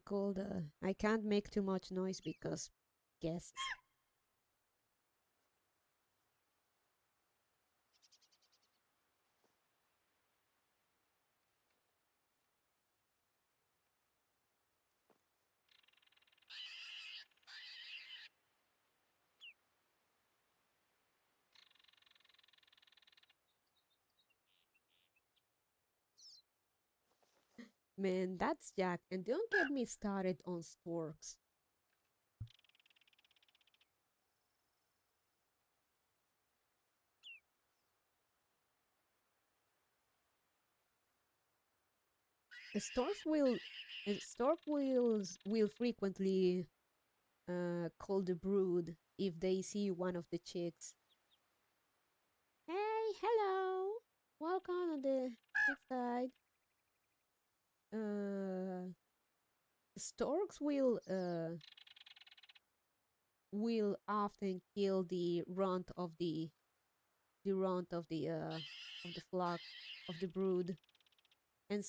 Speaker 1: can't make too much noise because guests. Man, that's Jack, and don't get me started on storks. A stork will frequently call the brood if they see one of the chicks. Hey, hello, welcome on the side. Uh, Storks will often kill the runt of the flock of the brood, and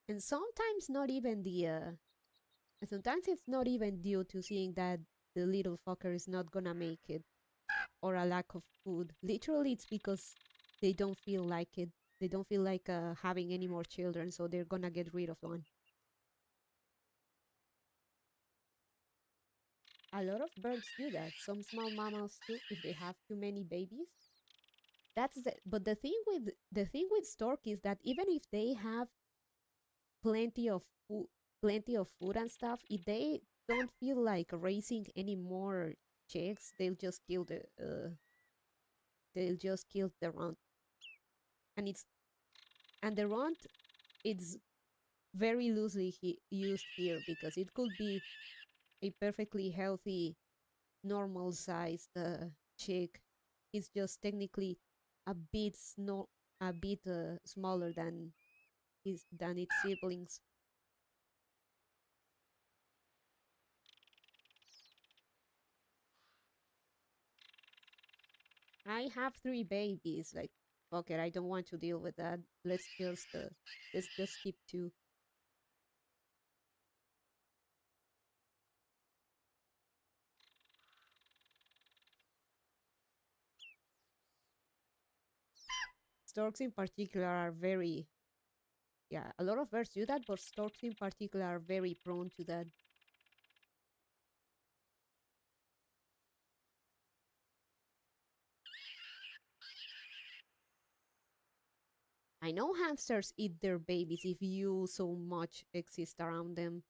Speaker 1: and sometimes not even sometimes it's not even due to seeing that the little fucker is not gonna make it or a lack of food. Literally, it's because they don't feel like it. They don't feel like having any more children, so they're gonna get rid of one. A lot of birds do that. Some small mammals too, if they have too many babies. But the thing with stork is that even if they have plenty of food, and stuff, if they don't feel like raising any more chicks, they'll just kill the runt. And it's and the runt it's very loosely used here because it could be a perfectly healthy, normal sized chick. It's just technically a bit smaller than its siblings. I have three babies. Like, fuck it, I don't want to deal with that. Let's just keep two. Storks in particular are very, yeah, a lot of birds do that, but storks in particular are very prone to that. I know hamsters eat their babies if you so much exist around them.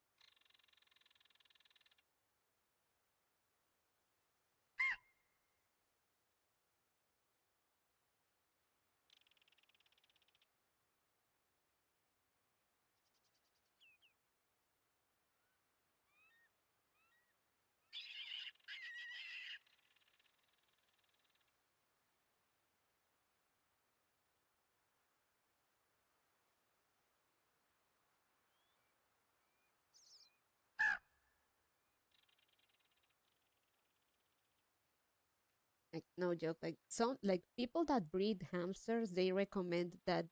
Speaker 1: Like no joke. Like some like people that breed hamsters, they recommend that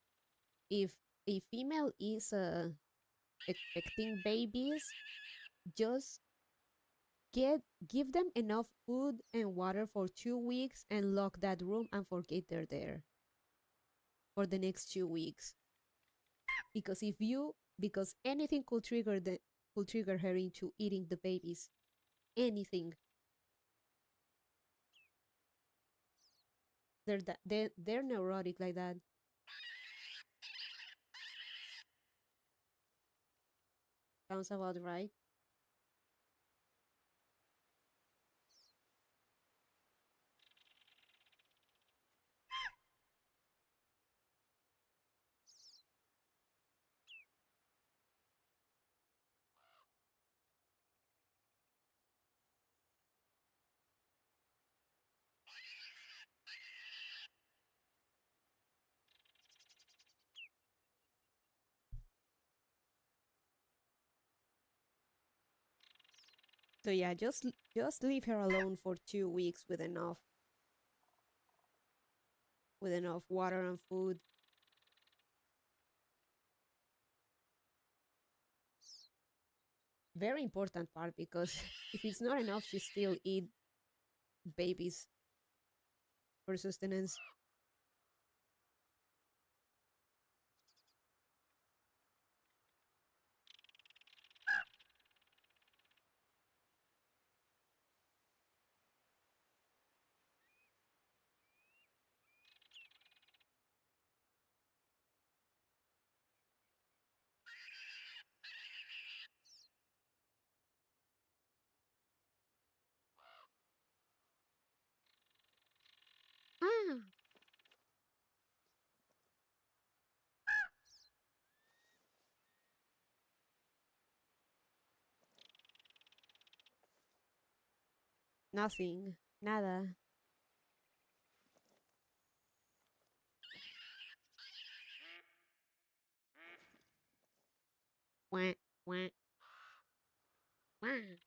Speaker 1: if a female is expecting babies, just get give them enough food and water for 2 weeks and lock that room and forget they're there for the next 2 weeks. Because anything could trigger her into eating the babies. Anything. They're neurotic like that. Sounds about right. So yeah, just leave her alone for 2 weeks with enough water and food. Very important part because if it's not enough, she still eat babies for sustenance. Ah, nothing, nada. Wah, wah, wah.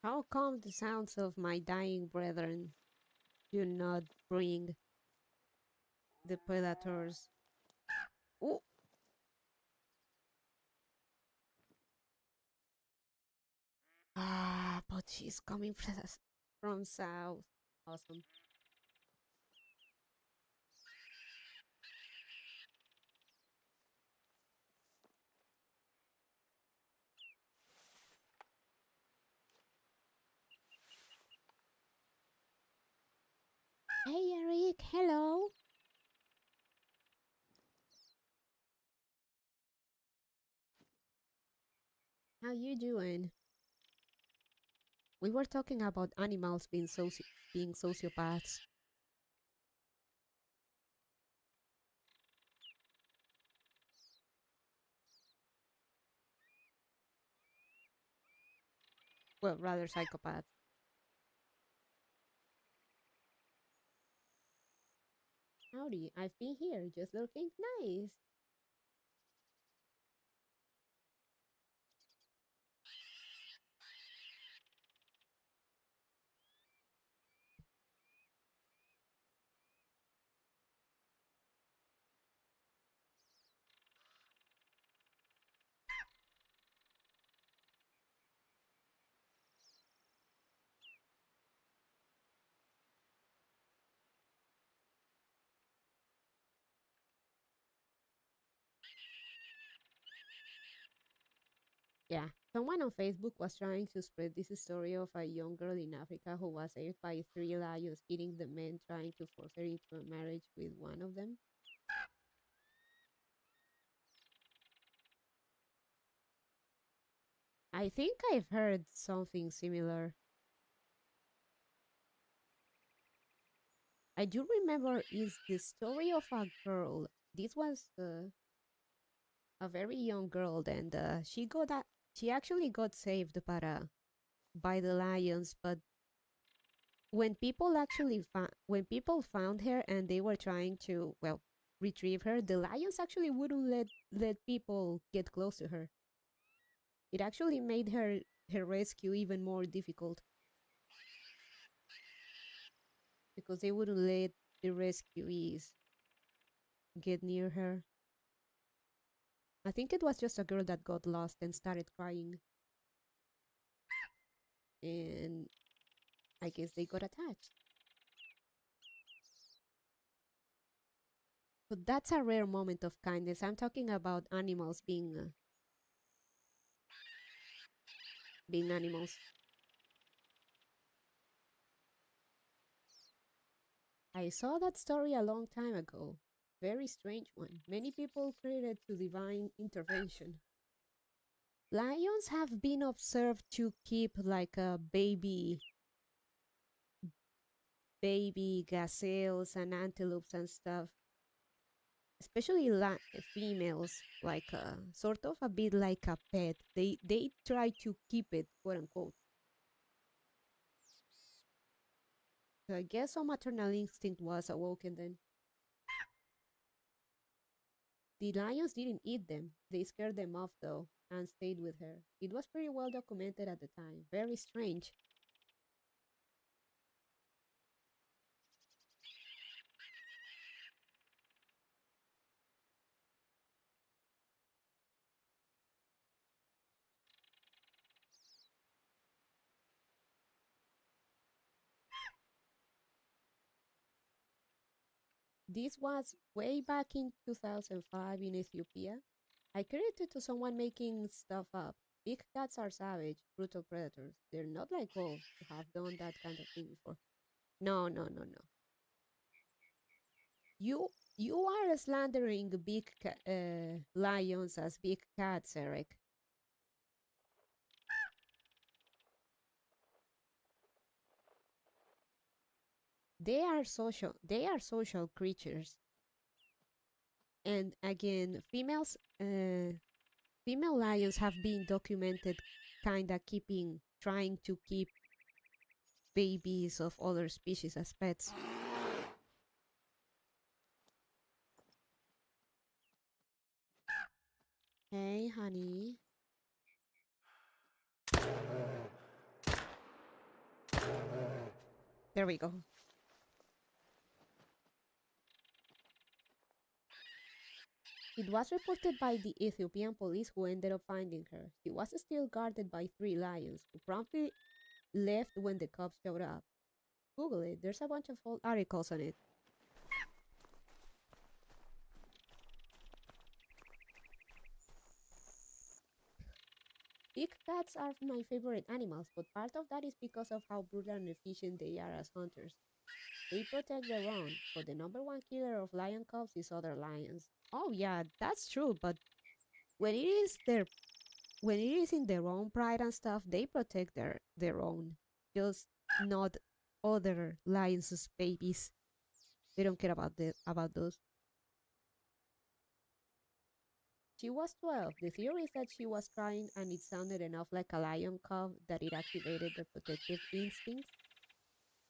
Speaker 1: How come the sounds of my dying brethren do not bring the predators? Oh, ah, but she's coming from south. Awesome. Hey, Eric. Hello. How you doing? We were talking about animals being sociopaths. Well, rather psychopaths. Howdy, I've been here just looking nice. Yeah, someone on Facebook was trying to spread this story of a young girl in Africa who was ate by three lions eating the men trying to force her into a marriage with one of them. I think I've heard something similar. I do remember is the story of a girl. This was a very young girl, and she actually got saved by the lions. But when people found her and they were trying to retrieve her, the lions actually wouldn't let people get close to her. It actually made her her rescue even more difficult because they wouldn't let the rescuees get near her. I think it was just a girl that got lost and started crying. And I guess they got attached. But that's a rare moment of kindness. I'm talking about animals being animals. I saw that story a long time ago. Very strange one. Many people credited to divine intervention. Lions have been observed to keep like a baby gazelles and antelopes and stuff, especially females, like sort of a bit like a pet. They try to keep it, quote unquote. So I guess some maternal instinct was awoken then. The lions didn't eat them. They scared them off though and stayed with her. It was pretty well documented at the time. Very strange. This was way back in 2005 in Ethiopia. I credited to someone making stuff up. Big cats are savage, brutal predators. They're not like wolves who have done that kind of thing before. No, no, no, no. You are slandering big lions as big cats, Eric. They are social. They are social creatures. And again, female lions have been documented, kinda trying to keep babies of other species as pets. Hey, honey. There we go. It was reported by the Ethiopian police who ended up finding her. She was still guarded by 3 lions who promptly left when the cops showed up. Google it, there's a bunch of old articles on it. Big cats are my favorite animals, but part of that is because of how brutal and efficient they are as hunters. They protect their own, but the number one killer of lion cubs is other lions. Oh yeah, that's true, but when it is in their own pride and stuff, they protect their own, just not other lions' babies. They don't care about those. She was 12. The theory is that she was crying and it sounded enough like a lion cub that it activated their protective instincts.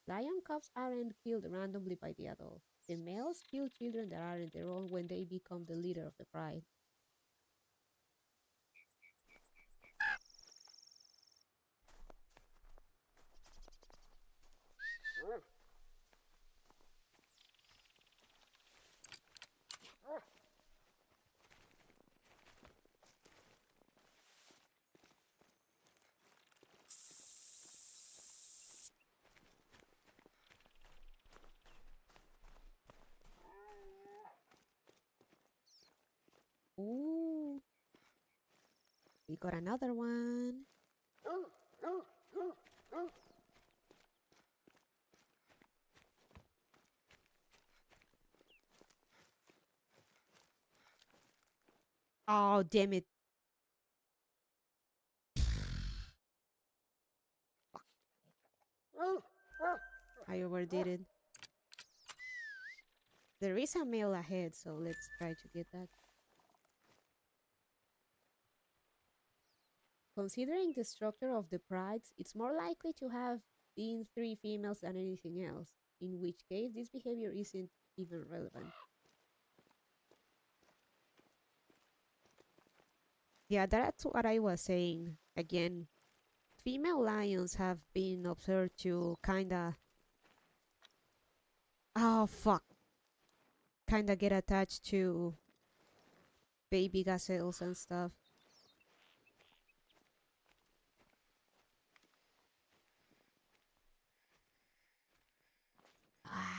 Speaker 1: Lion cubs aren't killed randomly by the adults. The males kill children that aren't their own when they become the leader of the pride. Ooh, we got another one. Oh, damn it. I overdid it. There is a male ahead, so let's try to get that. Considering the structure of the prides, it's more likely to have been 3 females than anything else, in which case this behavior isn't even relevant. Yeah, that's what I was saying. Again, female lions have been observed to kinda... Oh, fuck. Kinda get attached to baby gazelles and stuff. Ah.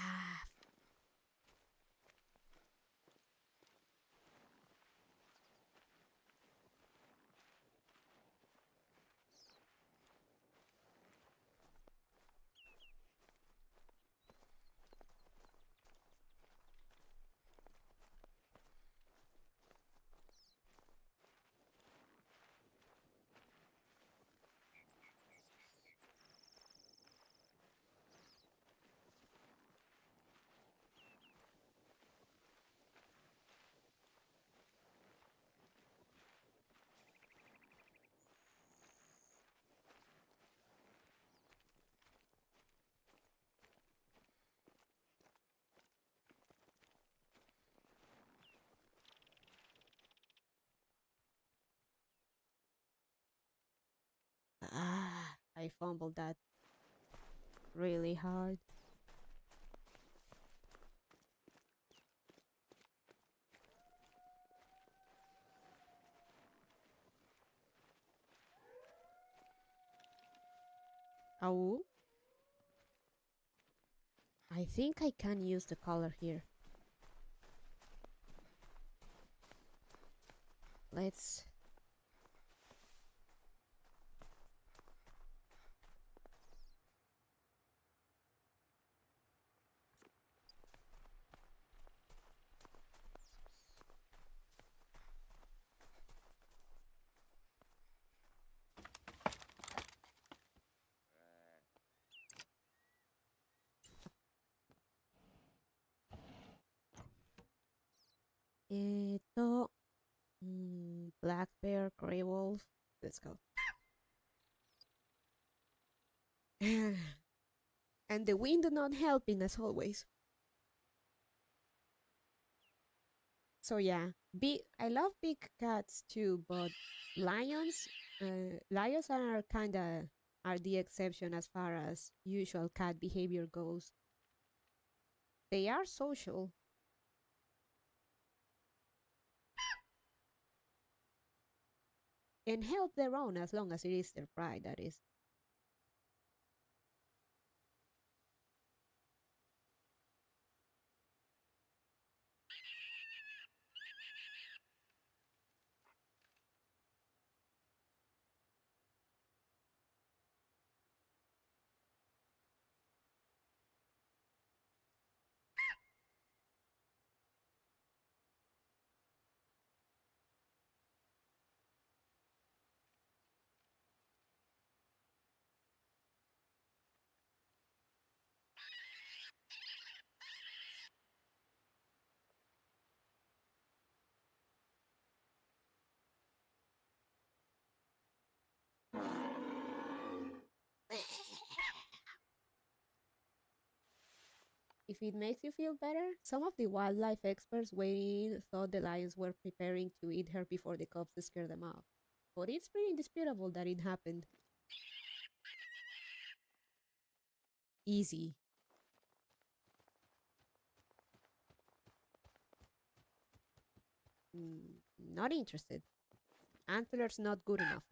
Speaker 1: Ah, I fumbled that really hard. Oh, I think I can use the color here. Let's... black bear, gray wolf. Let's go. And the wind not helping as always. So yeah, I love big cats too, but lions, lions are the exception as far as usual cat behavior goes. They are social and help their own as long as it is their pride. That is. If it makes you feel better, some of the wildlife experts waiting thought the lions were preparing to eat her before the cubs scared them off. But it's pretty indisputable that it happened. Easy. Not interested. Antlers not good enough.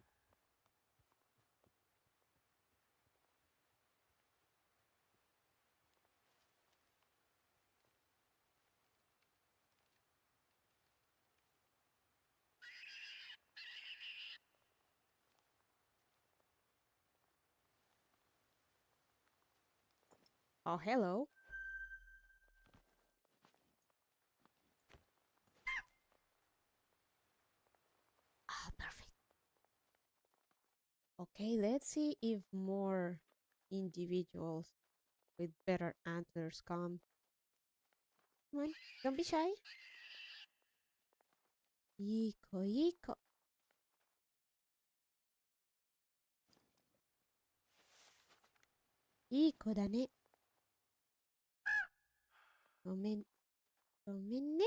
Speaker 1: Oh, hello. Ah, perfect. Okay, let's see if more individuals with better antlers come. Come on, don't be shy. Iko, iko. Iko da ne. Gomen, gomen ne.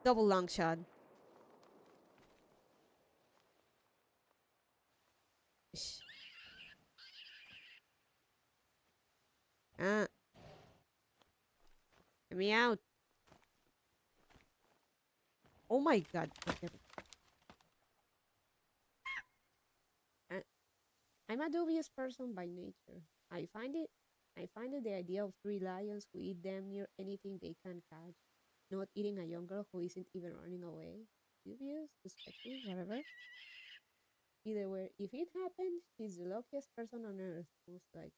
Speaker 1: Double long shot. Let me out. Oh my god. Okay. I'm a dubious person by nature. I find it the idea of three lions who eat damn near anything they can catch, not eating a young girl who isn't even running away. Dubious, suspecting, whatever. Either way, if it happened, she's the luckiest person on earth, most like.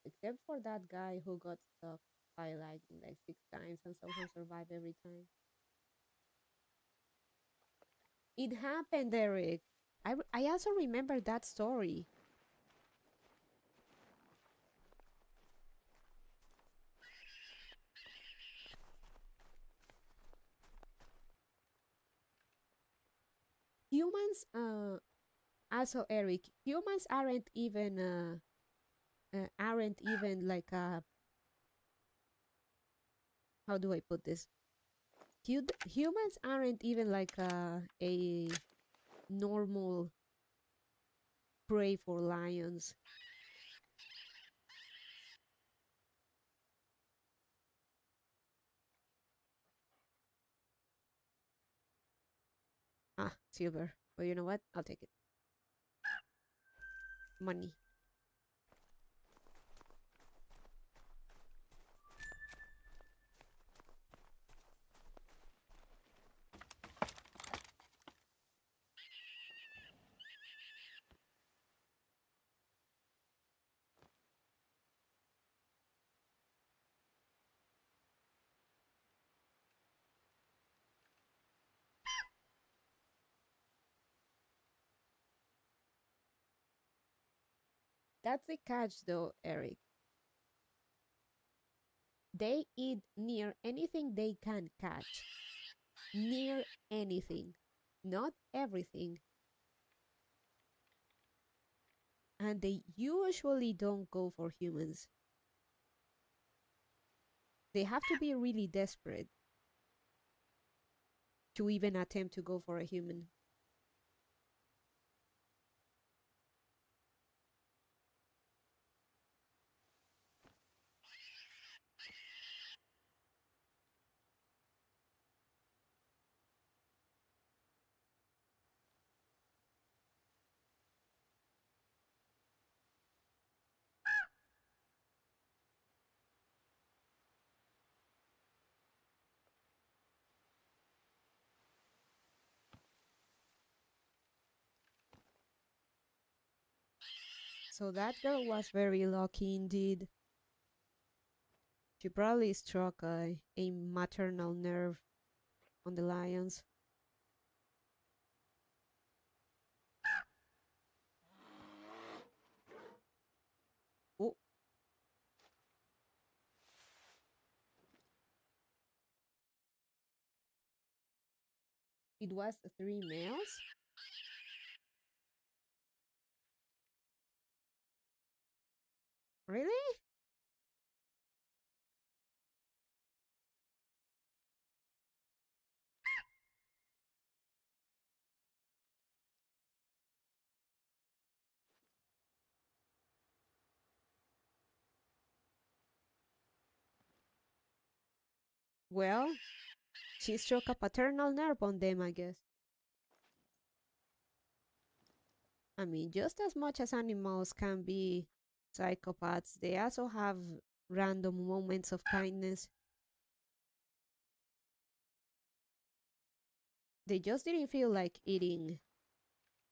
Speaker 1: Except for that guy who got stuck by lightning like 6 times and somehow survived every time. It happened, Eric. I also remember that story. Humans, also Eric, humans aren't even like how do I put this? Humans aren't even like a normal prey for lions. Ah, silver. Well, you know what? I'll take it. Money. That's the catch, though, Eric. They eat near anything they can catch. Near anything. Not everything. And they usually don't go for humans. They have to be really desperate to even attempt to go for a human. So that girl was very lucky indeed. She probably struck a maternal nerve on the lions. Oh, it was three males? Really? Well, she struck a paternal nerve on them, I guess. I mean, just as much as animals can be psychopaths, they also have random moments of kindness. They just didn't feel like eating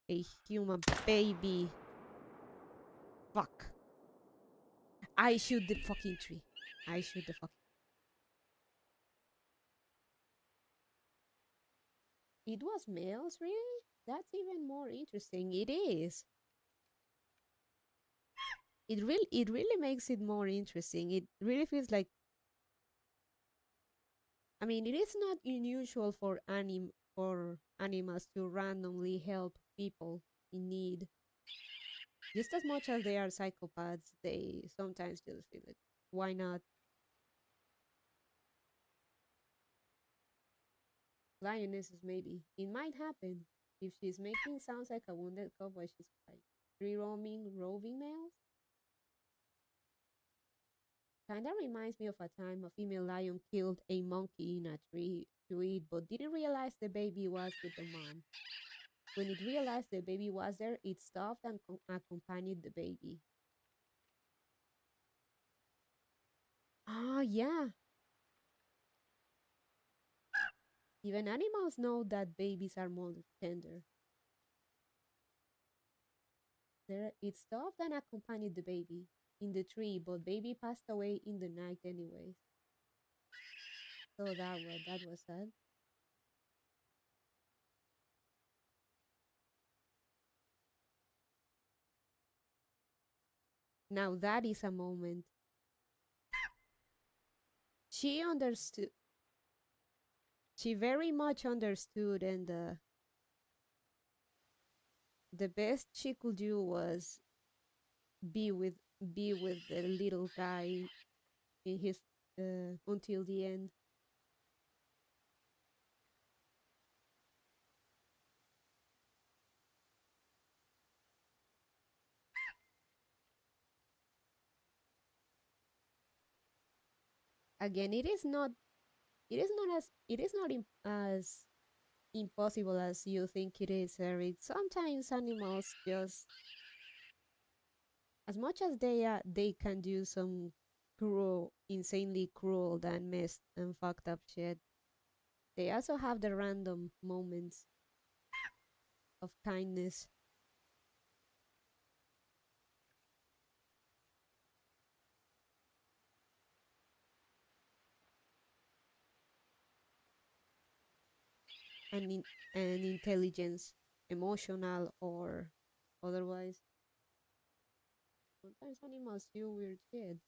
Speaker 1: a human baby. Fuck. I shoot the fucking tree. I shoot the fuck. It was males, really? That's even more interesting. It is. It really makes it more interesting. It really feels like, I mean, it is not unusual for animals to randomly help people in need. Just as much as they are psychopaths, they sometimes just feel like, why not? Lionesses, maybe. It might happen. If she's making sounds like a wounded cub while she's like free roaming, roving males. kinda reminds me of a time a female lion killed a monkey in a tree to eat, but didn't realize the baby was with the mom. When it realized the baby was there, it stopped and accompanied the baby. Ah, yeah. Even animals know that babies are more tender. There, it stopped and accompanied the baby in the tree, but baby passed away in the night anyways. So that was sad. Now that is a moment. She understood. She very much understood, and the best she could do was be with be with the little guy in his until the end. Again, it is not as impossible as you think it is, Eric. Sometimes animals just, as much as they can do some insanely cruel and messed and fucked up shit, they also have the random moments of kindness and and intelligence, emotional or otherwise. Sometimes animals do weird shit.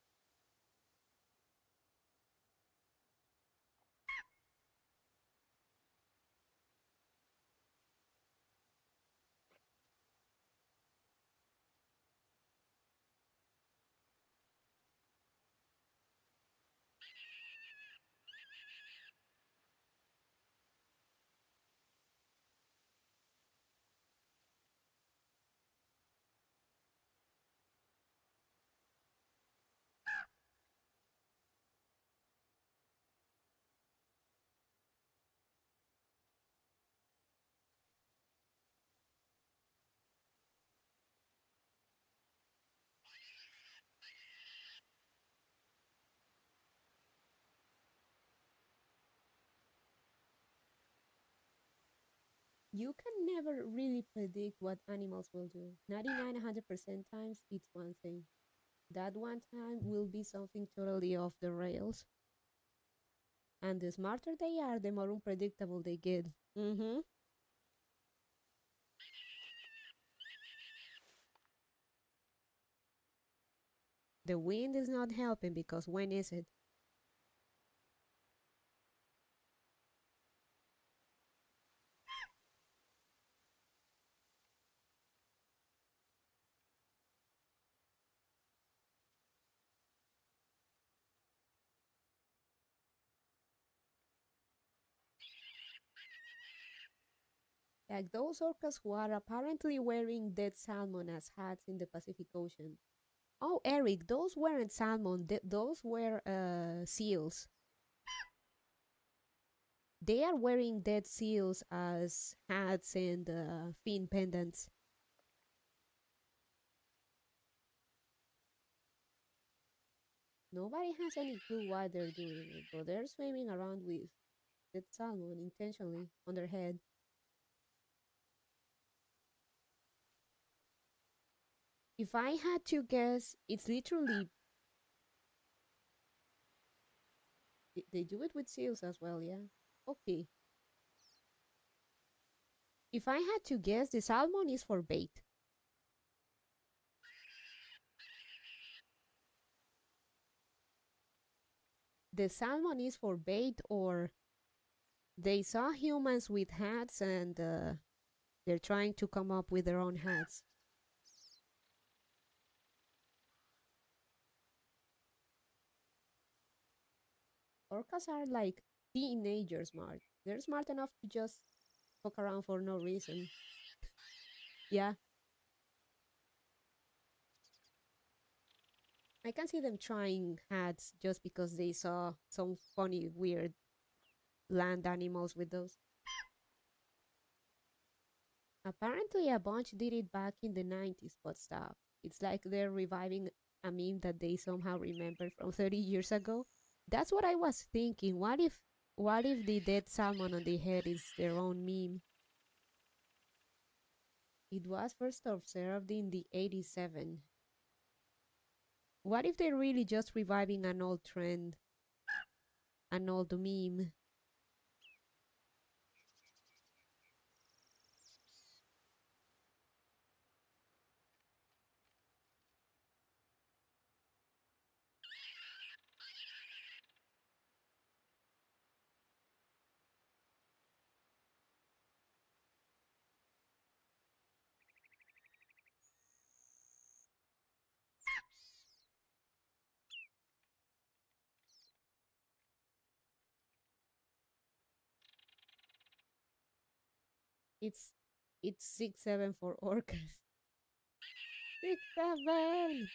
Speaker 1: You can never really predict what animals will do. 99, 100% times, it's one thing. That one time will be something totally off the rails. And the smarter they are, the more unpredictable they get. Mm-hmm. The wind is not helping because when is it? Like those orcas who are apparently wearing dead salmon as hats in the Pacific Ocean. Oh, Eric, those weren't salmon, those were seals. They are wearing dead seals as hats and fin pendants. Nobody has any clue why they're doing it, but they're swimming around with dead salmon intentionally on their head. If I had to guess, it's literally they do it with seals as well, yeah. Okay. If I had to guess, the salmon is for bait. The salmon is for bait, or they saw humans with hats and they're trying to come up with their own hats. Orcas are like teenagers smart. They're smart enough to just fuck around for no reason. Yeah, I can see them trying hats just because they saw some funny, weird land animals with those. Apparently, a bunch did it back in the 90s, but stop. It's like they're reviving a meme that they somehow remembered from 30 years ago. That's what I was thinking. What if the dead salmon on the head is their own meme? It was first observed in the 87. What if they're really just reviving an old trend, an old meme? It's it's 6-7 for orcas. 6-7.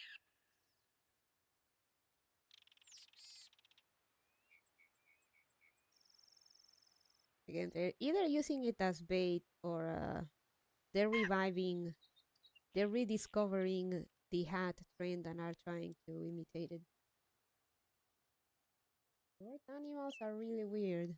Speaker 1: Again, they're either using it as bait or they're reviving, they're rediscovering the hat trend and are trying to imitate it. Short animals are really weird.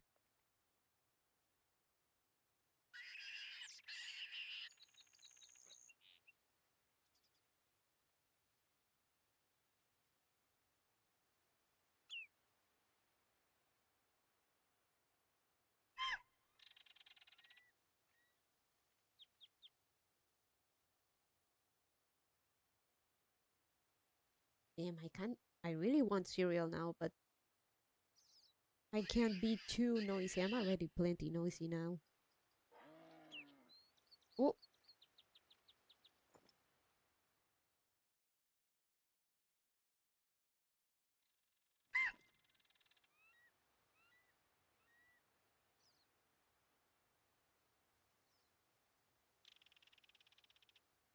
Speaker 1: Damn, I can't. I really want cereal now, but I can't be too noisy. I'm already plenty noisy now. Oh,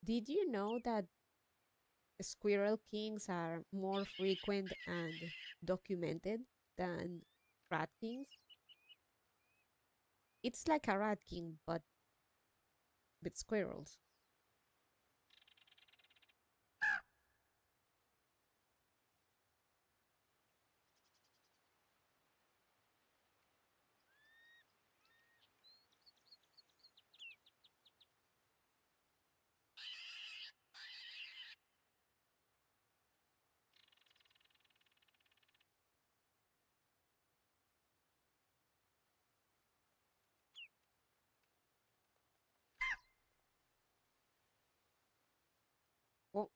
Speaker 1: did you know that squirrel kings are more frequent and documented than rat kings? It's like a rat king, but with squirrels. Oh,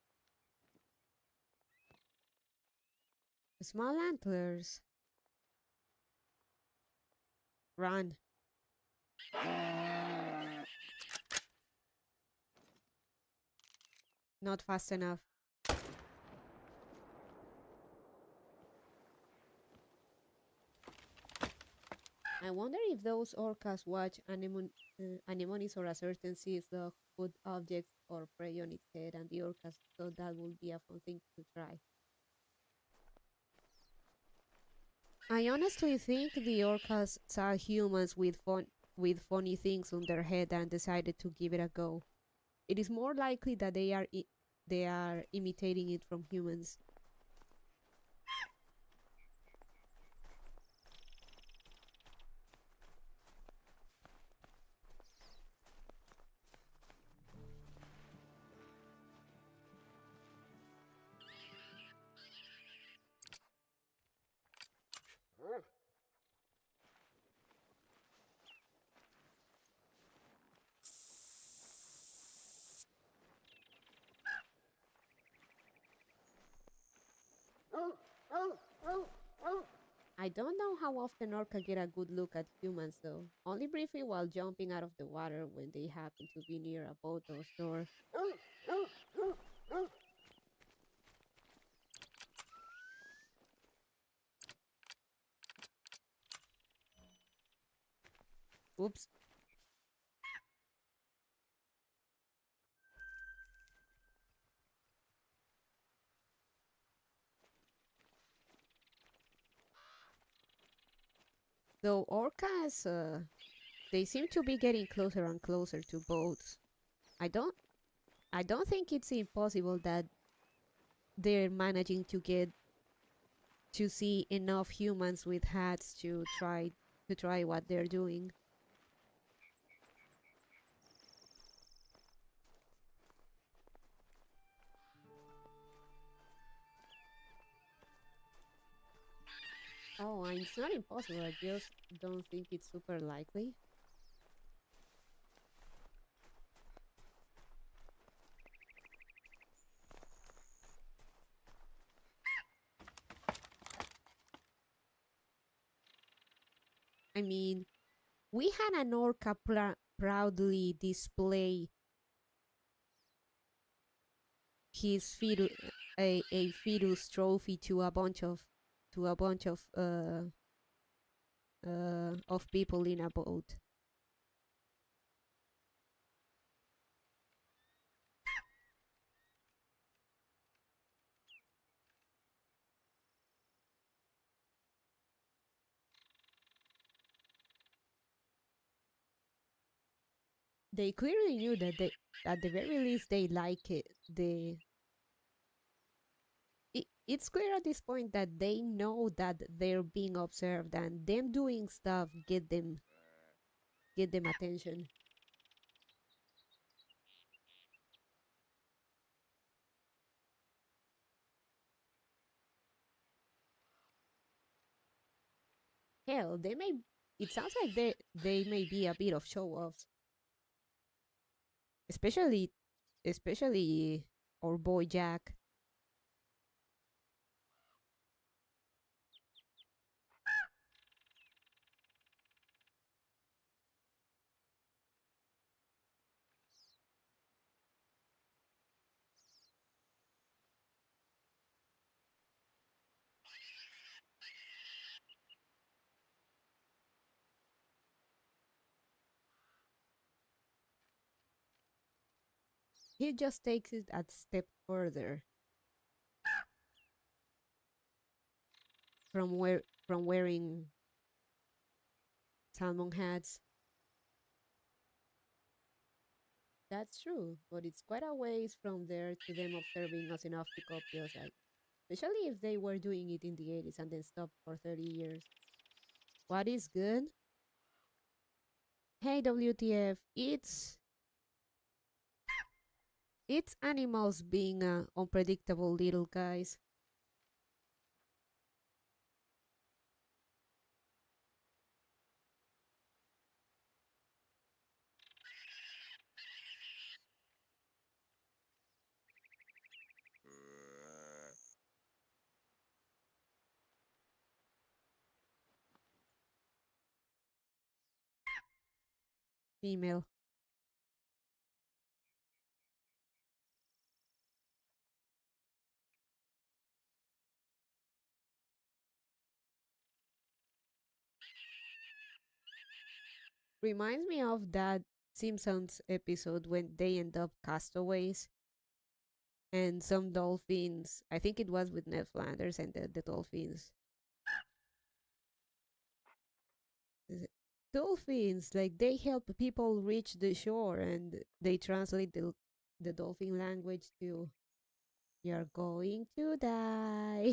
Speaker 1: small antlers. Run. Not fast enough. I wonder if those orcas watch anemones or a certain seas dog put objects or prey on its head, and the orcas thought that would be a fun thing to try. I honestly think the orcas saw humans with funny things on their head and decided to give it a go. It is more likely that they are imitating it from humans. I don't know how often orca get a good look at humans though. Only briefly while jumping out of the water when they happen to be near a boat or store. Oops. Though orcas, they seem to be getting closer and closer to boats. I don't, I don't think it's impossible that they're managing to get to see enough humans with hats to try what they're doing. Oh, and it's not impossible. I just don't think it's super likely. I mean, we had an orca proudly display his a fetus trophy to a bunch of people in a boat. They clearly knew that they, at the very least, they like it. It's clear at this point that they know that they're being observed, and them doing stuff get them attention. Hell, they may. It sounds like they may be a bit of show offs, especially especially our boy Jack. He just takes it a step further from wearing salmon hats. That's true, but it's quite a ways from there to them observing us enough to copy us, like, especially if they were doing it in the 80s and then stopped for 30 years. What is good? Hey WTF, it's animals being unpredictable little guys. Female. Reminds me of that Simpsons episode when they end up castaways and some dolphins. I think it was with Ned Flanders and the dolphins. Uh, Dolphins, like they help people reach the shore and they translate the dolphin language to "You're going to die."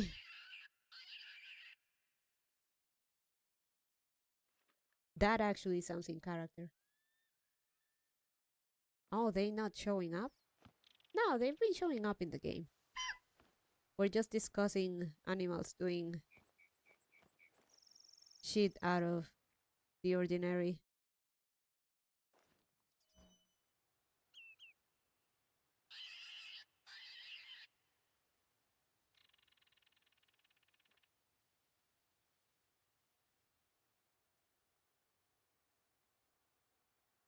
Speaker 1: That actually sounds in character. Oh, they not showing up? No, they've been showing up in the game. We're just discussing animals doing shit out of the ordinary.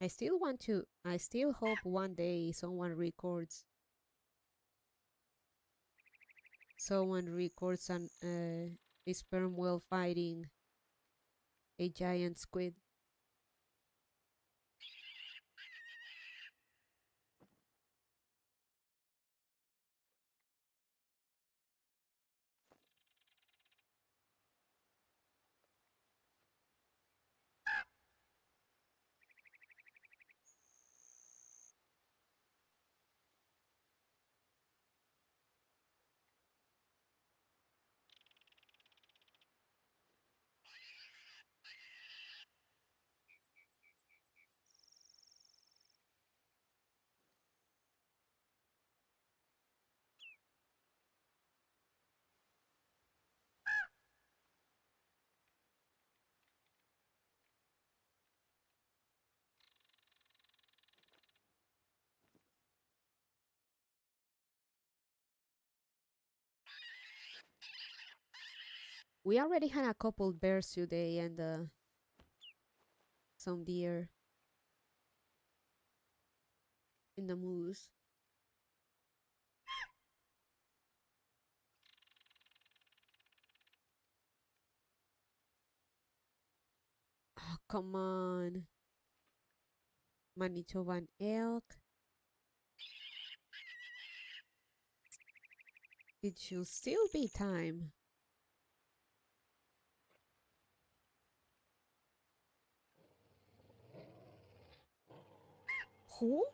Speaker 1: I still hope one day someone records a sperm whale fighting a giant squid. We already had a couple bears today and some deer in the moose. Oh, come on. Manitoban elk. It should still be time. Who?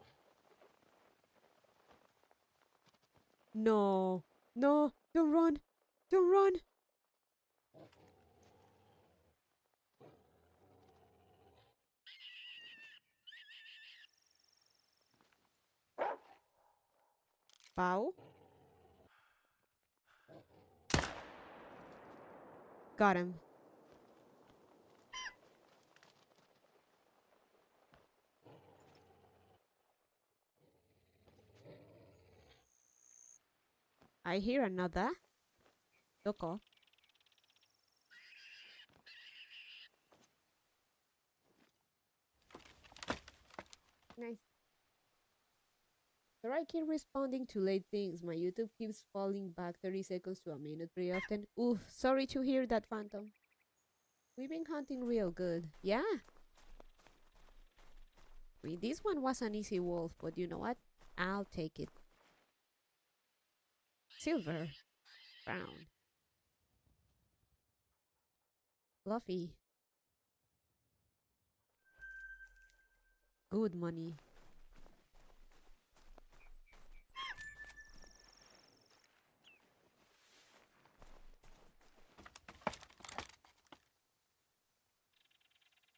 Speaker 1: No. No. Don't run. Don't run. Bow. Got him. I hear another. Loco. Nice. Sorry, I keep responding to late things. My YouTube keeps falling back 30 seconds to a minute pretty often. Oof, sorry to hear that, Phantom. We've been hunting real good. Yeah. I mean, this one was an easy wolf, but you know what? I'll take it. Silver. Brown. Fluffy. Good money.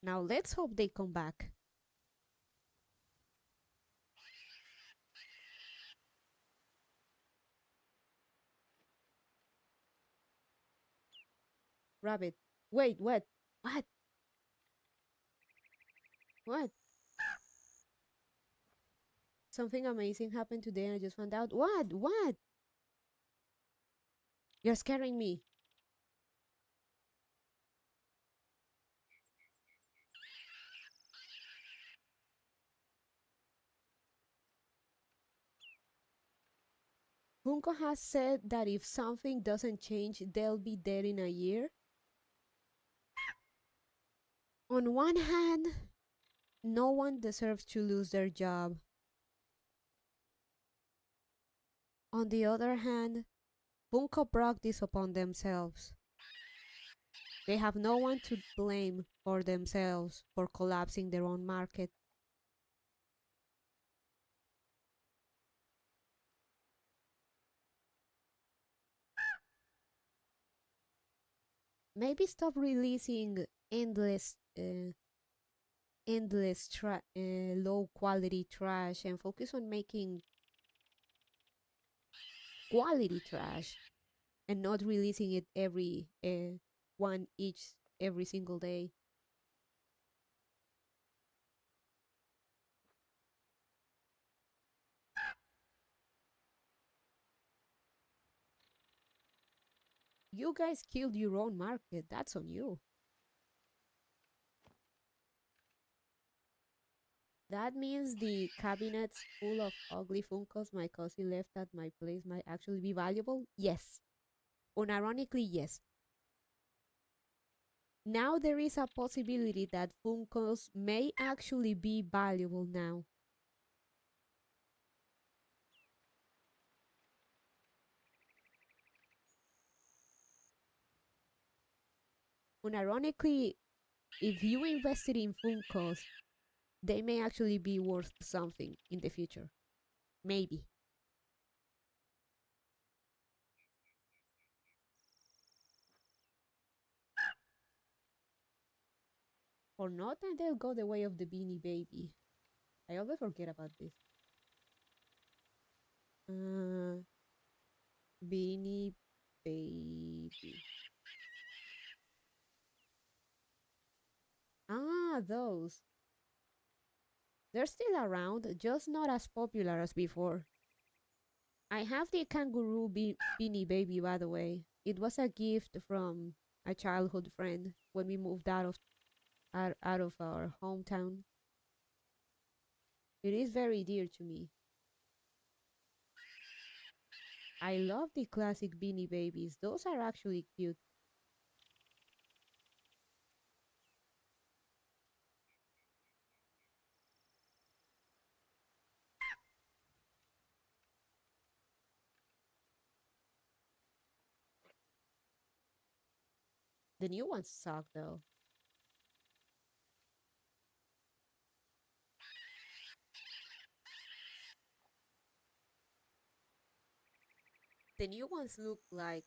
Speaker 1: Now let's hope they come back. Rabbit. Wait, what? What? What? Something amazing happened today and I just found out. What? What? You're scaring me. Funko has said that if something doesn't change, they'll be dead in a year. On one hand, no one deserves to lose their job. On the other hand, Funko brought this upon themselves. They have no one to blame for themselves for collapsing their own market. Maybe stop releasing endless low quality trash and focus on making quality trash and not releasing it every one each every single day. You guys killed your own market. That's on you. That means the cabinets full of ugly Funkos my cousin left at my place might actually be valuable? Yes. Unironically, yes. Now there is a possibility that Funkos may actually be valuable now. Unironically, if you invested in Funkos, they may actually be worth something in the future. Maybe. Or not, and they'll go the way of the Beanie Baby. I always forget about this. Uh, Beanie Baby. Ah, those. They're still around, just not as popular as before. I have the kangaroo beanie baby, by the way. It was a gift from a childhood friend when we moved out of our hometown. It is very dear to me. I love the classic Beanie Babies. Those are actually cute. The new ones suck though. The new ones look like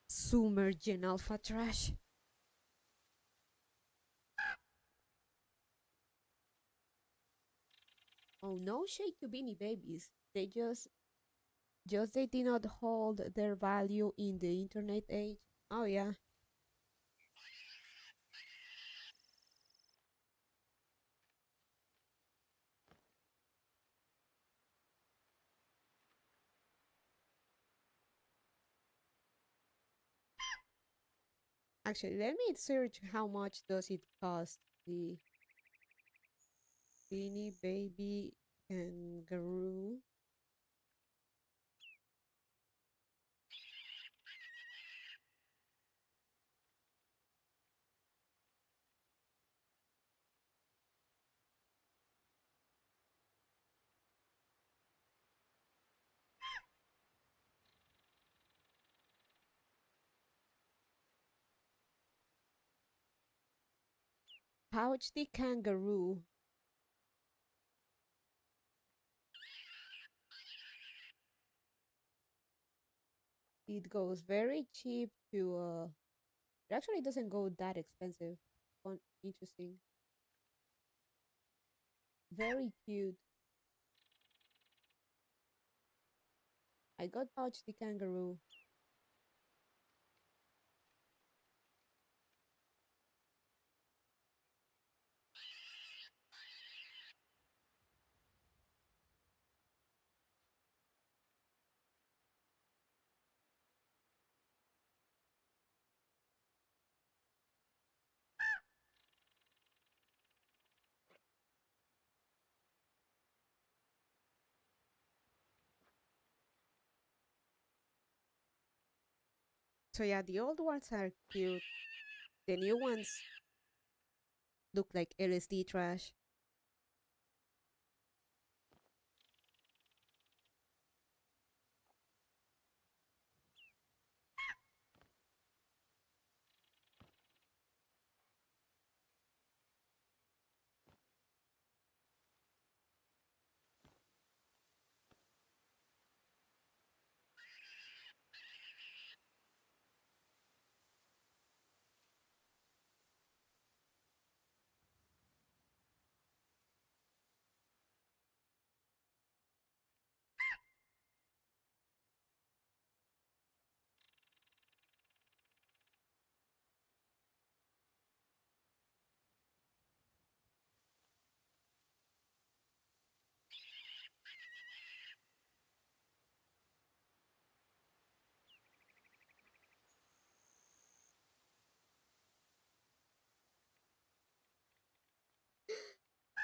Speaker 1: submergent alpha trash. Oh, no shade to Beanie Babies. They just they did not hold their value in the internet age. Oh yeah. Actually, let me search how much does it cost the Beanie Baby kangaroo pouch. The kangaroo, it goes very cheap to it actually doesn't go that expensive. Fun, interesting, very cute. I got pouch the kangaroo. So yeah, the old ones are cute. The new ones look like LSD trash.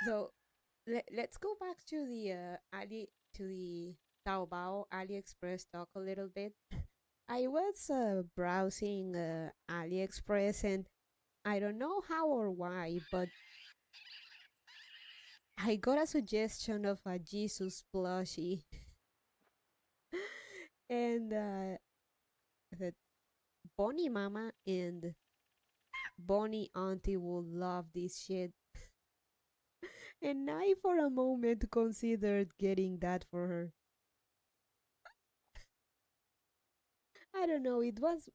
Speaker 1: So let's go back to the Ali to the Taobao AliExpress talk a little bit. I was browsing AliExpress and I don't know how or why, but I got a suggestion of a Jesus plushie, and that Bonnie Mama and Bonnie Auntie will love this shit. And I, for a moment, considered getting that for her. I don't know. It was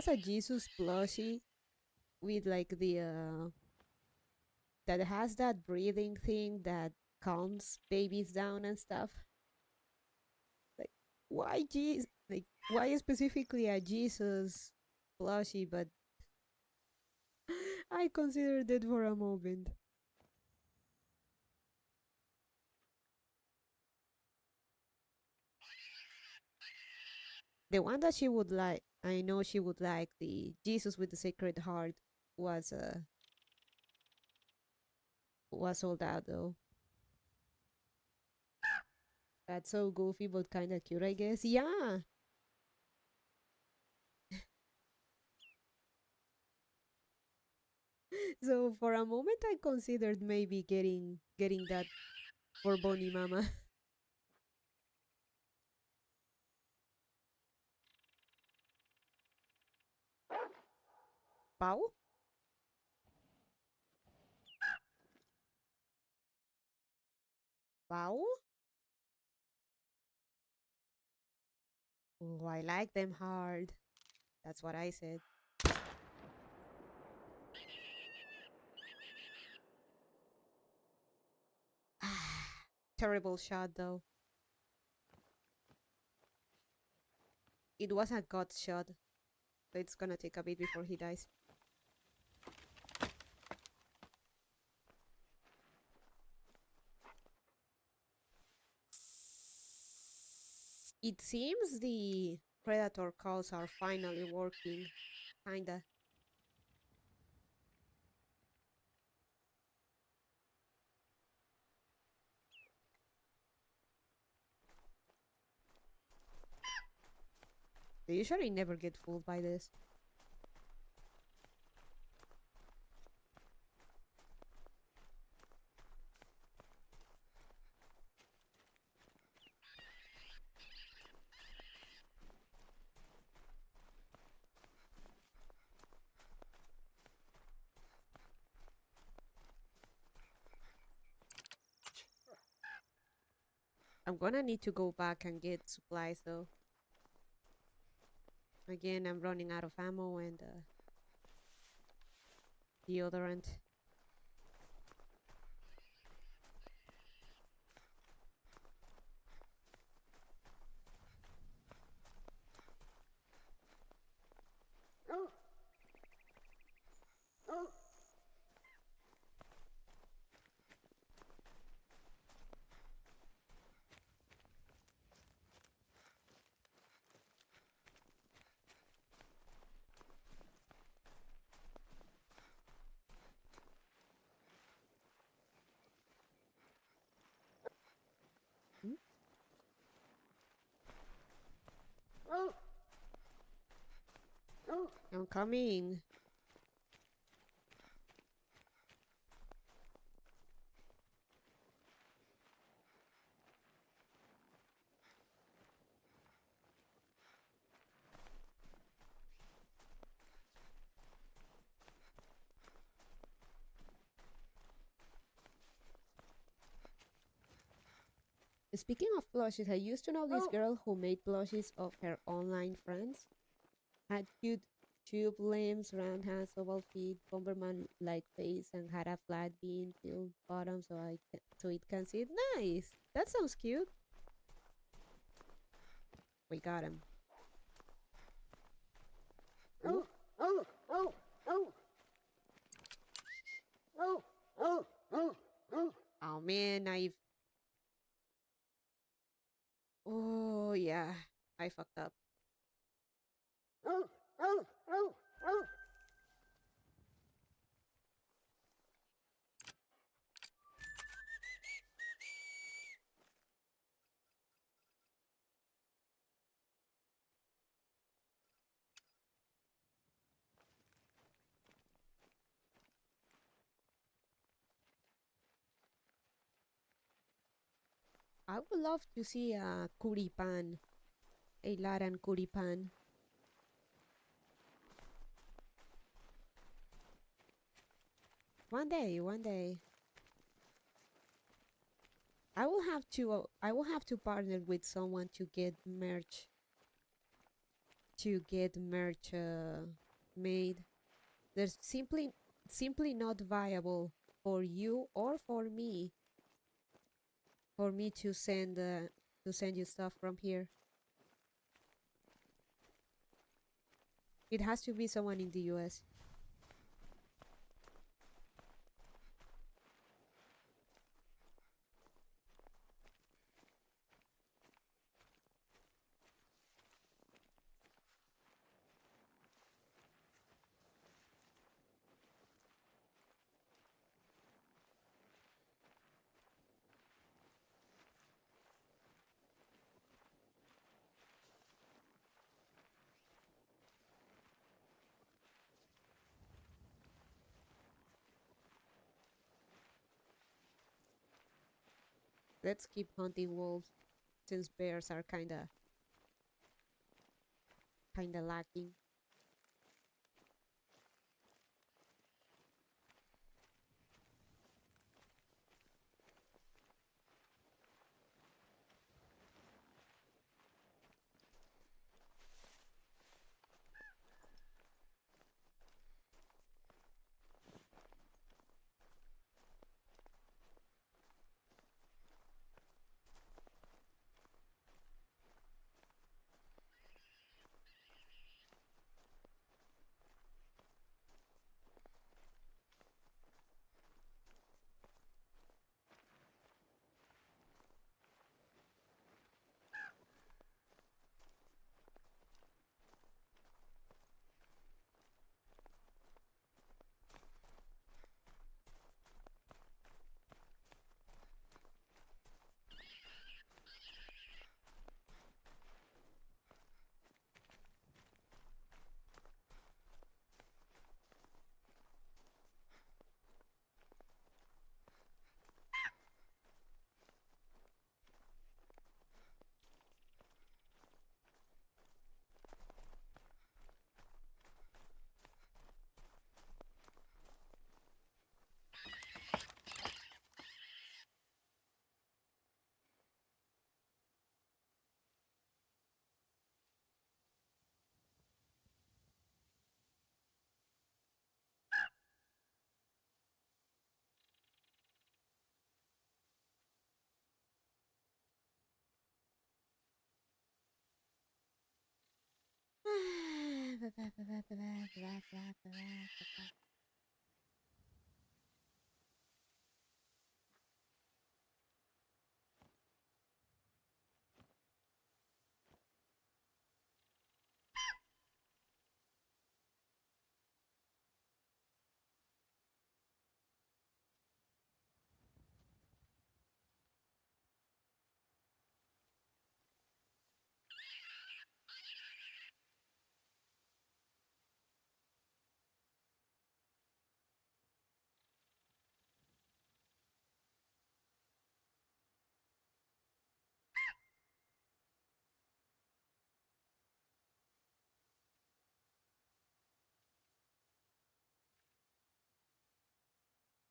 Speaker 1: a Jesus plushie with like the that has that breathing thing that calms babies down and stuff. Like why specifically a Jesus plushie? But I considered it for a moment. The one that she would like, I know she would like, the Jesus with the Sacred Heart, was sold out though. That's so goofy but kind of cute, I guess. Yeah. So for a moment, I considered maybe getting that for Bonnie Mama. Pau? Pau? Oh, I like them hard. That's what I said. Terrible shot though. It was a gut shot, so it's gonna take a bit before he dies. It seems the predator calls are finally working, kinda. They usually never get fooled by this. I'm gonna need to go back and get supplies though. Again, I'm running out of ammo and deodorant. Hmm? I'm coming. Speaking of plushes, I used to know this girl who made plushes of her online friends. Had cute tube limbs, round hands, oval feet, Bomberman-like face, and had a flat bean filled bottom so it can sit. Nice. That sounds cute. We got him. Ooh. Oh man, Oh yeah, I fucked up. I would love to see a curipan, a Laran curipan. One day, one day. I will have to partner with someone to get merch. Made. There's simply not viable for you or for me to send you stuff from here. It has to be someone in the US. Let's keep hunting wolves since bears are kinda lacking.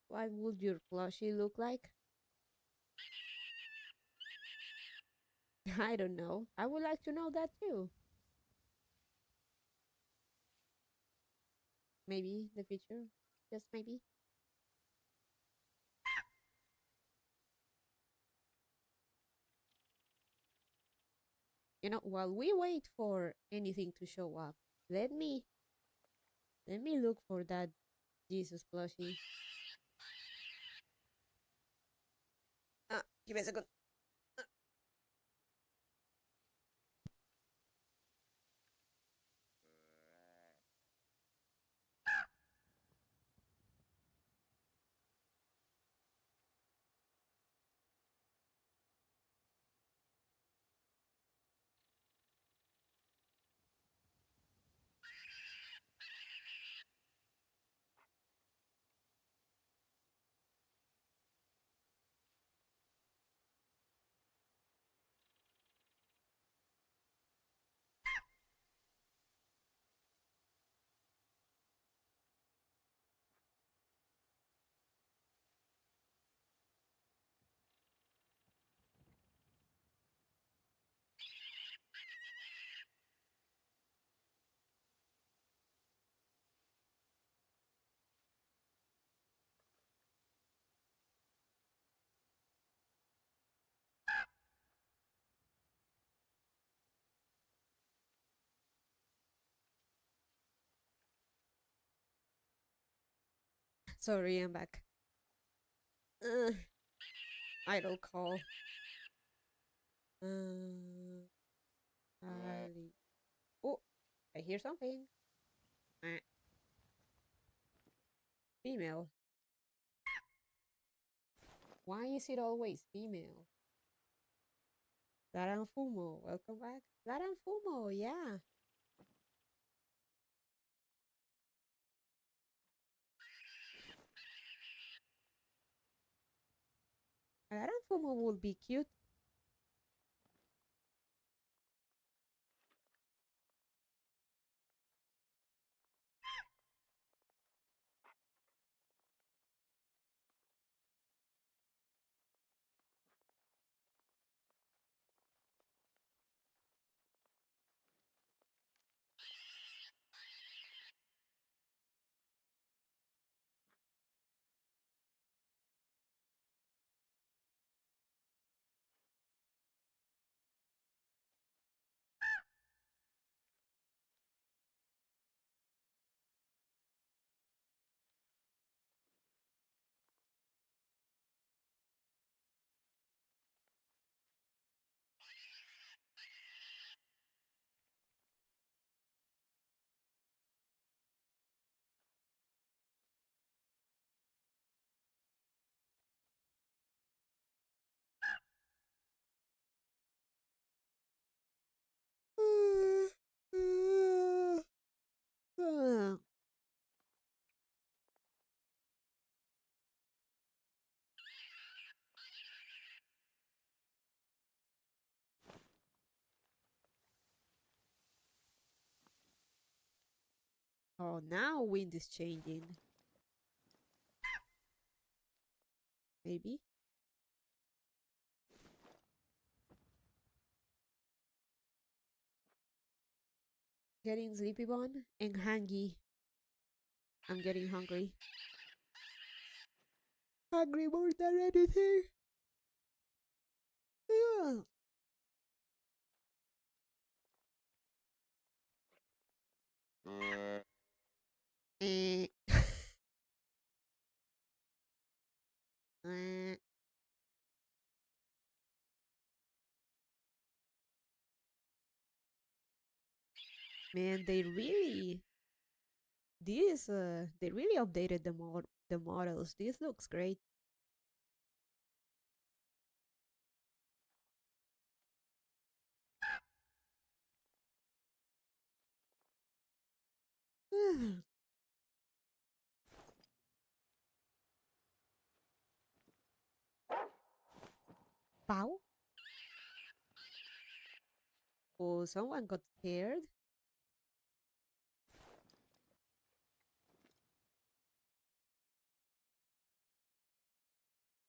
Speaker 1: What would your plushie look like? I don't know. I would like to know that too. Maybe the future. Just maybe. While we wait for anything to show up, let me look for that Jesus plushie. Give me a second. Sorry, I'm back. Idle call. Ali. Oh, I hear something. Female. Why is it always female? Laran Fumo, welcome back. Laran Fumo, yeah. Laran Pokemon would be cute. Oh, now wind is changing. Maybe. Getting sleepy bone and hungry. I'm getting hungry. Hungry more than anything. Ugh. Eh. Eh. Man, they really updated the models. This looks great. Pow? Oh, someone got scared.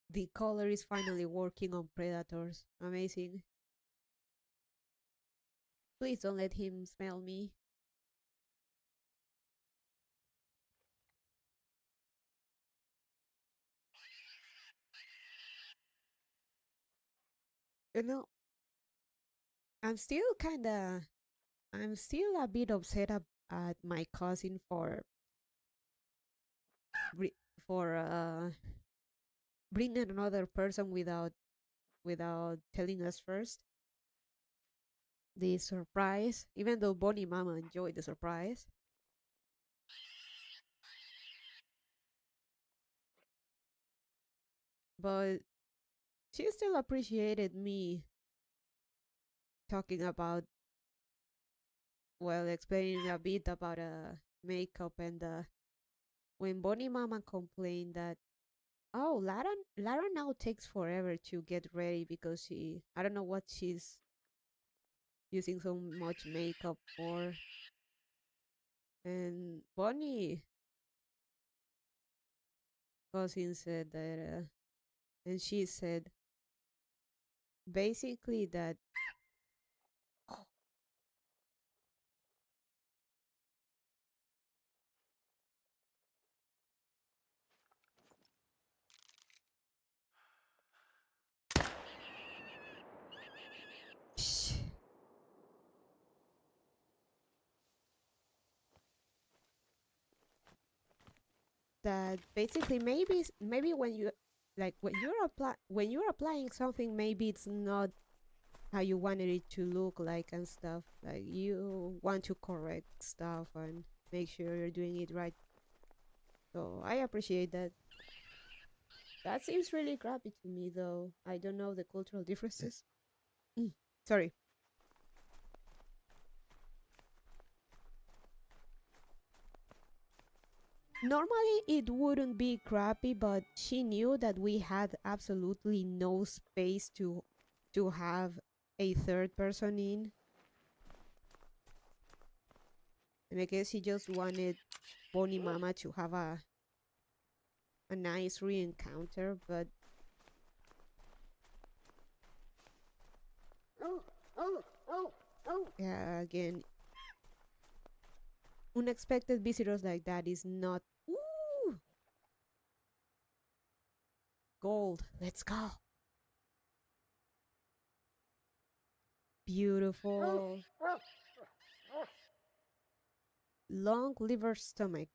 Speaker 1: The color is finally working on predators. Amazing. Please don't let him smell me. You know, I'm still kinda I'm still a bit upset at my cousin bri- for bringing another person without telling us first. The surprise, even though Bonnie Mama enjoyed the surprise, but she still appreciated me talking about, well, explaining a bit about makeup and when Bonnie Mama complained that, oh, Lara now takes forever to get ready because I don't know what she's using so much makeup for. And Bonnie cousin said that, and she said basically that that basically maybe when you like when you're applying something, maybe it's not how you wanted it to look like and stuff. Like you want to correct stuff and make sure you're doing it right. So I appreciate that. That seems really crappy to me, though. I don't know the cultural differences. Sorry. Normally it wouldn't be crappy, but she knew that we had absolutely no space to have a third person in. And I guess she just wanted Bonnie Mama to have a nice re-encounter, but yeah, again, unexpected visitors like that is not. Ooh, gold. Let's go. Beautiful. Long liver stomach.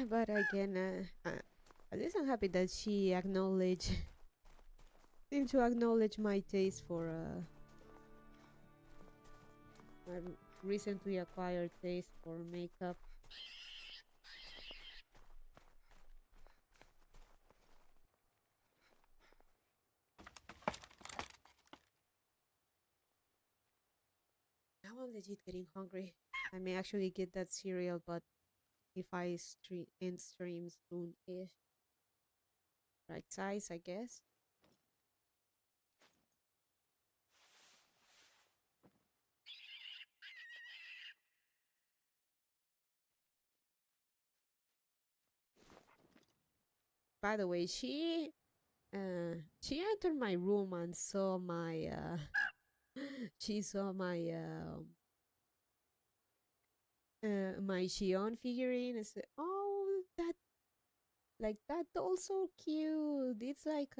Speaker 1: But again, at least I'm happy that she acknowledged, seemed to acknowledge my taste for my recently acquired taste for makeup. Now I'm legit getting hungry. I may actually get that cereal, but if I end stream soon-ish, right size, I guess. By the way, she entered my room and saw my she saw my Shion figurine and said, "Oh, that like that doll's so cute. It's like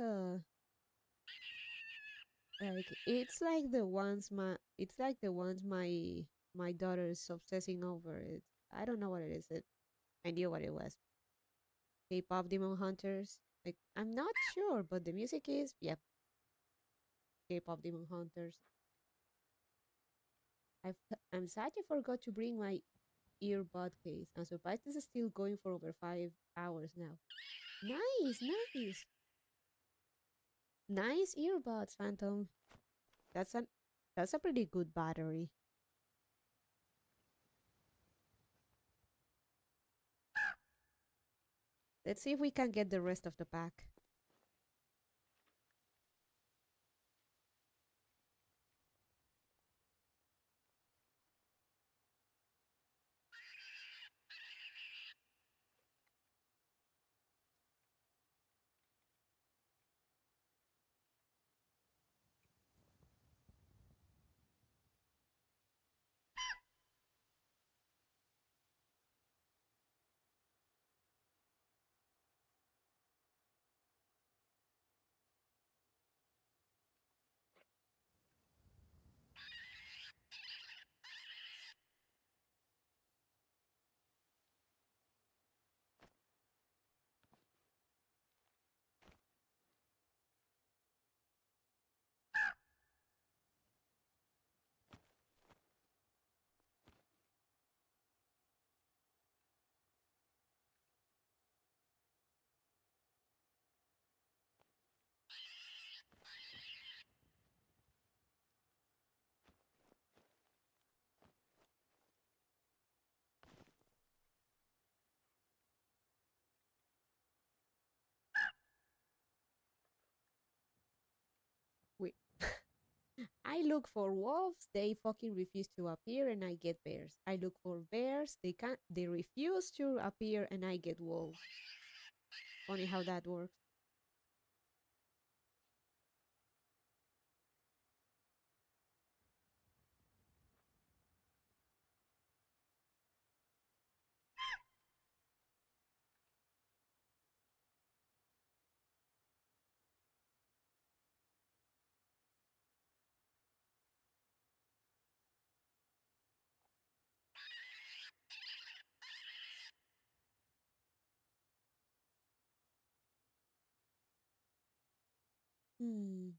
Speaker 1: the ones my daughter is obsessing over. It I don't know what it is. I knew what it was. K-pop Demon Hunters. Like I'm not sure, but the music is yep. K-pop Demon Hunters. I'm sad I forgot to bring my earbud case. I'm surprised this is still going for over 5 hours now. Nice, nice, nice earbuds, Phantom. That's an that's a pretty good battery. Let's see if we can get the rest of the pack. Wait. I look for wolves, they fucking refuse to appear and I get bears. I look for bears, they refuse to appear and I get wolves. Funny how that works. Hmm.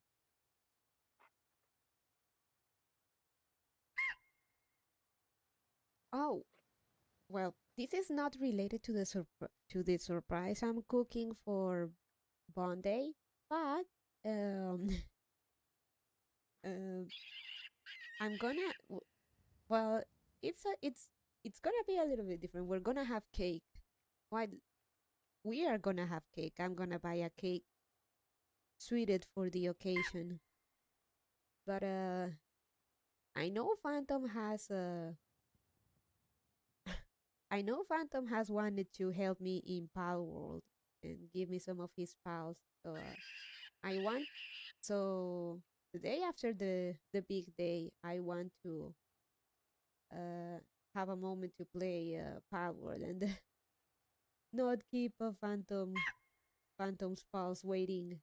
Speaker 1: Oh, well, this is not related to the surprise I'm cooking for Monday, but um, uh, I'm gonna well, it's gonna be a little bit different. We're gonna have cake. Why? We are gonna have cake. I'm gonna buy a cake sweetened for the occasion. But I know Phantom has I know Phantom has wanted to help me in Pal World and give me some of his pals. So I want so the day after the big day, I want to uh have a moment to play Pal World and not keep a Phantom's pals waiting,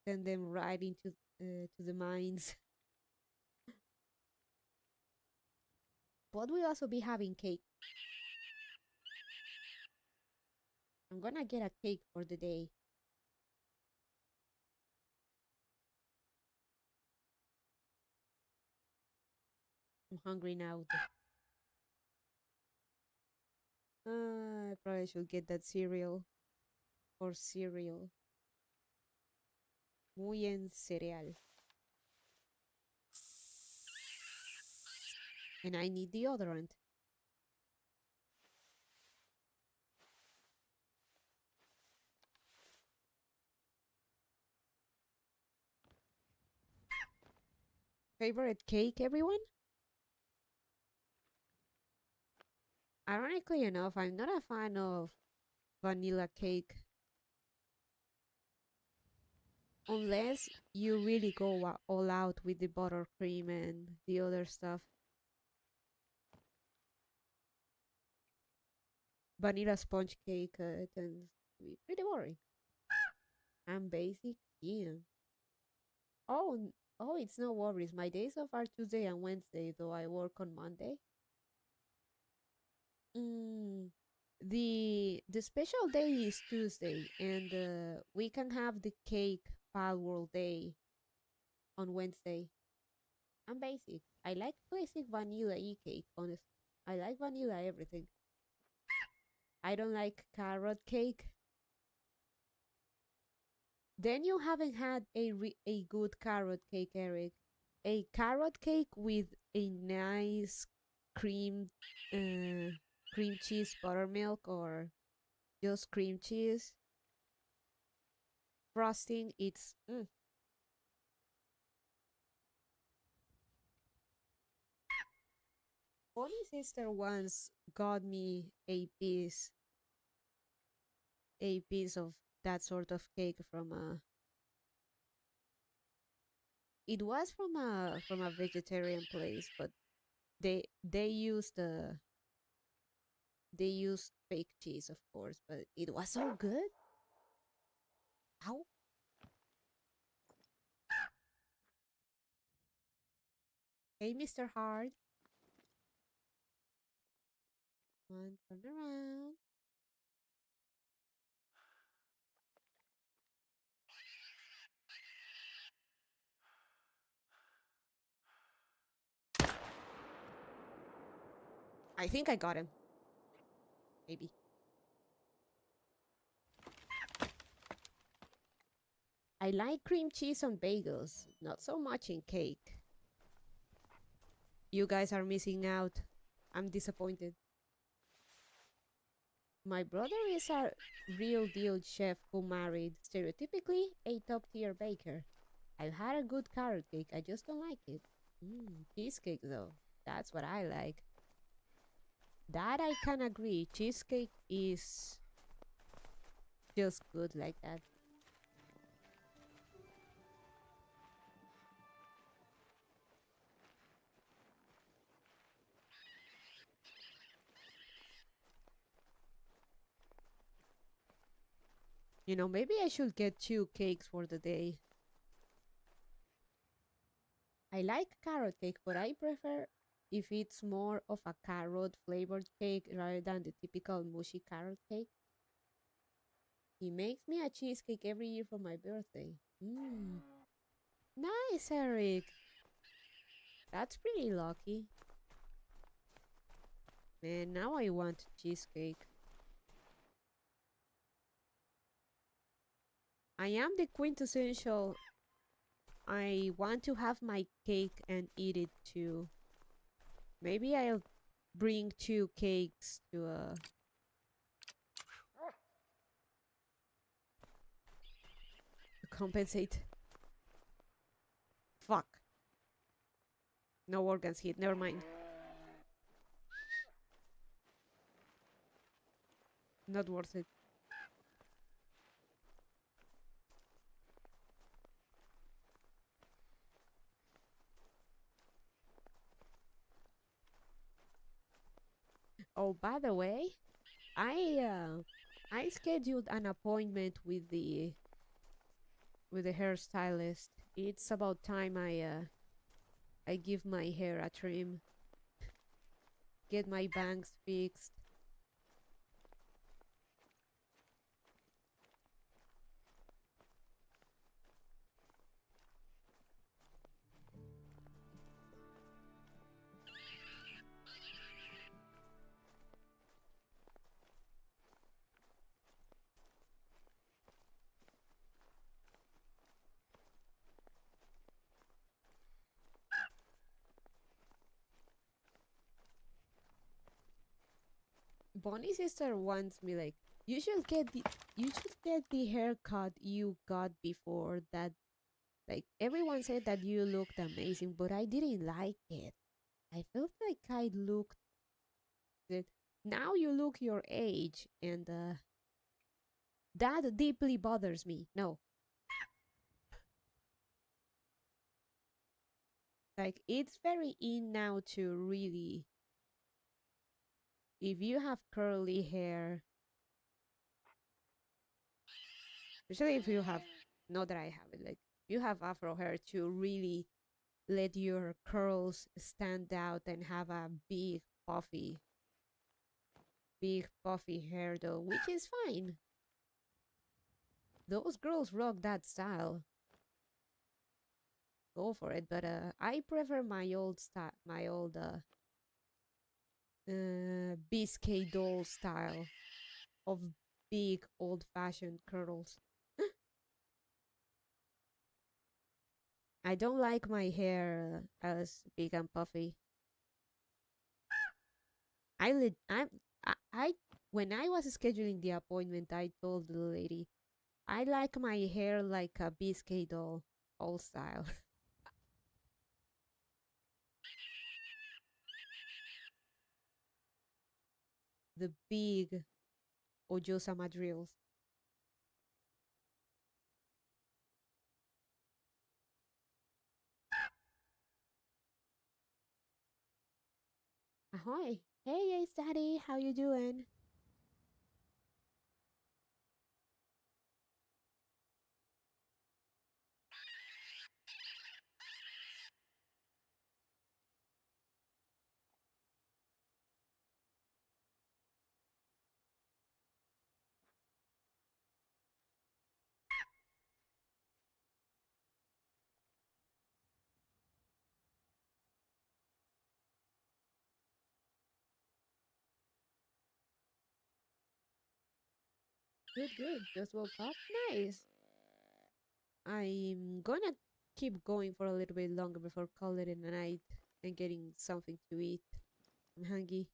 Speaker 1: send them right into to the mines. But we also be having cake. I'm gonna get a cake for the day. I'm hungry now. I probably should get that cereal or cereal. Muy en cereal. And I need deodorant. Favorite cake, everyone? Ironically enough, I'm not a fan of vanilla cake. Unless you really go all out with the buttercream and the other stuff. Vanilla sponge cake tends to be pretty boring. I'm basic, yeah. Oh, it's no worries. My days off are Tuesday and Wednesday, though I work on Monday. Mm, the special day is Tuesday, and we can have the cake pal world day on Wednesday. I'm basic. I like basic vanilla cake, honestly. I like vanilla everything. I don't like carrot cake. Then you haven't had a good carrot cake, Eric. A carrot cake with a nice cream cream cheese buttermilk or just cream cheese frosting. It's Bonnie sister once got me a piece of that sort of cake from a it was from a vegetarian place, but they used they used fake cheese, of course, but it was so good. Ow. Hey, Mr. Hard. One turn around. I think I got him. Maybe. I like cream cheese on bagels, not so much in cake. You guys are missing out. I'm disappointed. My brother is a real deal chef who married, stereotypically, a top tier baker. I've had a good carrot cake, I just don't like it. Cheesecake, though, that's what I like. That I can agree. Cheesecake is just good like that. Maybe I should get 2 cakes for the day. I like carrot cake, but I prefer if it's more of a carrot flavored cake rather than the typical mushy carrot cake. He makes me a cheesecake every year for my birthday. Mmm. Nice, Eric. That's pretty lucky. Man, now I want cheesecake. I am the quintessential. I want to have my cake and eat it too. Maybe I'll bring two cakes to compensate. Fuck. No organs hit. Never mind. Not worth it. Oh, by the way, I scheduled an appointment with the hairstylist. It's about time I give my hair a trim, get my bangs fixed. Bonnie's sister wants me like you should get the haircut you got before that. Like everyone said that you looked amazing, but I didn't like it. I felt like I looked it. Now you look your age, and that deeply bothers me. No, like it's very in now to really, if you have curly hair, especially if you have, not that I have it, like you have afro hair, to really let your curls stand out and have a big puffy hair though, which is fine. Those girls rock that style. Go for it. But I prefer my old style, my old biscuit doll style of big old-fashioned curls. I don't like my hair as big and puffy. I lit. I when I was scheduling the appointment, I told the lady I like my hair like a biscuit doll, old style. The big Ojosama drills. Ahoy! Hey, Ace Daddy, how you doing? Good, good. Just woke up. Nice. I'm gonna keep going for a little bit longer before calling it a night and getting something to eat. I'm hungry.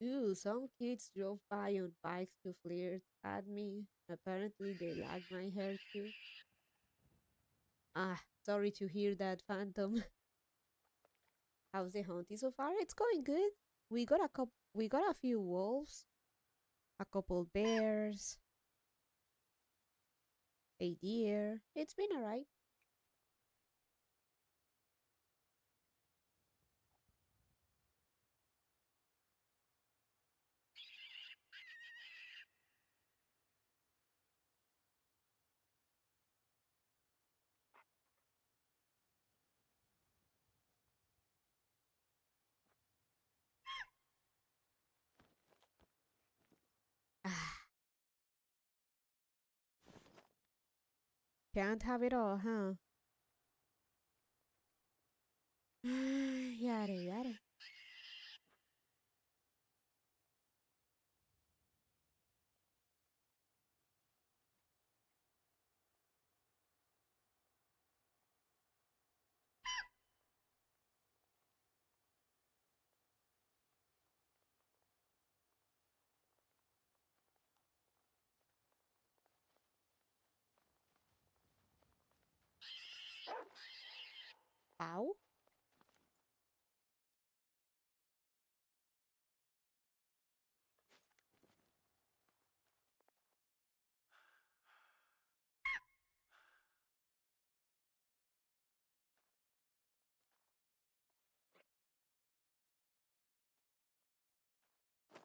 Speaker 1: Ooh, some kids drove by on bikes to flirt at me. Apparently, they like my hair too. Ah, sorry to hear that, Phantom. How's the hunting so far? It's going good. We got a few wolves, a couple bears, a deer. It's been alright. Can't have it all, huh? Yada yada. Ow?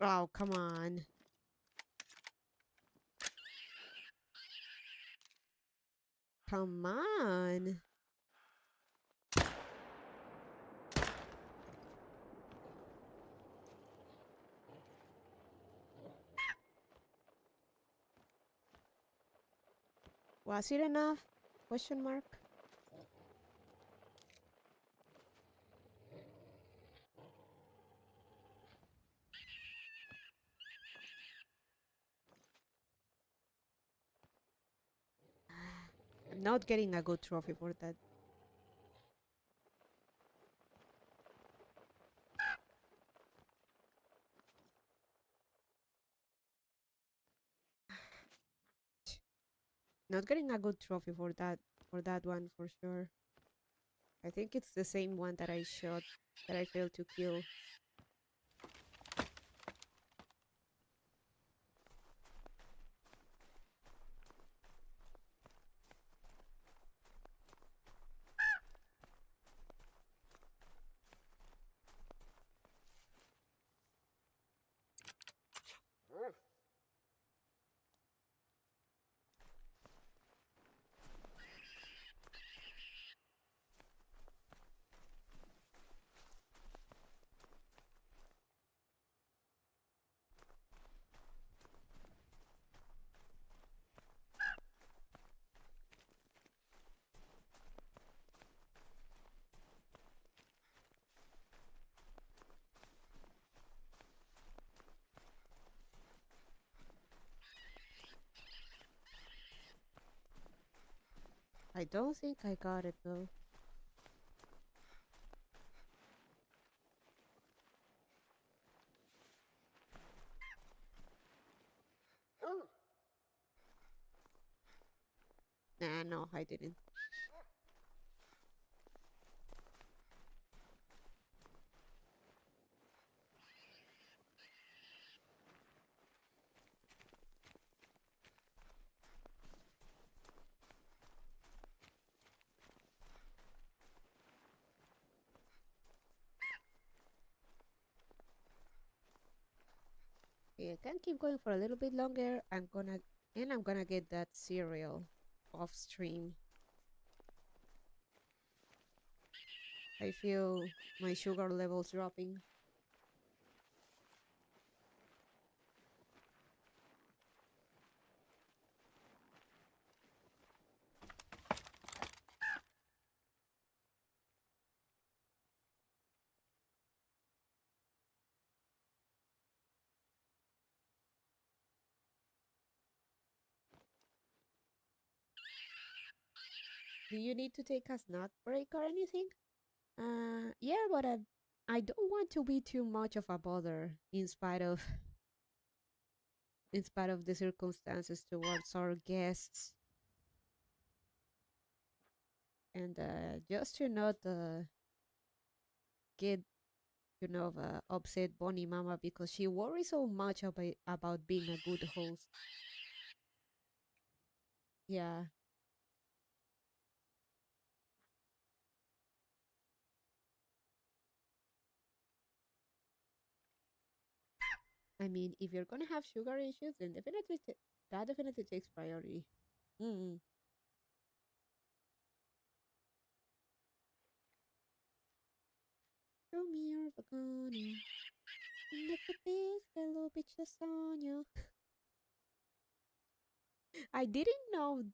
Speaker 1: Oh, come on. Come on. Was it enough? Question mark. I'm not getting a good trophy for that. Not getting a good trophy for that one for sure. I think it's the same one that I shot that I failed to kill. I don't think I got it though. Nah, no, I didn't. Yeah, I can keep going for a little bit longer. I'm gonna get that cereal off stream. I feel my sugar levels dropping. Do you need to take a snack break or anything? Yeah, but I don't want to be too much of a bother in spite of the circumstances towards our guests, and just to not get upset Bonnie Mama because she worries so much about being a good host. Yeah, I mean, if you're gonna have sugar issues, then that definitely takes priority. Mm. Show me your vagina. Make the big little bitches on you. I didn't know.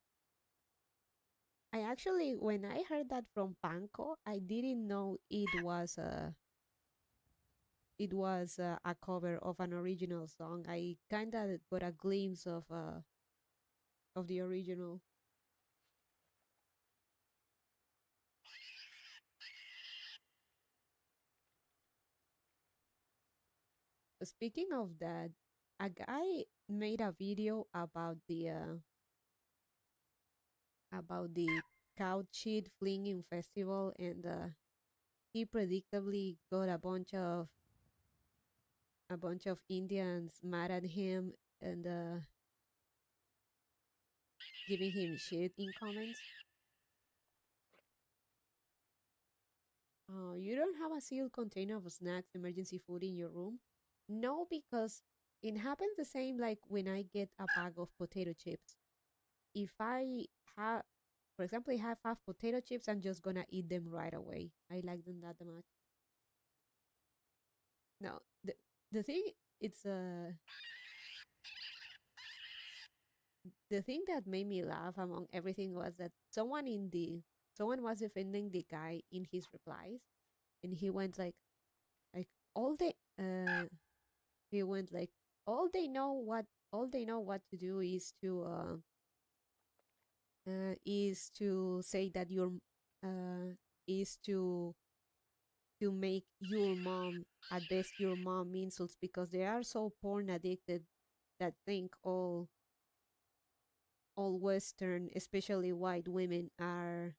Speaker 1: I actually, when I heard that from Panko, I didn't know it was a cover of an original song. I kind of got a glimpse of the original. Speaking of that, a guy made a video about the couch shit flinging festival, and he predictably got a bunch of Indians mad at him and giving him shit in comments. You don't have a sealed container of snacks, emergency food in your room? No, because it happens the same like when I get a bag of potato chips. If I have, for example, I have 5 potato chips, I'm just gonna eat them right away. I like them that much. No, the thing it's the thing that made me laugh among everything was that someone was defending the guy in his replies, and he went like all the he went like all they know what to do is to say that your is to make your mom at best your mom insults, because they are so porn addicted that think all Western, especially white women, are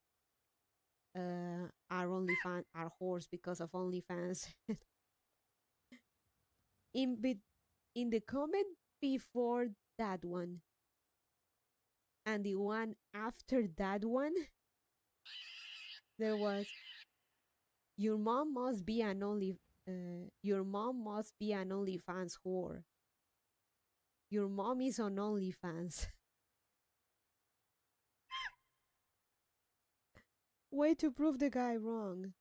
Speaker 1: whores because of OnlyFans. in be- in the comment before that one and the one after that one, there was your mom must be an OnlyFans whore. Your mom is on OnlyFans. Way to prove the guy wrong.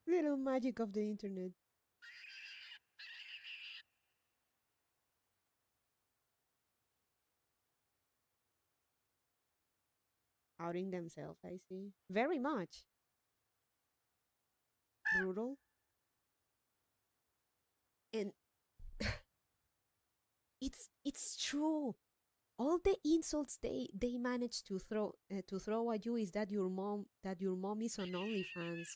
Speaker 1: Little magic of the internet. Outing themselves, I see. Very much. Brutal. And it's true. All the insults they manage to throw at you is that your mom is on OnlyFans.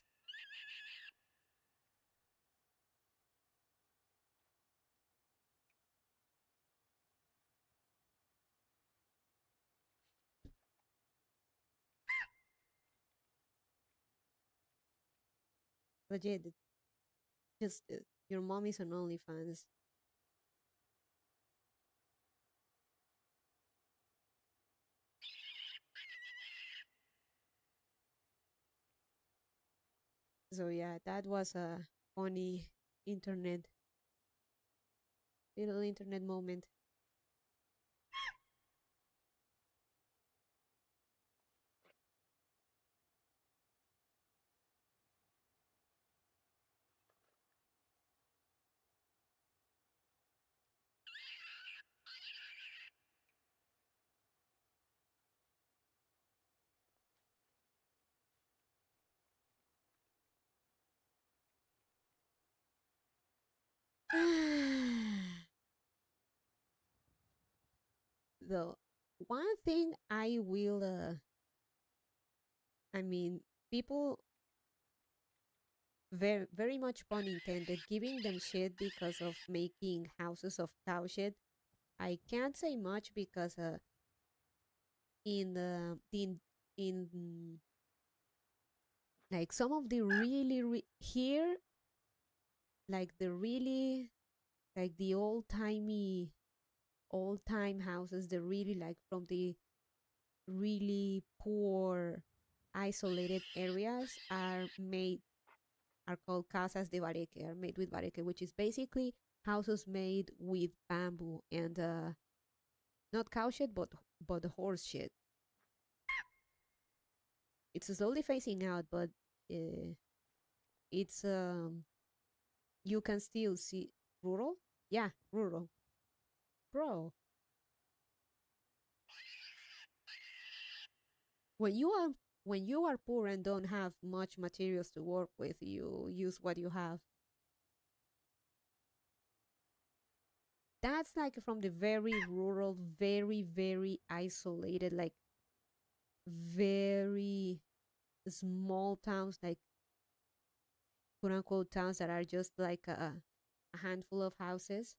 Speaker 1: Legit, just your mom is on OnlyFans. So yeah, that was a funny internet little internet moment. Though one thing I will I mean, people, very much pun intended, giving them shit because of making houses of cow shit. I can't say much because in the in like some of the here, like the really, like the old time houses, the really, like from the really poor isolated areas, are called casas de bareque, are made with bareque, which is basically houses made with bamboo and not cow shit, but horse shit. It's slowly phasing out, but uh, it's you can still see rural. Yeah, rural. pro. When you are when you are poor and don't have much materials to work with, you use what you have. That's like from the very rural, very, very isolated, like very small towns, like quote unquote towns that are just like a handful of houses.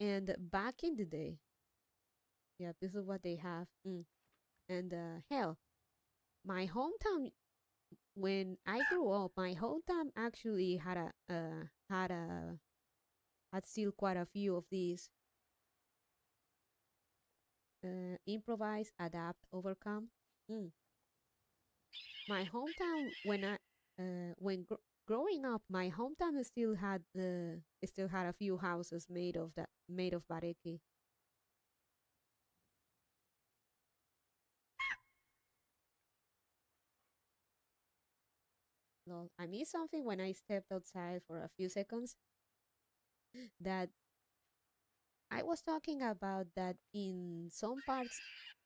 Speaker 1: And back in the day, yeah, this is what they have. And hell, my hometown, when I grew up, my hometown actually had still quite a few of these. Improvise, adapt, overcome. Mm. My hometown, growing up, my hometown still had a few houses made of bareki. Lol. I missed something when I stepped outside for a few seconds. That I was talking about that in some parts,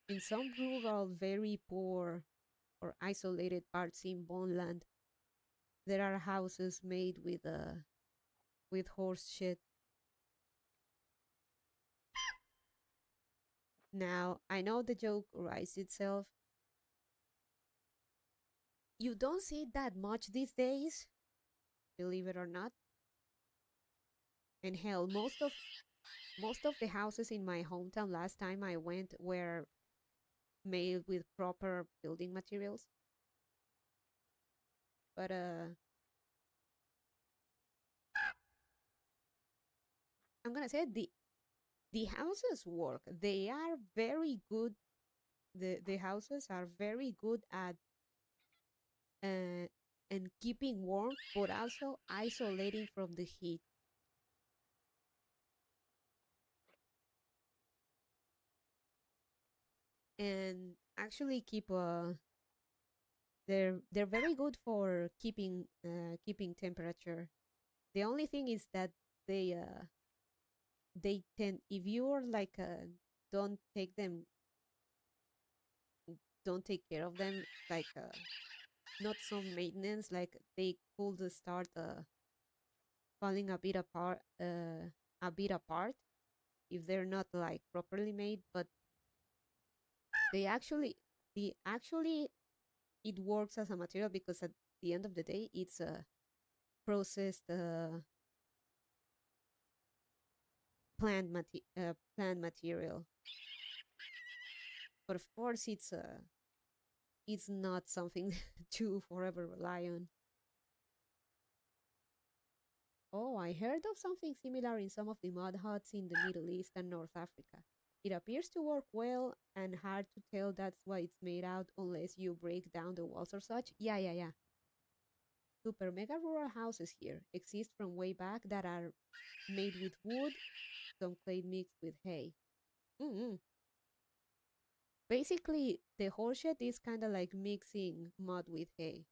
Speaker 1: in some rural, very poor or isolated parts in Bonland, there are houses made with horse shit. Now I know the joke writes itself. You don't see it that much these days, believe it or not. And hell, most of the houses in my hometown last time I went were made with proper building materials. But I'm gonna say the houses work. They are very good. The houses are very good at uh, and keeping warm, but also isolating from the heat. And actually keep they're very good for keeping temperature. The only thing is that they uh they tend, if you're like don't take them don't take care of them, like not some maintenance, like they could start falling a bit apart if they're not like properly made. But they actually the actually it works as a material because at the end of the day it's a processed plant material. But of course it's not something to forever rely on. Oh, I heard of something similar in some of the mud huts in the Middle East and North Africa. It appears to work well and hard to tell that's what it's made out unless you break down the walls or such. Yeah, yeah, yeah. Super mega rural houses here exist from way back that are made with wood, some clay mixed with hay. Mm-mm. Basically, the horseshed is kind of like mixing mud with hay,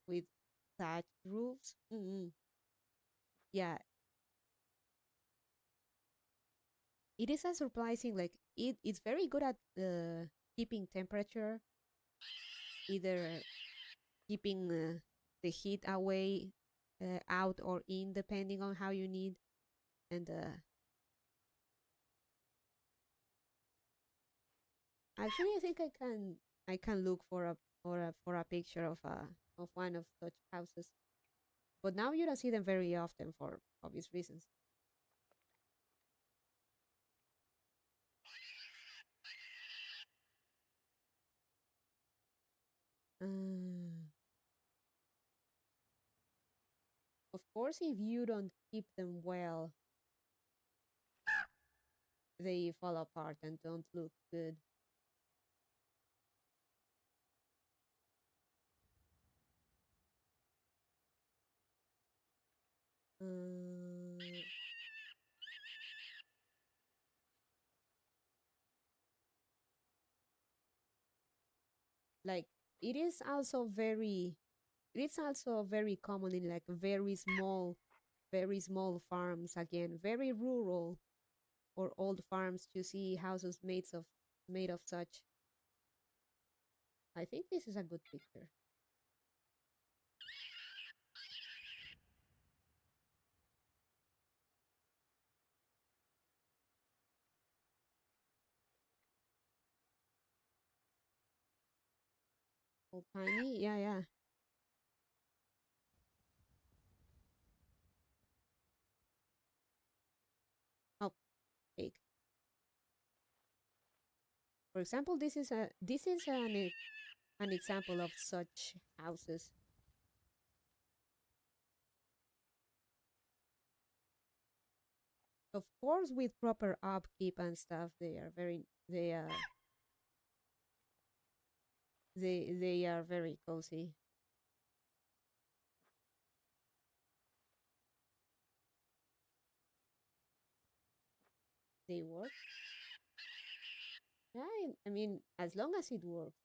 Speaker 1: with thatched roofs. Mm-mm. Yeah, it is a surprising, like it's very good at keeping temperature, either keeping the heat away, out or in, depending on how you need. And actually, I think I can look for a picture of one of such houses. But now you don't see them very often for obvious reasons. Uh, of course, if you don't keep them well, they fall apart and don't look good. Uh, like it is also very, it's also very common in like very small farms. Again, very rural or old farms to see houses made of such. I think this is a good picture. Old tiny, yeah, yeah. Oh, big. For example, this is an example of such houses. Of course, with proper upkeep and stuff, they are very cozy. They work. Yeah, I mean, as long as it works.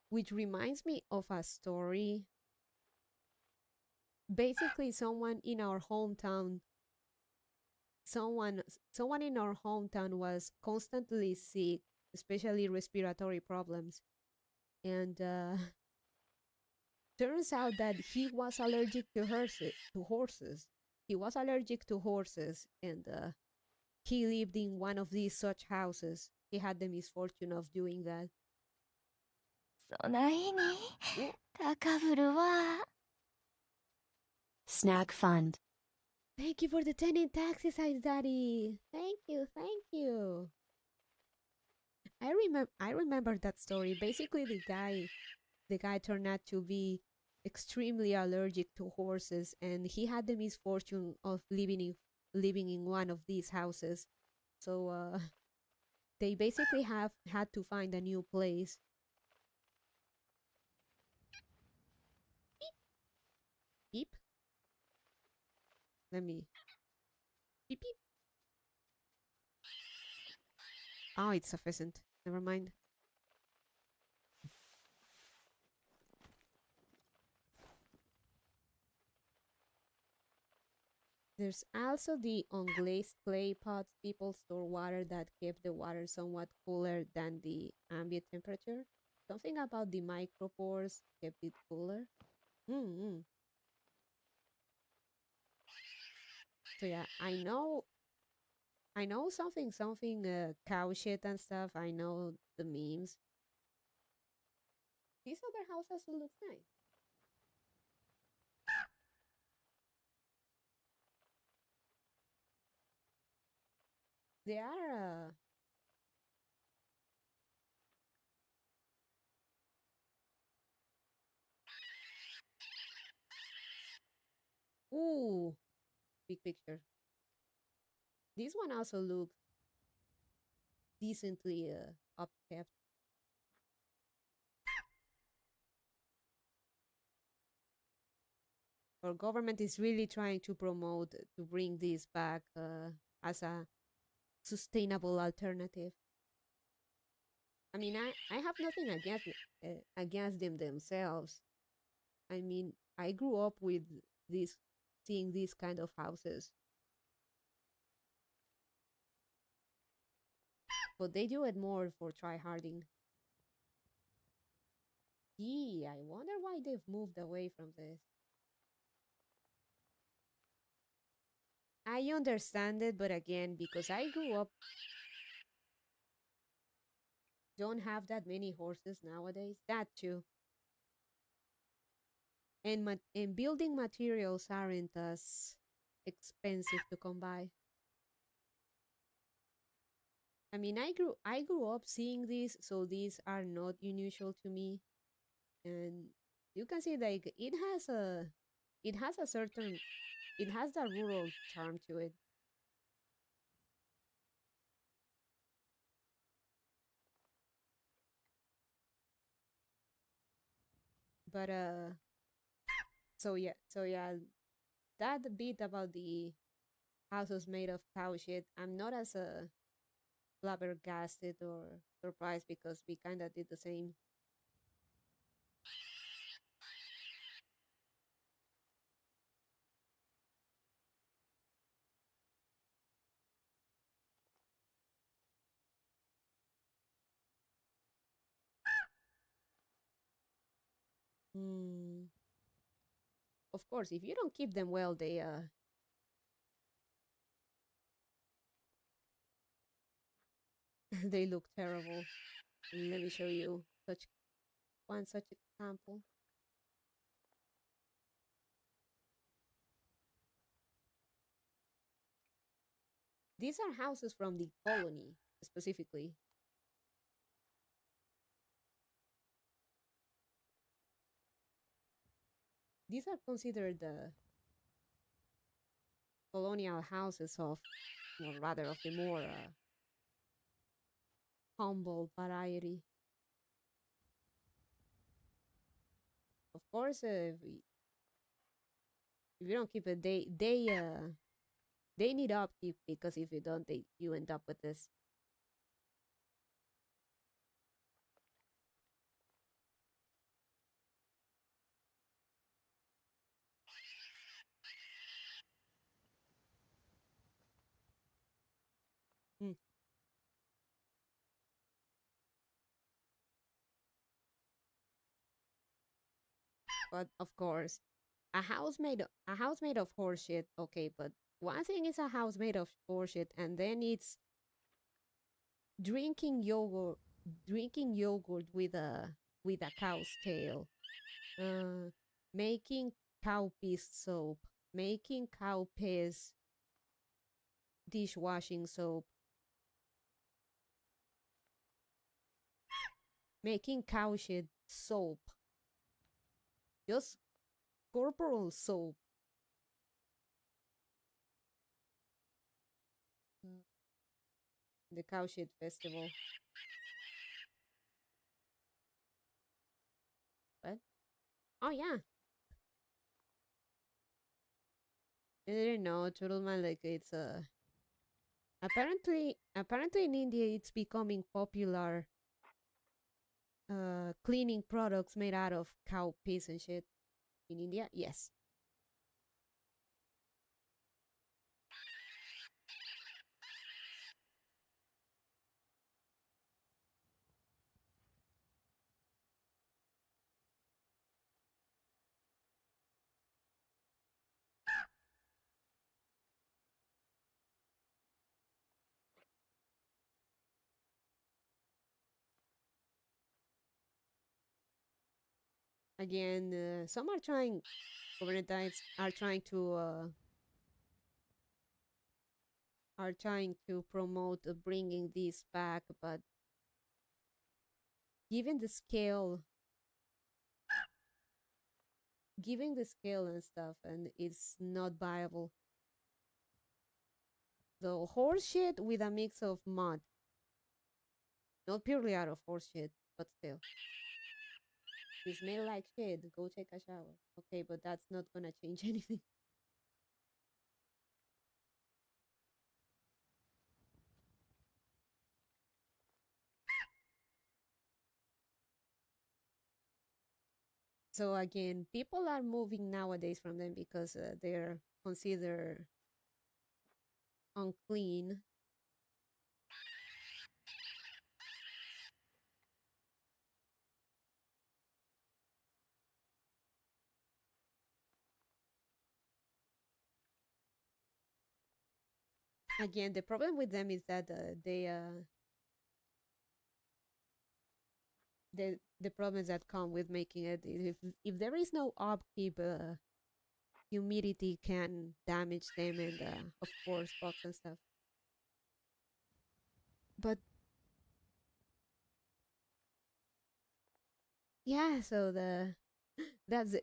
Speaker 1: Which reminds me of a story. Basically, someone someone in our hometown was constantly sick, especially respiratory problems, and turns out that he was allergic to horses. He was allergic to horses, and he lived in one of these such houses. He had the misfortune of doing that.
Speaker 2: そないに
Speaker 1: Ooh,
Speaker 2: 高ぶるわ
Speaker 3: Snack fund.
Speaker 1: thank you for the 10 in taxis, Ice Daddy. Thank you, thank you. I remember that story. Basically, the guy turned out to be extremely allergic to horses, and he had the misfortune of living in one of these houses. So they basically have had to find a new place. Beep. Let me beep beep. Oh, it's a pheasant. Never mind. There's also the unglazed clay pots people store water that keep the water somewhat cooler than the ambient temperature. Something about the micropores kept it cooler. Mm-hmm. So yeah, I know something cow shit and stuff. I know the memes. This other house also looks nice. They are ooh, big picture. This one also looks decently upkept. Our government is really trying to promote to bring this back as a sustainable alternative. I mean, I have nothing against them themselves. I mean, I grew up with this seeing these kind of houses, but they do it more for tryharding. Gee, I wonder why they've moved away from this. I understand it, but again, because I grew up, don't have that many horses nowadays. That too, and building materials aren't as expensive to come by. I mean, I grew up seeing these, so these are not unusual to me, and you can see like it has a certain it has that rural charm to it. But so yeah, that bit about the houses made of cow shit, I'm not as flabbergasted or surprised because we kind of did the same. Hmm. Of course, if you don't keep them well, they look terrible. Let me show you such example. These are houses from the colony specifically. These are considered the colonial houses of, or rather, of the more humble variety. Of course, if you don't keep it, they need upkeep because if you don't, you end up with this. Hmm. But of course, a house made of horseshit. Okay, but one thing is a house made of horseshit, and then it's drinking yogurt, drinking yogurt with a cow's tail, uh, making cow piss soap, making cow piss dishwashing soap, making cow shit soap, just corporal soap. Mm. The cow shit festival. What? Oh yeah, I didn't know. Turtleman, like it's apparently in India it's becoming popular. Cleaning products made out of cow piss and shit in India. Yes. Again, some are trying. Governments are trying to promote bringing this back, but given the scale, given the scale and stuff, and it's not viable. The horse shit with a mix of mud, not purely out of horse shit, but still. You smell like shit. Go take a shower. Okay, but that's not gonna change anything. So again, people are moving nowadays from them because they're considered unclean. Again, the problem with them is that the problems that come with making it, if there is no upkeep, humidity can damage them, and of course bugs and stuff. But yeah, so the that's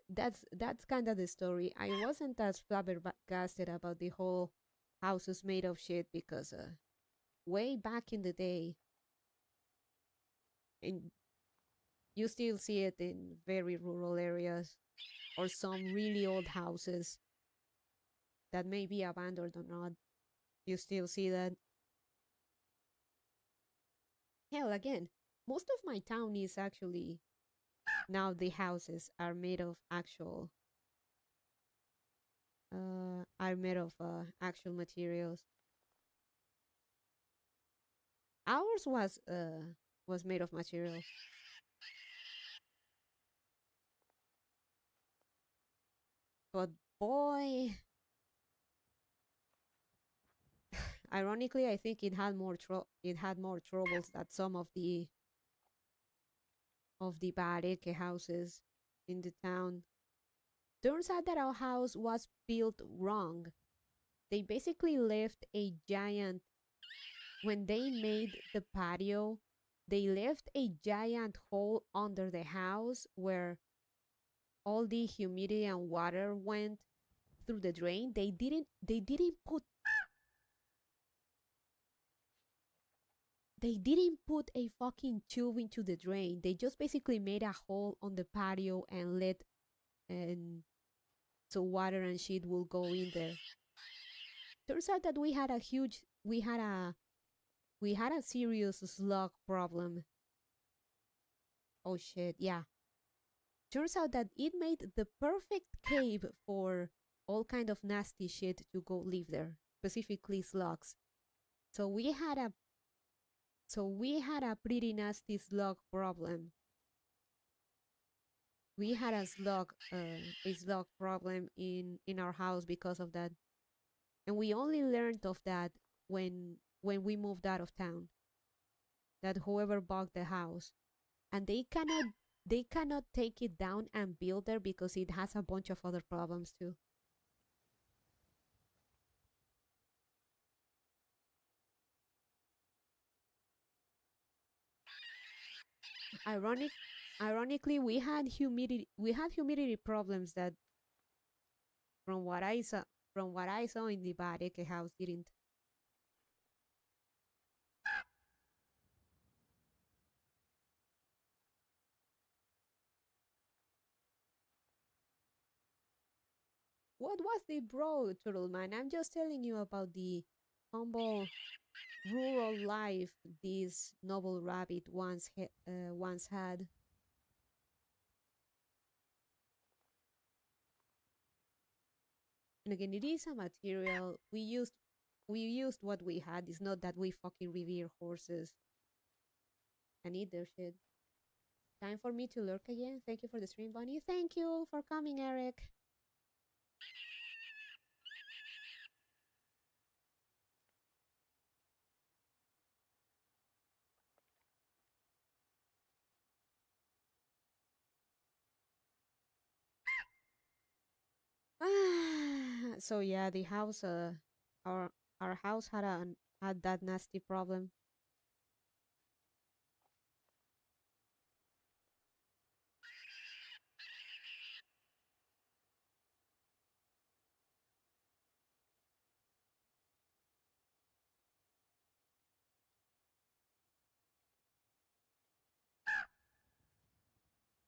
Speaker 1: kind of the story. I wasn't as flabbergasted about the whole houses made of shit because way back in the day, and you still see it in very rural areas or some really old houses that may be abandoned or not. You still see that. Hell, again, most of my town is actually now the houses are made of actual materials. Ours was made of material. But boy, ironically, I think it had more troubles than some of the bareke houses in the town. Turns out that our house was built wrong. They basically left a giant when they made the patio. They left a giant hole under the house where all the humidity and water went through the drain. They didn't put a fucking tube into the drain. They just basically made a hole on the patio and let and so water and shit will go in there. Turns out that we had a serious slug problem. Oh shit, yeah. Turns out that it made the perfect cave for all kind of nasty shit to go live there, specifically slugs. So we had a pretty nasty slug problem. We had a slug problem in our house because of that, and we only learned of that when we moved out of town. That whoever bought the house, and they cannot take it down and build there because it has a bunch of other problems too. Ironic, Ironically, we had humidity problems that from what I saw in the Bareke house didn't. What was the bro, Turtle Man? I'm just telling you about the humble rural life this noble rabbit once had. And again, it is a material we used. We used what we had. It's not that we fucking revere horses and eat their shit. Time for me to lurk again. Thank you for the stream, Bunny. Thank you for coming, Eric. So yeah, the house, our house had that nasty problem.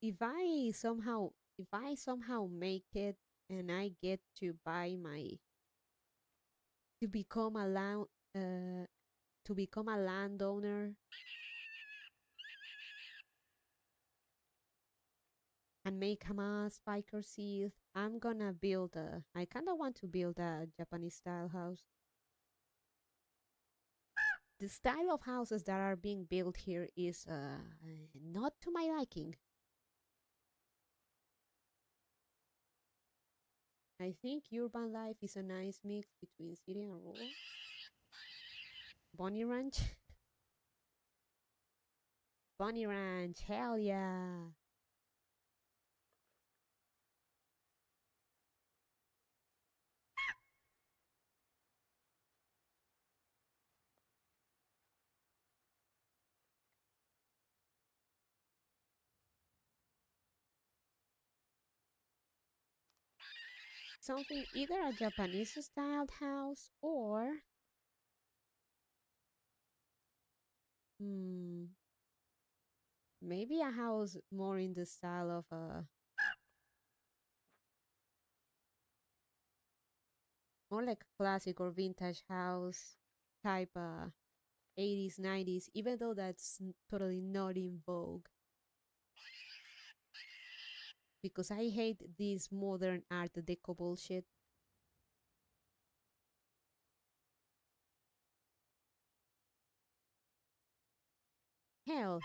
Speaker 1: If I somehow make it and I get to buy my to become a land to become a landowner and make a spiker seed, I kind of want to build a Japanese style house. The style of houses that are being built here is not to my liking. I think urban life is a nice mix between city and rural. Bunny Ranch? Bunny Ranch, hell yeah! Something, either a Japanese styled house or hmm, maybe a house more in the style of a more like a classic or vintage house type 80s 90s, even though that's totally not in vogue because I hate this modern art deco bullshit. Hell,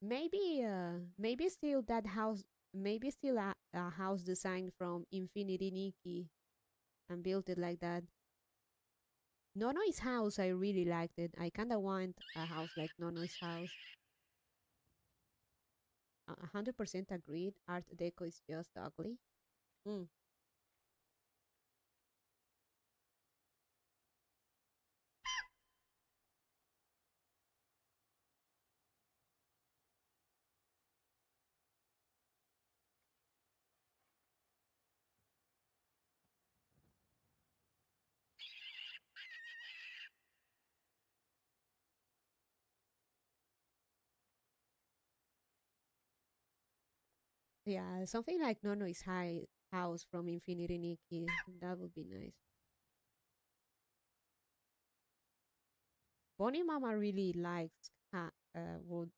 Speaker 1: maybe still that house maybe still a house designed from Infinity Nikki and built it like that. Nono's house, I really liked it. I kinda want a house like Nono's house. 100% agreed. Art Deco is just ugly. Mm. Yeah, something like Nono's house from Infinity Nikki. That would be nice. Bonnie Mama really likes would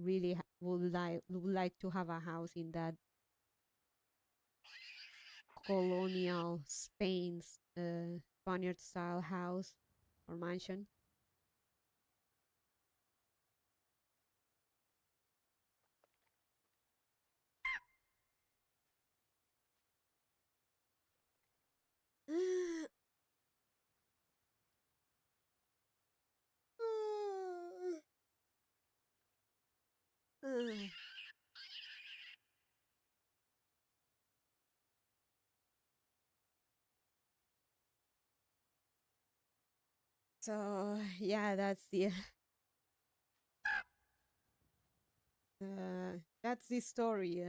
Speaker 1: really would like to have a house in that colonial Spain's Spaniard style house or mansion. So yeah, that's the story.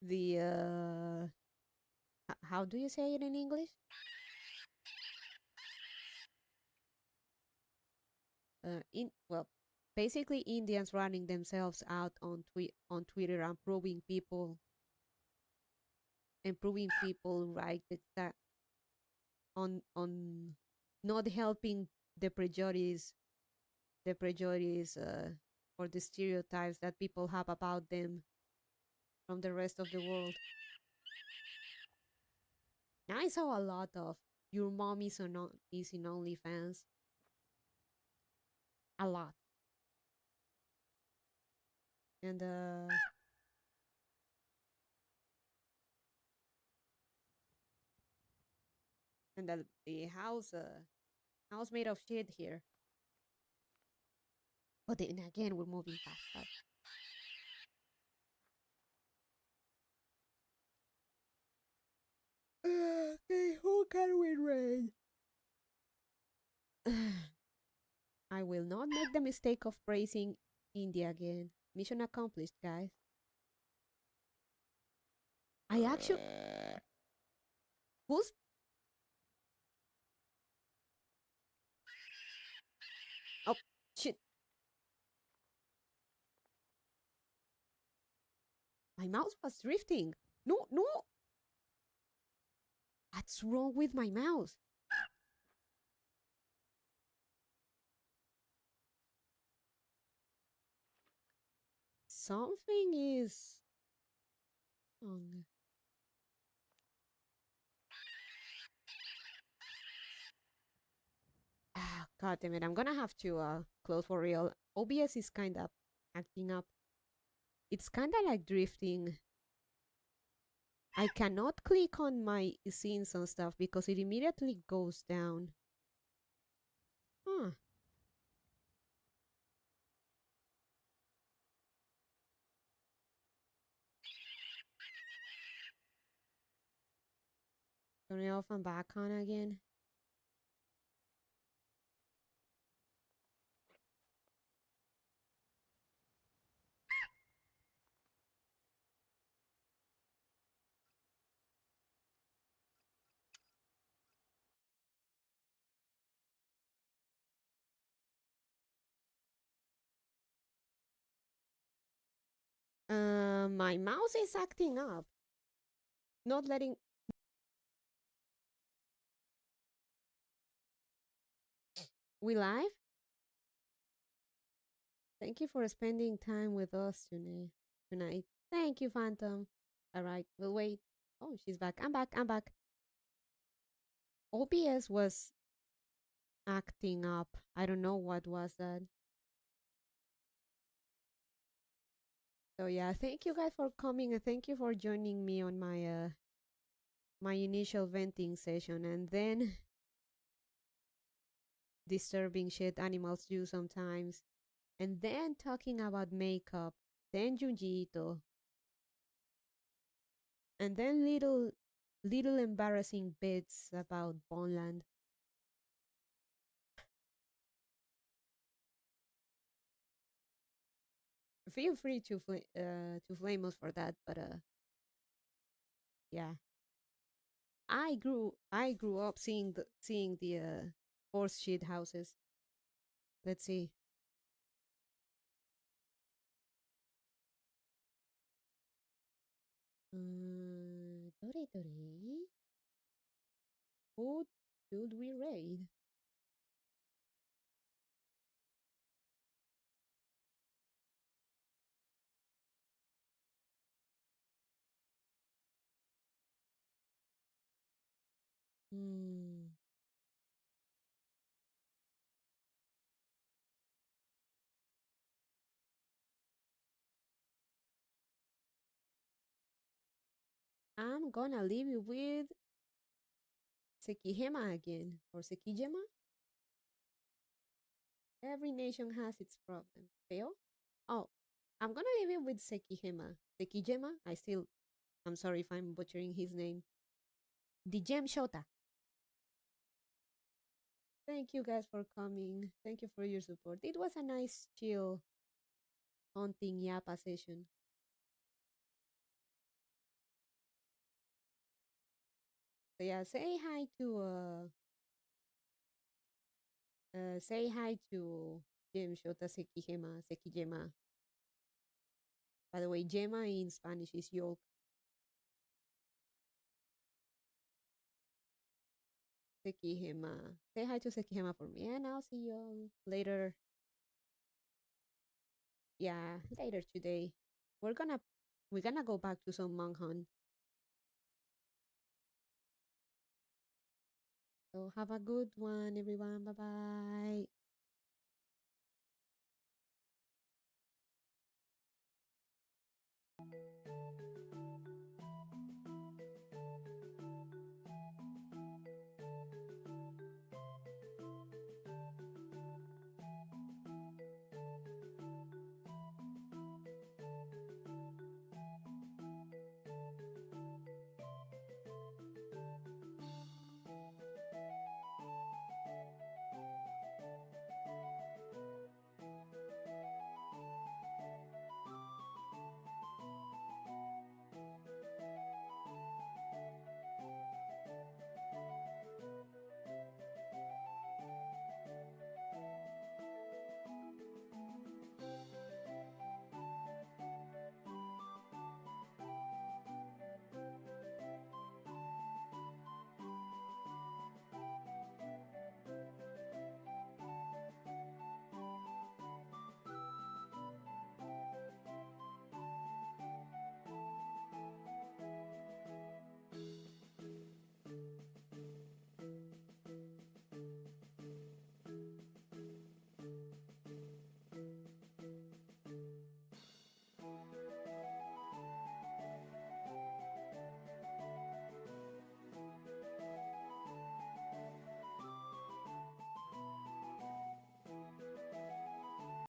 Speaker 1: The how do you say it in English? In well, basically Indians running themselves out on Twitter and proving people right that on not helping the prejudice the prejudice or the stereotypes that people have about them from the rest of the world. Now I saw a lot of your mom is in OnlyFans. A lot. And the house made of shit here. But then again, we're moving past that. Okay, who can we raid? I will not make the mistake of praising India again. Mission accomplished, guys. I actually. Who's. Oh, shit. My mouse was drifting. No, no. What's wrong with my mouse? Something is wrong. Ah, God damn it. I'm gonna have to close for real. OBS is kind of acting up. It's kind of like drifting. I cannot click on my scenes and stuff because it immediately goes down. Huh. Turn it off and back on again. My mouse is acting up. Not letting. We live? Thank you for spending time with us tonight. Thank you, Phantom. All right, we'll wait. Oh, she's back. I'm back. I'm back. OBS was acting up. I don't know what was that. So yeah, thank you guys for coming and thank you for joining me on my initial venting session and then disturbing shit animals do sometimes and then talking about makeup, then Junji, and then little embarrassing bits about Bonland. Feel free to flame us for that, but yeah. I grew up seeing the horse shit houses. Let's see. Dore. Who should we raid? Hmm. I'm gonna leave you with Sekihema again. Or Sekijema? Every nation has its problem. Feo? Oh, I'm gonna leave you with Sekihema. Sekijema? I'm sorry if I'm butchering his name. The Gem Shota. Thank you guys for coming. Thank you for your support. It was a nice, chill, haunting Yapa session. So yeah, say hi to Gem Shota Sekihema Sekijema. By the way, Gema in Spanish is yolk. Sekihema. Say hi to Sekihema for me, and I'll see you later. Yeah, later today. We're gonna we're gonna go back to some Manhunt. So have a good one, everyone. Bye bye.